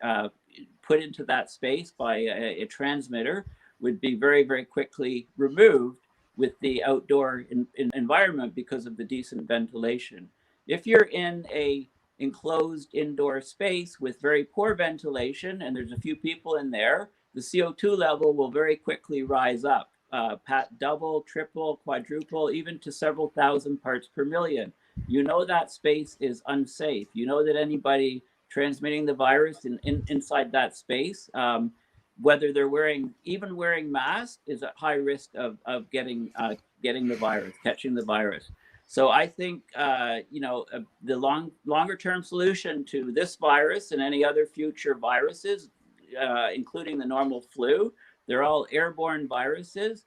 put into that space by a transmitter would be very, very quickly removed with the outdoor environment because of the decent ventilation. If you're in a enclosed indoor space with very poor ventilation and there's a few people in there, the CO2 level will very quickly rise up, double, triple, quadruple, even to several thousand parts per million. You know that space is unsafe. You know that anybody transmitting the virus inside that space, whether they're wearing masks, is at high risk of getting the virus, catching the virus. So I think the longer term solution to this virus and any other future viruses, including the normal flu, they're all airborne viruses.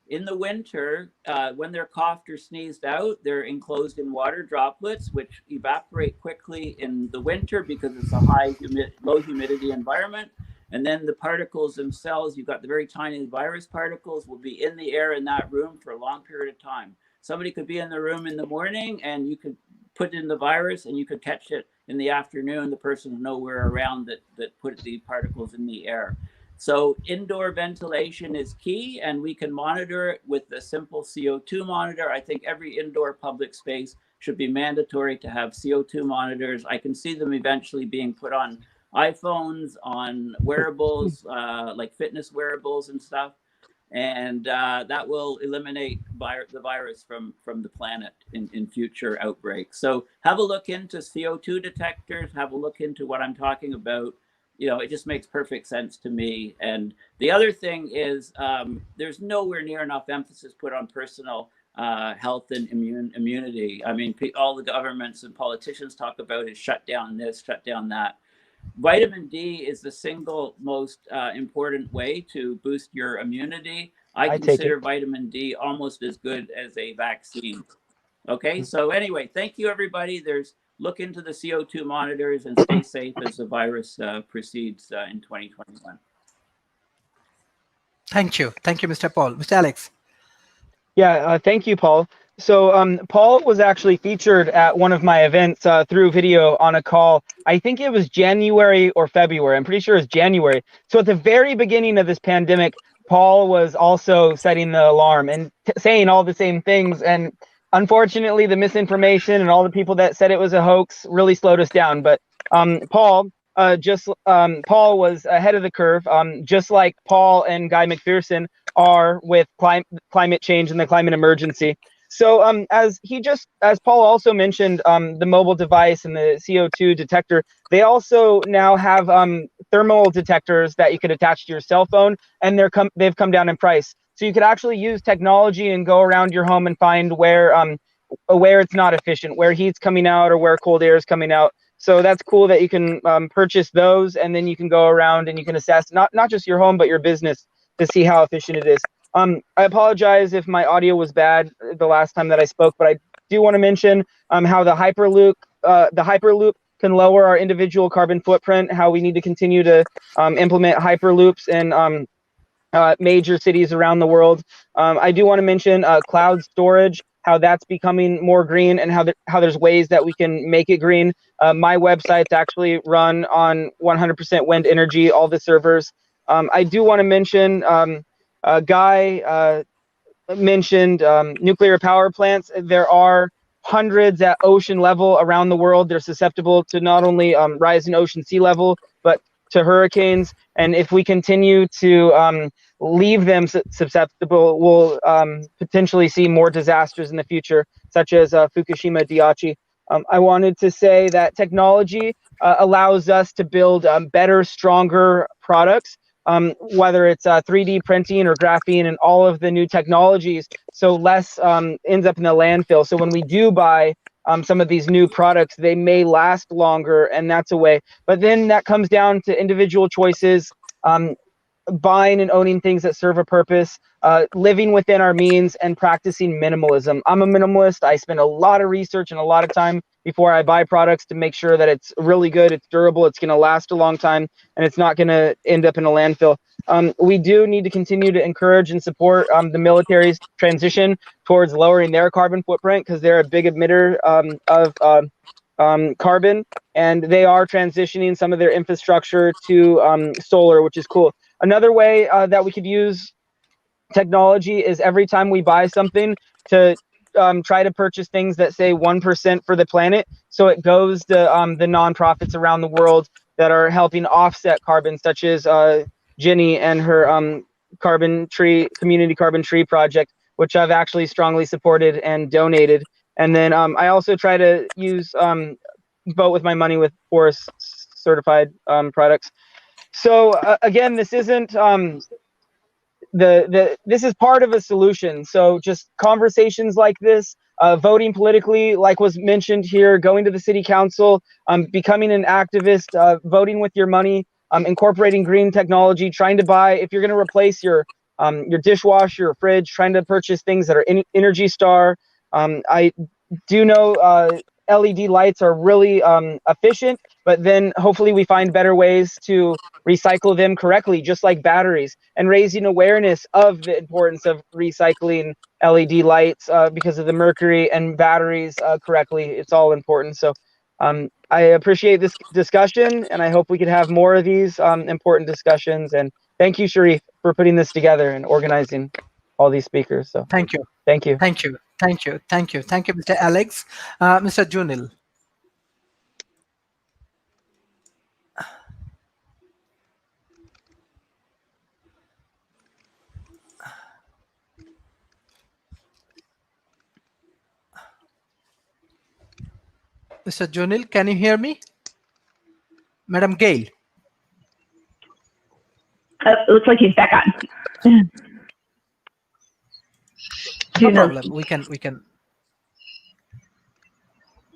In the winter, when they're coughed or sneezed out, they're enclosed in water droplets, which evaporate quickly in the winter because it's a low humidity environment. And then the particles themselves, you've got the very tiny virus particles, will be in the air in that room for a long period of time. Somebody could be in the room in the morning and you could put in the virus and you could catch it in the afternoon. The person is nowhere around that put the particles in the air. So indoor ventilation is key, and we can monitor it with a simple CO2 monitor. I think every indoor public space should be mandatory to have CO2 monitors. I can see them eventually being put on iPhones, on wearables, like fitness wearables and stuff. And that will eliminate the virus from the planet in future outbreaks. So have a look into CO2 detectors, have a look into what I'm talking about. It just makes perfect sense to me. And the other thing is there's nowhere near enough emphasis put on personal health and immunity. I mean, all the governments and politicians talk about is shut down this, shut down that. Vitamin D is the single most important way to boost your immunity. I consider vitamin D almost as good as a vaccine. Okay, so anyway, thank you, everybody. Look into the CO2 monitors and stay safe as the virus proceeds in 2021. Thank you, Mr. Paul. Mr. Alex. Yeah, thank you, Paul. So Paul was actually featured at one of my events through video on a call. I think it was January or February. I'm pretty sure it's January. So at the very beginning of this pandemic, Paul was also setting the alarm and saying all the same things. And unfortunately, the misinformation and all the people that said it was a hoax really slowed us down. But Paul was ahead of the curve, just like Paul and Guy McPherson are with climate change and the climate emergency. So as Paul also mentioned, the mobile device and the CO2 detector, they also now have thermal detectors that you could attach to your cell phone, and they've come down in price. So you could actually use technology and go around your home and find where it's not efficient, where heat's coming out or where cold air is coming out. So that's cool that you can purchase those, and then you can go around and you can assess not just your home but your business to see how efficient it is. I apologize if my audio was bad the last time that I spoke, but I do want to mention how the Hyperloop can lower our individual carbon footprint, how we need to continue to implement Hyperloops in major cities around the world. I do want to mention cloud storage. how that's becoming more green and how there's ways that we can make it green. My website's actually run on 100% wind energy, all the servers. I do want to mention Guy mentioned nuclear power plants. There are hundreds at ocean level around the world. They're susceptible to not only rising ocean sea level, but to hurricanes. And if we continue to leave them susceptible, we'll potentially see more disasters in the future, such as Fukushima Daiichi. I wanted to say that technology allows us to build better, stronger products, whether it's 3D printing or graphene and all of the new technologies, so less ends up in the landfill. So when we do buy some of these new products, they may last longer, and that's a way. But then that comes down to individual choices, buying and owning things that serve a purpose, living within our means, and practicing minimalism. I'm a minimalist. I spend a lot of research and a lot of time before I buy products to make sure that it's really good, it's durable, it's going to last a long time, and it's not going to end up in a landfill. We do need to continue to encourage and support the military's transition towards lowering their carbon footprint, because they're a big emitter of carbon, and they are transitioning some of their infrastructure to solar, which is cool. Another way that we could use technology is every time we buy something to try to purchase things that say 1% for the planet, so it goes to the nonprofits around the world that are helping offset carbon, such as Ginny and her community carbon tree project, which I've actually strongly supported and donated. And then I also try to use vote with my money with forest certified products. So again, this isn't this is part of a solution. So just conversations like this, voting politically, like was mentioned here, going to the city council, becoming an activist, voting with your money, incorporating green technology, trying to buy, if you're going to replace your dishwasher, your fridge, trying to purchase things that are Energy Star. I do know LED lights are really efficient, but then hopefully we find better ways to recycle them correctly, just like batteries, and raising awareness of the importance of recycling LED lights because of the mercury, and batteries correctly. It's all important. So I appreciate this discussion, and I hope we could have more of these important discussions. And thank you, Sharif, for putting this together and organizing all these speakers. So Thank you. thank you. Thank you. Thank you. Thank you. Thank you, Mr. Alex. Mr. Junil. Mr. Junil, can you hear me? Madam Gail. It looks like he's back on. No problem. We can.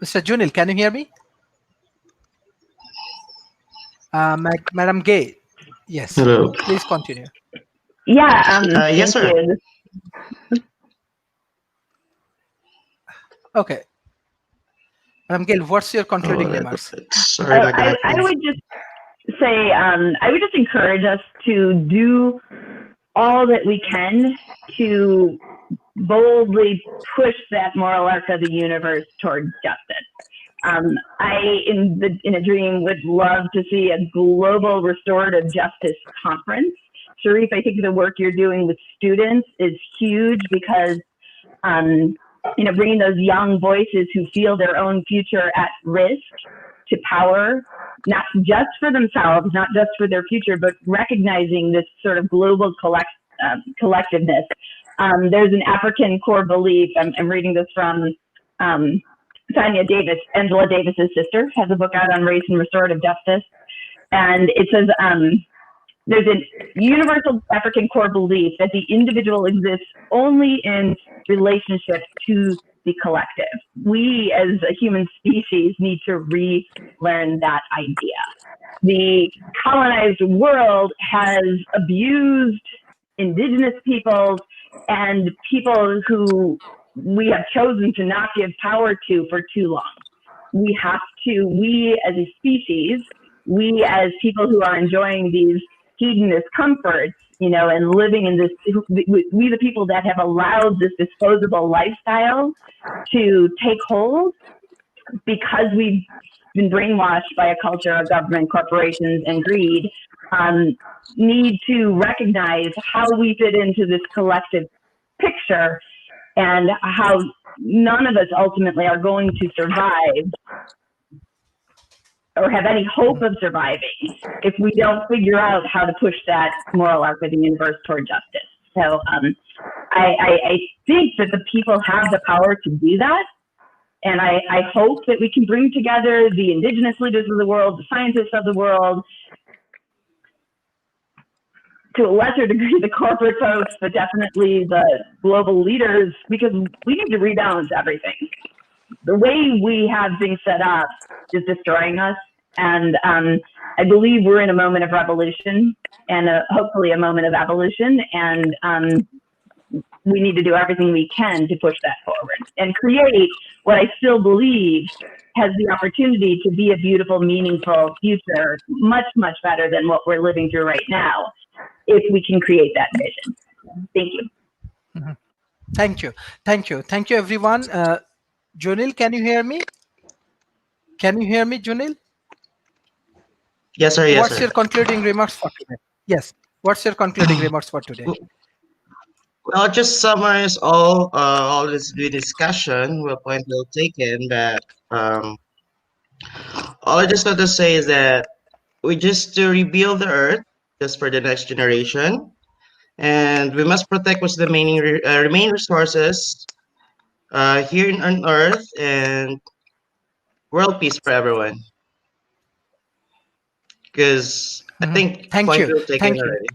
Mr. Junil, can you hear me? Madam Gay. Yes. Hello. Please continue. Yeah. Yes, sir. You. Okay. Madam Gail, what's your concluding remarks? Sorry about that. I would just say, I would just encourage us to do all that we can to boldly push that moral arc of the universe towards justice. I, in a dream, would love to see a global restorative justice conference. Sharif, I think the work you're doing with students is huge because, bringing those young voices who feel their own future at risk to power, not just for themselves, not just for their future, but recognizing this sort of global collectiveness. There's an African core belief. I'm reading this from Sonia Davis, Angela Davis's sister, has a book out on race and restorative justice. And it says, there's a universal African core belief that the individual exists only in relationship to the collective. We as a human species need to relearn that idea. The colonized world has abused indigenous peoples and people who we have chosen to not give power to for too long. We as a species, we as people who are enjoying these hedonist comforts, and living in this, we the people that have allowed this disposable lifestyle to take hold because we've been brainwashed by a culture of government, corporations, and greed, need to recognize how we fit into this collective picture and how none of us ultimately are going to survive or have any hope of surviving if we don't figure out how to push that moral arc of the universe toward justice. So I think that the people have the power to do that. And I hope that we can bring together the indigenous leaders of the world, the scientists of the world, to a lesser degree, the corporate folks, but definitely the global leaders, because we need to rebalance everything. The way we have things set up is destroying us. And I believe we're in a moment of revolution and hopefully a moment of evolution. And we need to do everything we can to push that forward and create what I still believe has the opportunity to be a beautiful, meaningful future, much, much better than what we're living through right now, if we can create that vision. Thank you. Mm-hmm. Thank you. Thank you. Thank you, everyone. Junil, can you hear me? Can you hear me, Junil? Yes, sir. Yes, What's sir. your concluding remarks for today? Yes. What's your concluding remarks for today? Well, I'll just summarize all this discussion. What point well taken. That all I just got to say is that we just to rebuild the earth just for the next generation, and we must protect what's the remaining resources here on Earth, and world peace for everyone. Because I think Thank point you. well taken Thank you. already.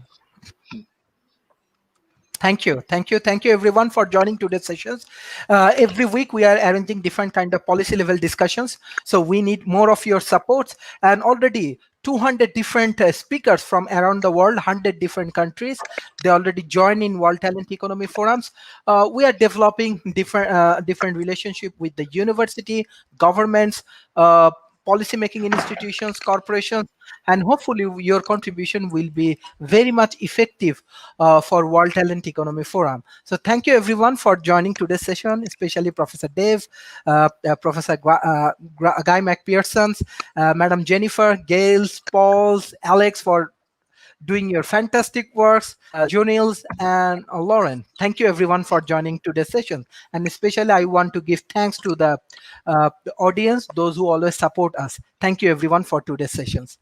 Thank you. Thank you. Thank you, everyone, for joining today's sessions. Every week, we are arranging different kind of policy level discussions. So we need more of your support. And already 200 different speakers from around the world, 100 different countries, they already join in World Talent Economy Forums. We are developing different relationship with the university, governments, policy making institutions, corporations, and hopefully your contribution will be very much effective for World Talent Economy Forum. So thank you everyone for joining today's session, especially Professor Dave, Professor Guy McPherson, Madam Jennifer, Gail, Paul, Alex for doing your fantastic works, Junils and Lauren. Thank you everyone for joining today's session. And especially I want to give thanks to the audience, those who always support us. Thank you everyone for today's sessions.